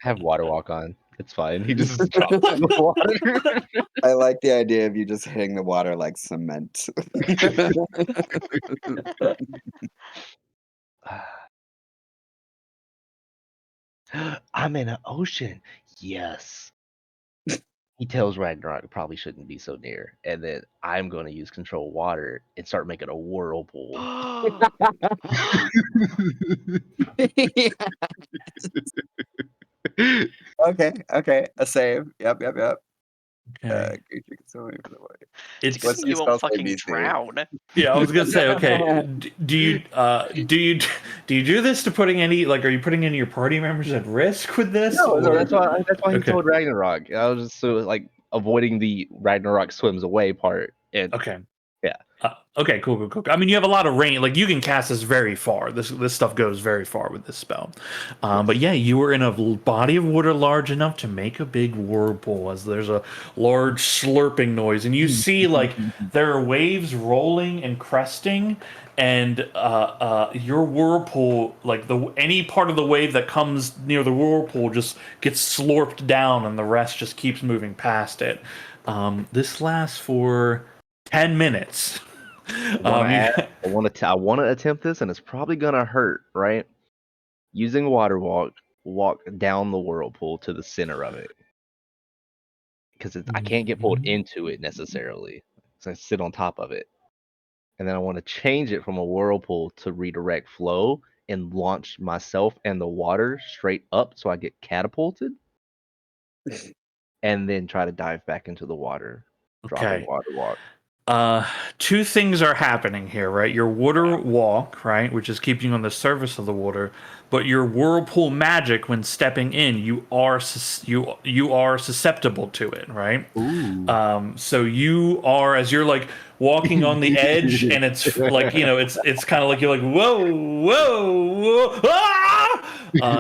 Have water walk on. It's fine. He just drops in the water. I like the idea of you just hitting the water like cement. I'm in an ocean. Yes. He tells Ragnarok probably shouldn't be so near, and then I'm going to use control water and start making a whirlpool. Okay. A save. Yep. Okay. Creature can swim for the water. It's What's good you your won't spell save fucking DC? drown. Yeah, I was gonna say. Okay, do you do this to putting any, like, are you putting any of your party members at risk with this? No, or- that's why he Okay. told Ragnarok. I was just so like avoiding the Ragnarok swims away part. And Okay. Yeah. Okay. Cool. I mean, you have a lot of range. Like, you can cast this very far. This stuff goes very far with this spell. But yeah, you were in a body of water large enough to make a big whirlpool. As there's a large slurping noise, and you see like there are waves rolling and cresting, and your whirlpool, like any part of the wave that comes near the whirlpool, just gets slurped down, and the rest just keeps moving past it. This lasts for 10 minutes. I want to attempt this, and it's probably gonna hurt, right? Using water walk down the whirlpool to the center of it, because I can't get pulled into it necessarily, so I sit on top of it, and then I want to change it from a whirlpool to redirect flow and launch myself and the water straight up, so I get catapulted, and then try to dive back into the water, dropping Okay. water walk. Two things are happening here, right? Your water walk, right, which is keeping you on the surface of the water, but your whirlpool magic, when stepping in, you are susceptible to it, right? Ooh. So you are, as you're like walking on the edge, and it's like, it's kind of like you're like, whoa, whoa, whoa, ah!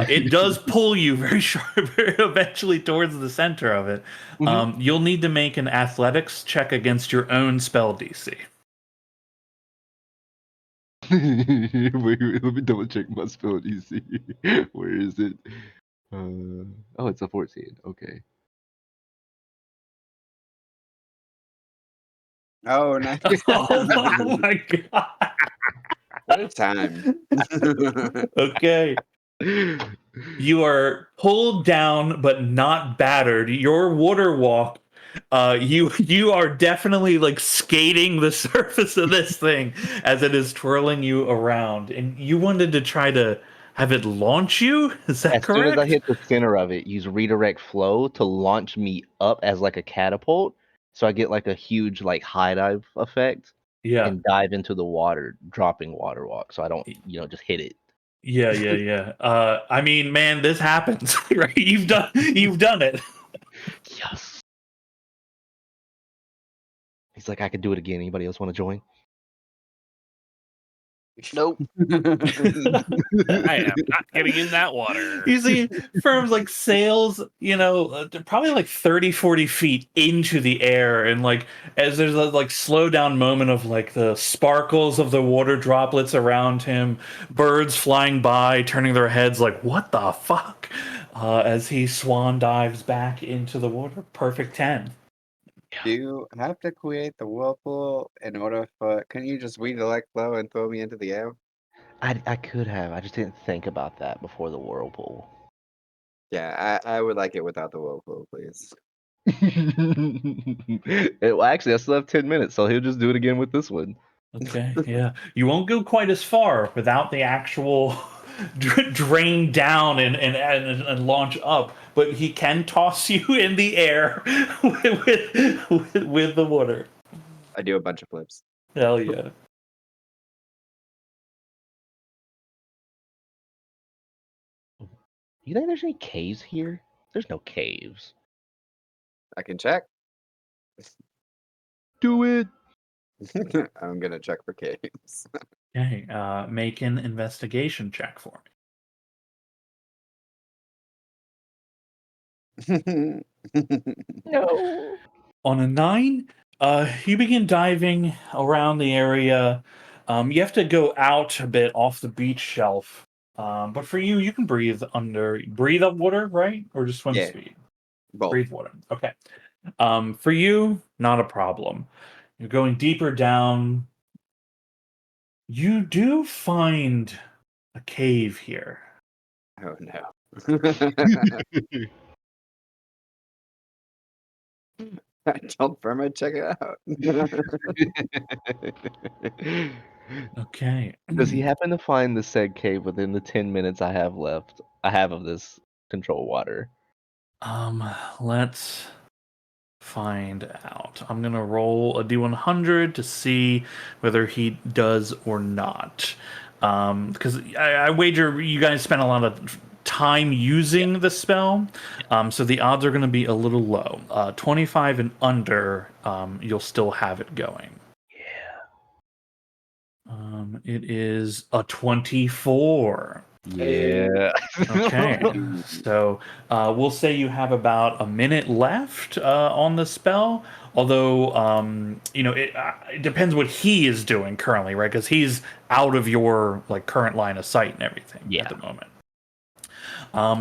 It does pull you very sharp, eventually towards the center of it. You'll need to make an athletics check against your own spell DC. Wait, let me double check my spell DC. Where is it? Oh, it's a 14. Okay. Oh, nice. Oh my god. What a time. Okay. You are pulled down but not battered. Your water walk, you are definitely like skating the surface of this thing as it is twirling you around. And you wanted to try to have it launch you? Is that As soon as I correct? hit the center of it, use redirect flow to launch me up as like a catapult, so I get like a huge like high dive effect Yeah. and dive into the water, dropping water walk, so I don't just hit it. Yeah. I mean, man, this happens, right? You've done it. Yes. He's like, I could do it again. Anybody else want to join? Nope. I am not getting in that water. You see firms like sails, probably like 30, 40 feet into the air. And like, as there's a like slow down moment of like the sparkles of the water droplets around him, birds flying by, turning their heads like, what the fuck? As he swan dives back into the water. Perfect 10. Do you have to create the whirlpool in order for? Can you just redirect flow and throw me into the air? I could have. I just didn't think about that before the whirlpool. Yeah, I would like it without the whirlpool, please. Well, actually, I still have 10 minutes, so he'll just do it again with this one. Okay, yeah. You won't go quite as far without the actual drain down and launch up, but he can toss you in the air with the water. I do a bunch of flips. Hell yeah. You think there's any caves here? There's no caves. I can check. Do it. I'm gonna check for caves. Okay, make an investigation check for me. No. On a 9, you begin diving around the area. You have to go out a bit off the beach shelf. But for you, you can breathe up water, right? Or just swim Yeah, speed? both. Breathe water. Okay. For you, not a problem. You're going deeper down. You do find a cave here. Oh no. I told Firma check it out. Okay. Does he happen to find the said cave within the 10 minutes I have left? I have of this control water. Let's find out. I'm gonna roll a d100 to see whether he does or not. Because I wager you guys spent a lot of time using the spell, so the odds are going to be a little low. 25 and under, you'll still have it going. It is a 24. Yeah. Okay, so we'll say you have about a minute left on the spell. Although, it depends what he is doing currently, right? Because he's out of your current line of sight and everything at the moment.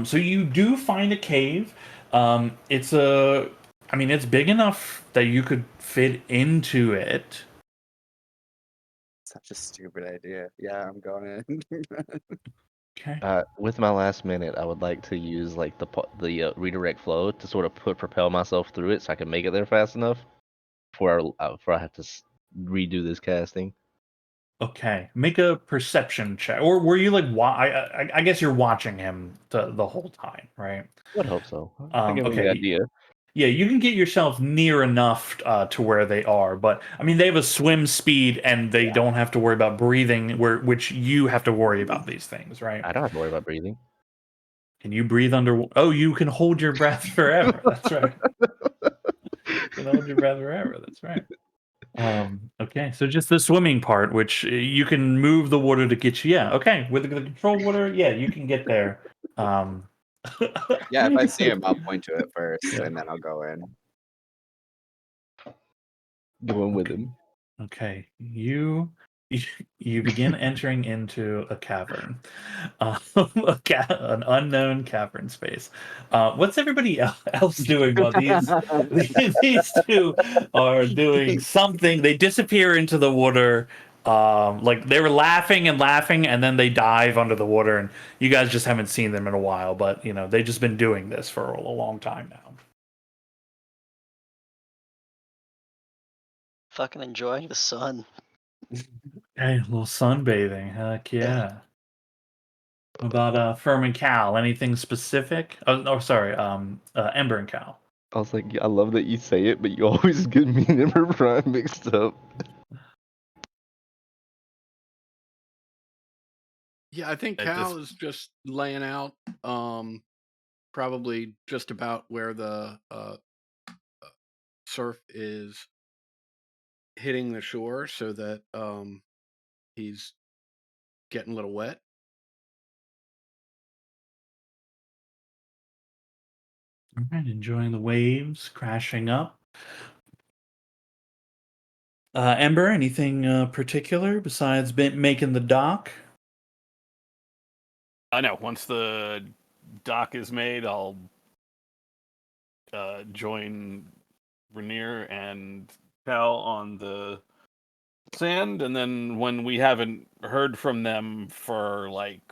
So you do find a cave. It's a I mean, it's big enough that you could fit into it. Such a stupid idea. Yeah, I'm going in. Okay. With my last minute, I would like to use like the redirect flow to sort of propel myself through it, so I can make it there fast enough before I have to redo this casting. Okay. Make a perception check. Or were you like, I guess you're watching him the whole time, right? I would hope so. I give him the Okay. idea. Yeah, you can get yourself near enough to where they are, but I mean, they have a swim speed and they don't have to worry about breathing, which you have to worry about these things, right? I don't have to worry about breathing. Can you breathe under? Oh, you can hold your breath forever. That's right. You can hold your breath forever. That's right. Okay, so just the swimming part, which you can move the water to get you. Yeah, okay, with the control water, yeah, you can get there. Yeah, if I see him, I'll point to it first, Yeah. and then I'll go in. Going with Okay. him. Okay, you begin entering into a cavern, an unknown cavern space. What's everybody else doing while these two are doing something? They disappear into the water. Like they were laughing and laughing, and then they dive under the water, and you guys just haven't seen them in a while. But you know they've just been doing this for a long time now. Fucking enjoying the sun. Hey, a little sunbathing, heck yeah. What about Firm and Cal? Anything specific? Oh, sorry, Ember and Cal. I was like, I love that you say it, but you always get me and Ember Prime mixed up. Yeah, I think At this- Cal is just laying out, probably just about where the surf is hitting the shore, so that he's getting a little wet. All right, enjoying the waves crashing up. Ember, anything particular besides making the dock? I know. Once the dock is made, I'll join Rainier and Cal on the sand, and then when we haven't heard from them for like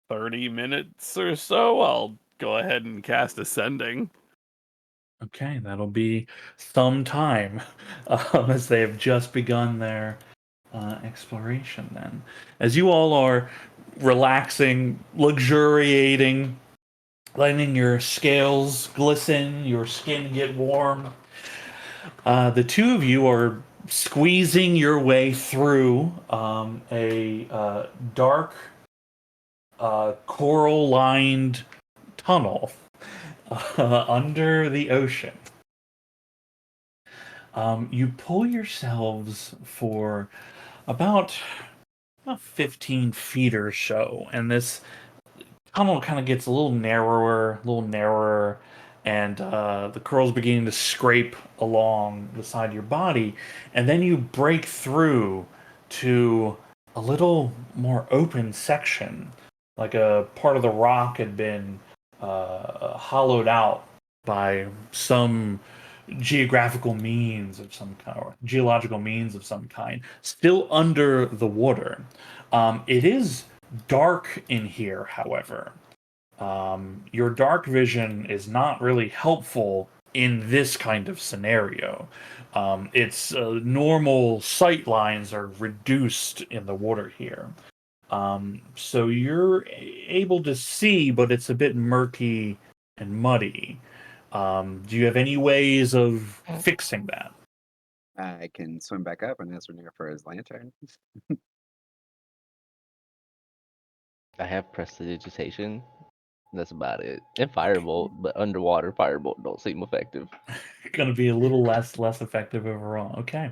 30 minutes or so, I'll go ahead and cast Ascending. Okay, that'll be some time as they have just begun their exploration then. As you all are relaxing, luxuriating, letting your scales glisten, your skin get warm, the two of you are squeezing your way through a dark, coral lined tunnel under the ocean. You pull yourselves for about 15 feet or so, and this tunnel kind of gets a little narrower, and the curls beginning to scrape along the side of your body, and then you break through to a little more open section, like a part of the rock had been hollowed out by some geographical means of some kind or geological means of some kind, still under the water. It is dark in here, however. Your dark vision is not really helpful in this kind of scenario. Its normal sight lines are reduced in the water here. So you're able to see, but it's a bit murky and muddy. Do you have any ways of fixing that? I can swim back up and ask Rainier for his lantern. I have prestidigitation. That's about it. And firebolt, but underwater firebolt don't seem effective. Going to be a little less effective overall. Okay.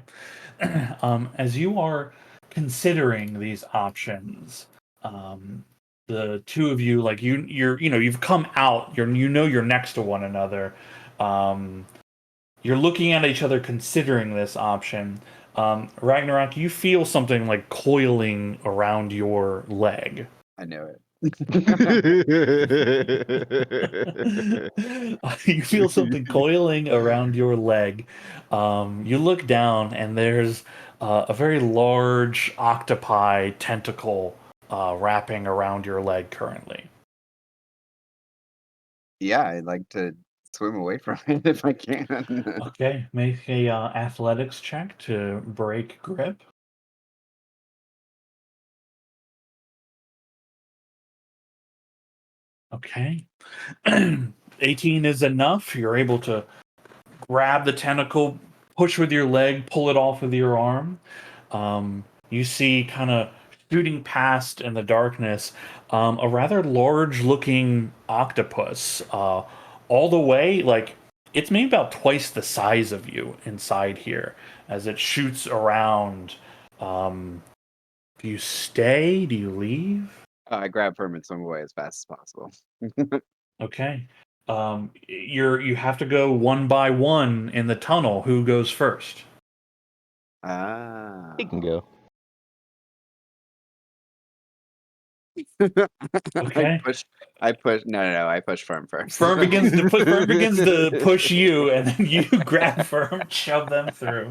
As you are considering these options, the two of you, like you've come out. You're next to one another. You're looking at each other, considering this option. Ragnarok, you feel something like coiling around your leg. I knew it. You feel something coiling around your leg. You look down, and there's a very large octopi tentacle wrapping around your leg currently. Yeah, I'd like to swim away from it if I can. Okay, make a athletics check to break grip. Okay. 18 is enough. You're able to grab the tentacle, push with your leg, pull it off with your arm. You see, kind of shooting past in the darkness, a rather large looking octopus. All the way, like, it's maybe about twice the size of you inside here as it shoots around. Um, do you stay? Do you leave? I grab Firm and swim away as fast as possible. Okay. You have to go one by one in the tunnel. Who goes first? Ah. He can go. Okay. I push. No. I push Firm first. Fern begins to push you, and then you grab Fern, shove them through.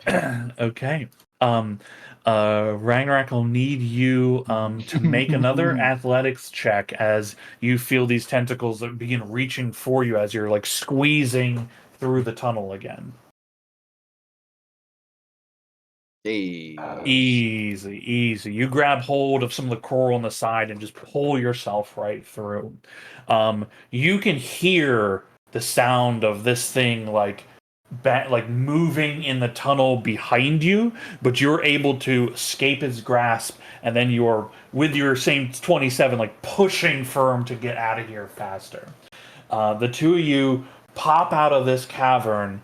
Okay. Um, Ragnarok will need you to make another athletics check as you feel these tentacles that begin reaching for you as you're like squeezing through the tunnel again. Hey. Easy. You grab hold of some of the coral on the side and just pull yourself right through. You can hear the sound of this thing like like moving in the tunnel behind you, but you're able to escape its grasp, and then you're with your same 27 like pushing firm to get out of here faster. The two of you pop out of this cavern.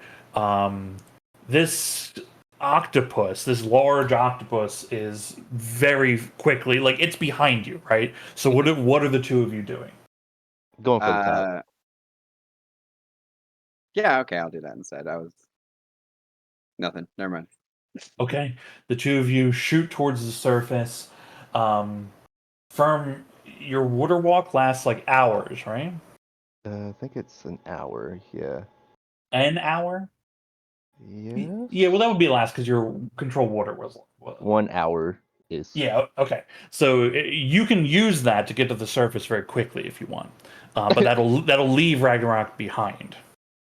This octopus, this large octopus, is very quickly like it's behind you, right? So what are the two of you doing? Going for the top. Yeah. Okay, I'll do that instead. I was nothing. Never mind. Okay, the two of you shoot towards the surface. Firm, your water walk lasts like hours, right? I think it's an hour. Yeah. An hour? Yes. Yeah, well, that would be last because your control water was. 1 hour is. Yeah, okay. So you can use that to get to the surface very quickly if you want, but that'll leave Ragnarok behind.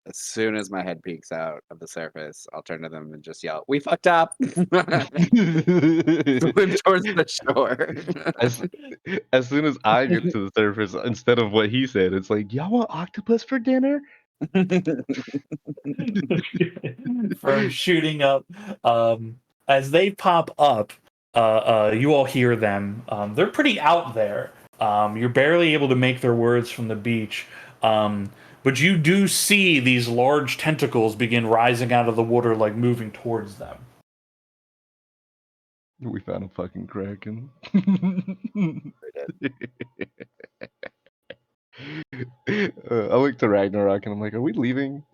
As soon as my head peeks out of the surface, I'll turn to them and just yell, "We fucked up!" Swim towards the shore. As soon as I get to the surface, instead of what he said, it's like, y'all want octopus for dinner? From shooting up, as they pop up, you all hear them. They're pretty out there. You're barely able to make their words from the beach. But you do see these large tentacles begin rising out of the water, like moving towards them. We found a fucking kraken. I look to Ragnarok and I'm like, are we leaving?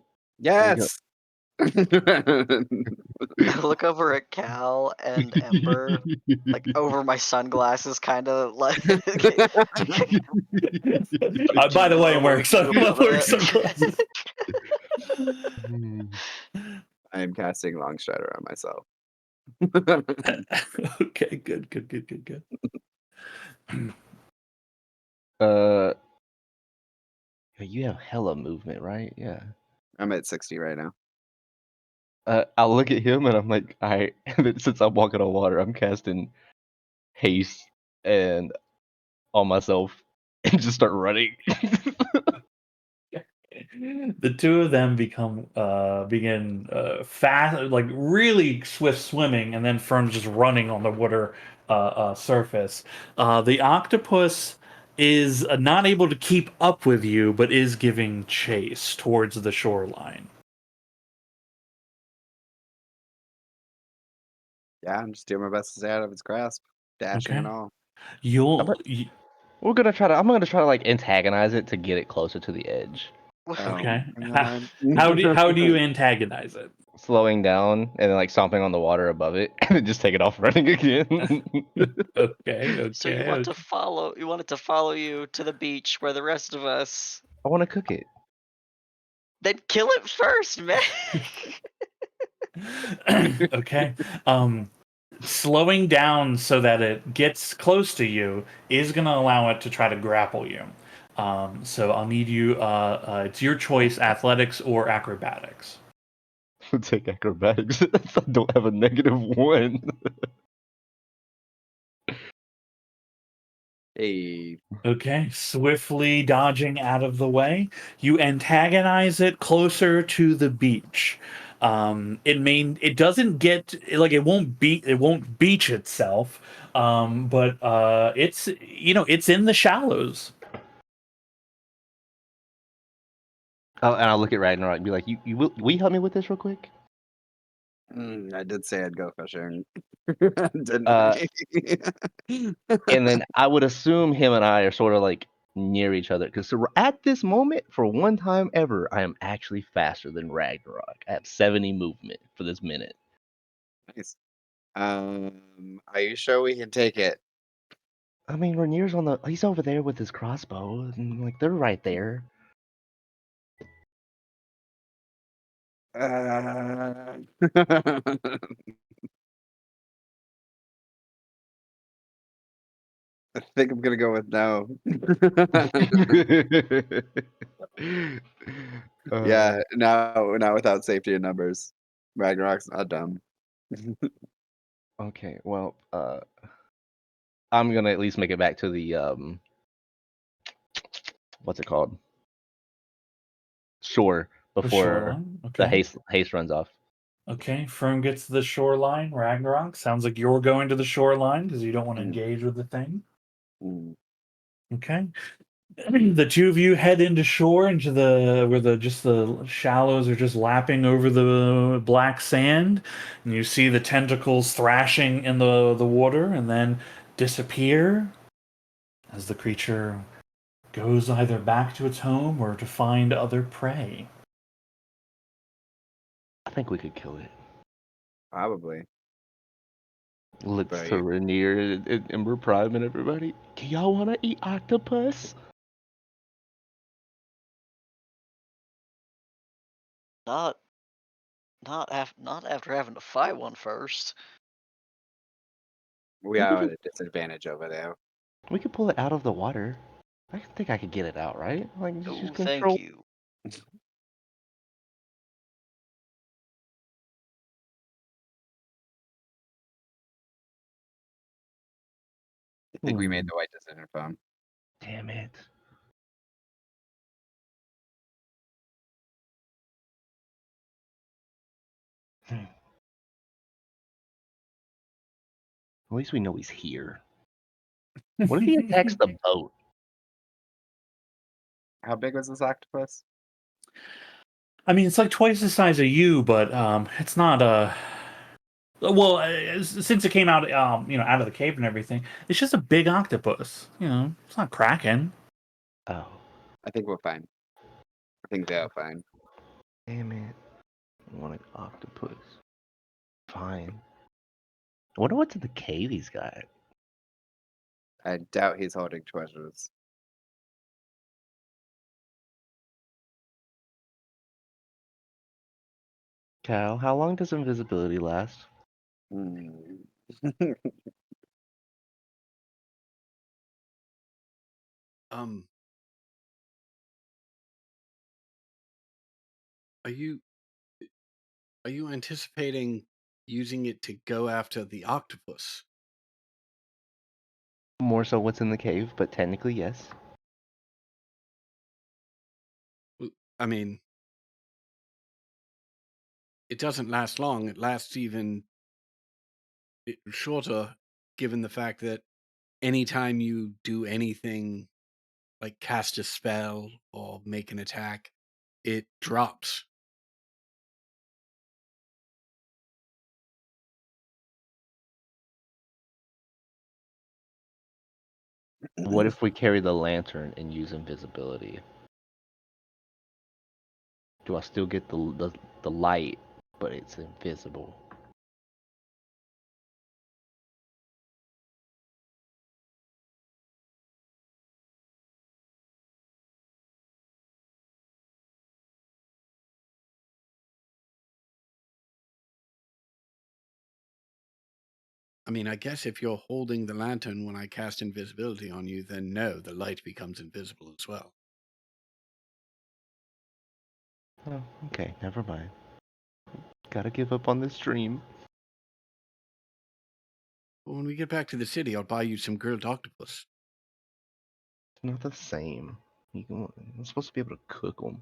Yes. I look over at Cal and Ember, like over my sunglasses, kind of like. By the way, I'm wearing Over sunglasses. I am casting Long Strider on myself. Okay, good. You have hella movement, right? Yeah. I'm at 60 right now. I'll look at him and I'm like, all right. Since I'm walking on water, I'm casting haste and on myself and just start running. The two of them begin fast, like really swift swimming, and then Fern's just running on the water surface. The octopus is not able to keep up with you, but is giving chase towards the shoreline. Yeah, I'm just doing my best to stay out of its grasp, dashing Okay. and all. You'll I'm gonna try to like antagonize it to get it closer to the edge. Okay. God. How do you antagonize it? Slowing down and then like stomping on the water above it, and then just take it off running again. Okay. So you Okay. want to follow? You want it to follow you to the beach where the rest of us? I want to cook it. Then kill it first, man. Okay. Slowing down so that it gets close to you is going to allow it to try to grapple you. So I'll need you. It's your choice: athletics or acrobatics. Take acrobatics. I don't have a -1. Hey, Okay, swiftly dodging out of the way, you antagonize it closer to the beach. It doesn't get like it won't beach itself, but it's it's in the shallows. Oh, and I'll look at Ragnarok and be like, will you help me with this real quick? I did say I'd go fishing, didn't Uh, I? And then I would assume him and I are sort of like near each other because at this moment, for one time ever, I am actually faster than Ragnarok. I have 70 movement for this minute. Nice. Are you sure we can take it? I mean, he's over there with his crossbow, and like they're right there. Uh, I think I'm gonna go with no. Yeah, now without safety in numbers. Ragnarok's not dumb. Okay, well, I'm gonna at least make it back to the what's it called? Shore The before shoreline. the Okay. haste runs off. Okay. Fern gets to the shoreline. Ragnarok sounds like you're going to the shoreline because you don't want to Mm, engage with the thing. mm. Okay. The two of you head into shore into the where the shallows are just lapping over the black sand, and you see the tentacles thrashing in the water and then disappear as the creature goes either back to its home or to find other prey. I think we could kill it. Probably. Let's Right. to Rainier and Ember Prime and everybody. Do y'all want to eat octopus? not, not after having to fight one first. We are at a disadvantage over there. We could pull it out of the water. I think I could get it out, right? Like Oh, just thank control. you. I think we made the right decision, fam. Damn it. At least we know he's here. What if he attacks the boat? How big was this octopus? I mean, it's like twice the size of you, but it's not well, since it came out, out of the cave and everything, it's just a big octopus. It's not Kraken. Oh, I think we're fine. I think they're fine. damn it. I want an octopus. Fine. I wonder what's in the cave he's got. I doubt he's holding treasures. Cal, how long does invisibility last? Hmm. Um, are you anticipating using it to go after the octopus? More so what's in the cave, but technically, yes. I mean, it doesn't last long. It lasts even shorter, given the fact that anytime you do anything like cast a spell or make an attack, it drops. What if we carry the lantern and use invisibility? Do I still get the light, but it's invisible? I mean, I guess if you're holding the lantern when I cast invisibility on you, then no, the light becomes invisible as well. Oh, okay, never mind. Gotta give up on this dream. But when we get back to the city, I'll buy you some grilled octopus. It's not the same. I'm supposed to be able to cook them.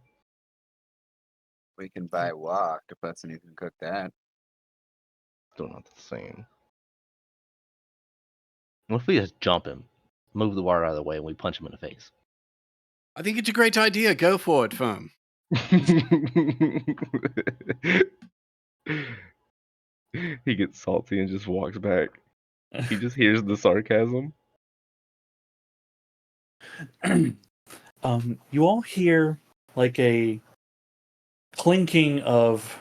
We can buy raw octopus and you can cook that. Still not the same. What if we just jump him, move the water out of the way, and we punch him in the face? I think it's a great idea. Go for it, firm. He gets salty and just walks back. He just hears the sarcasm. You all hear like a clinking of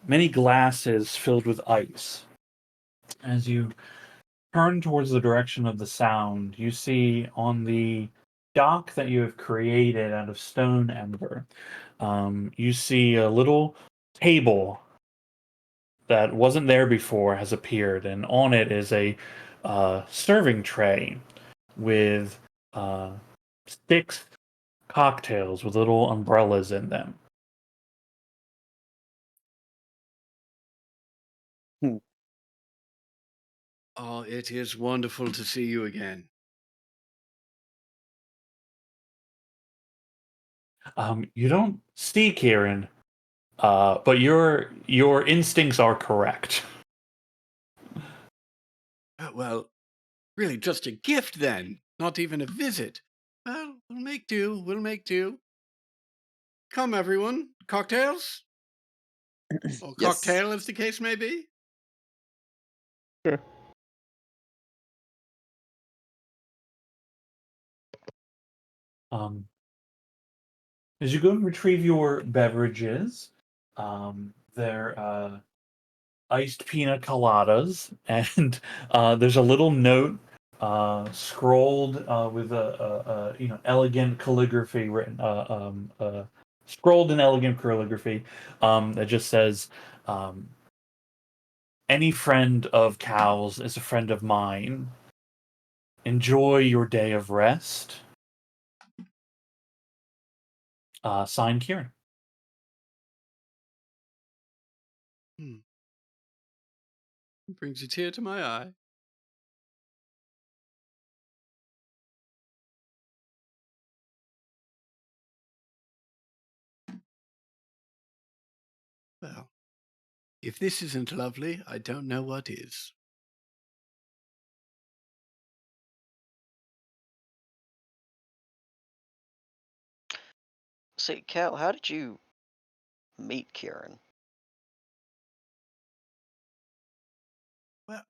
many glasses filled with ice. As you turn towards the direction of the sound, you see on the dock that you have created out of stone ember, you see a little table that wasn't there before has appeared, and on it is a serving tray with uh, 6 cocktails with little umbrellas in them. Oh, it is wonderful to see you again. You don't see Kieran, but your instincts are correct. Well, really, just a gift then, not even a visit. Well, we'll make do. We'll make do. Come, everyone. Cocktails? Or Yes. cocktail, as the case may be. Sure. Um, as you go and retrieve your beverages, they're iced pina coladas, and there's a little note scrolled with a elegant calligraphy written scrolled in elegant calligraphy that just says, "Any friend of Cal's is a friend of mine. Enjoy your day of rest." Signed, Kieran. Brings a tear to my eye. Well, if this isn't lovely, I don't know what is. See, Cal, how did you meet Kieran? Well,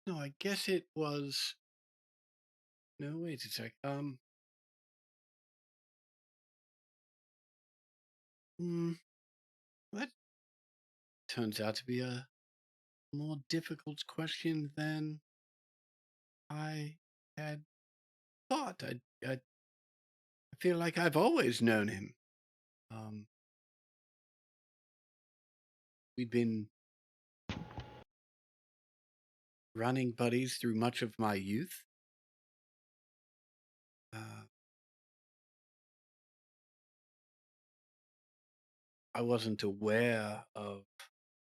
no, I guess it was. No, wait a sec. That turns out to be a more difficult question than I had thought. I feel like I've always known him. We'd been running buddies through much of my youth. I wasn't aware of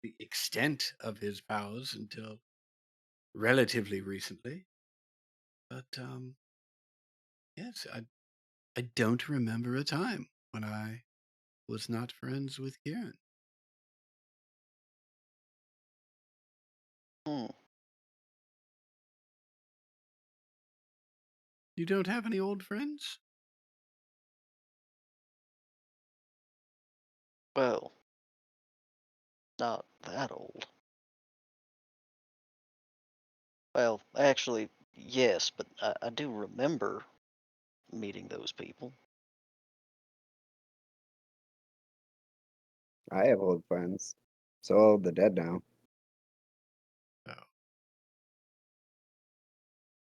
the extent of his powers until relatively recently. But yes, I don't remember a time when I was not friends with Kieran. Hmm. You don't have any old friends? Well, not that old. Well, actually, yes, but I do remember meeting those people. I have old friends. So old, they're dead now.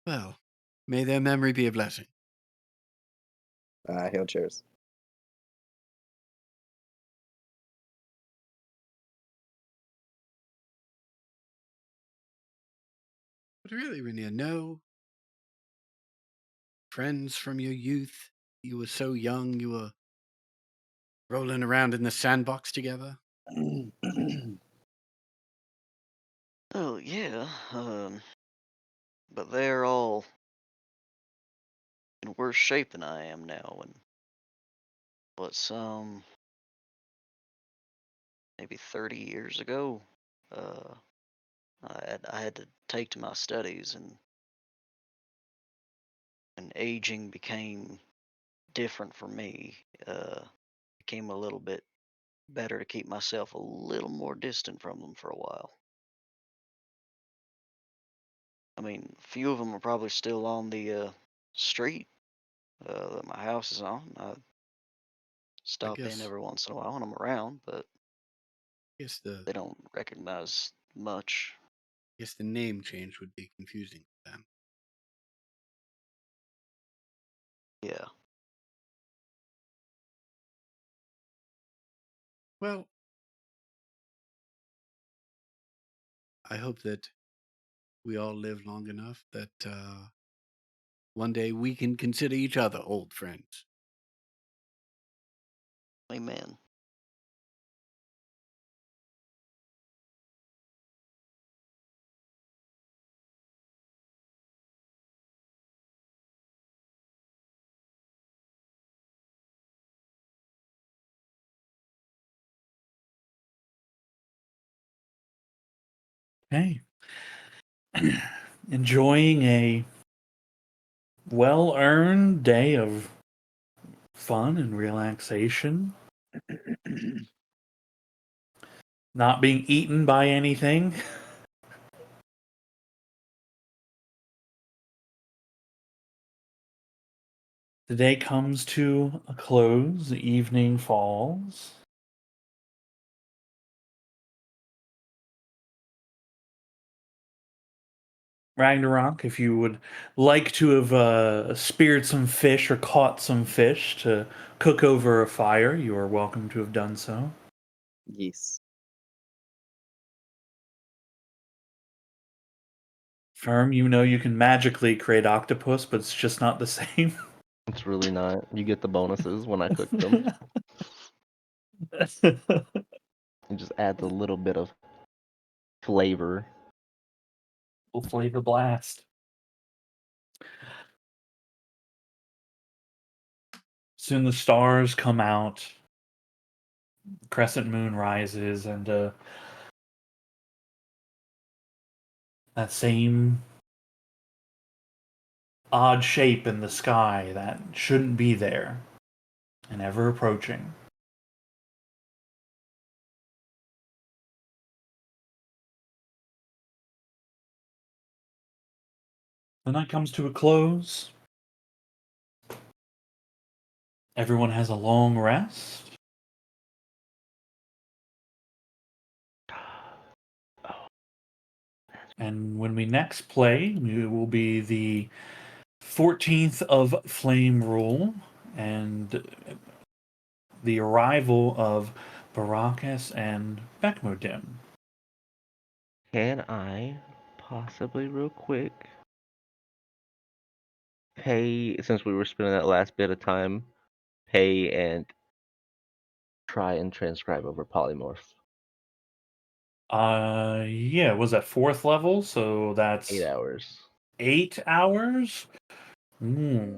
Well, may their memory be a blessing. Hail cheers. But really, Rainier, no friends from your youth. You were so young, you were rolling around in the sandbox together. Oh yeah, but they're all in worse shape than I am now, and some maybe 30 years ago, uh, I had to take to my studies, and aging became different for me. Became a little bit better to keep myself a little more distant from them for a while. I mean, a few of them are probably still on the street that my house is on. I I stop in guess, every once in a while when I'm around, but guess the they don't recognize much. guess the name change would be confusing to them. Yeah. Well, I hope that we all live long enough that one day we can consider each other old friends. Amen. Hey, enjoying a well-earned day of fun and relaxation. Not being eaten by anything. The day comes to a close, the evening falls. Ragnarok, if you would like to have speared some fish or caught some fish to cook over a fire, you are welcome to have done so. Yes. Firm, you know you can magically create octopus, but it's just not the same. It's really not. You get the bonuses when I cook them. It just adds a little bit of flavor. Will flavor blast. Soon the stars come out, crescent moon rises, and that same odd shape in the sky that shouldn't be there and ever approaching. The night comes to a close. Everyone has a long rest. And when we next play, it will be the 14th of Flame Rule and the arrival of Barakas and Bekmudim. Can I possibly, real quick, pay, since we were spending that last bit of time, pay and try and transcribe over polymorph? Yeah, was that 4th level? So that's 8 hours. 8 hours? Hmm.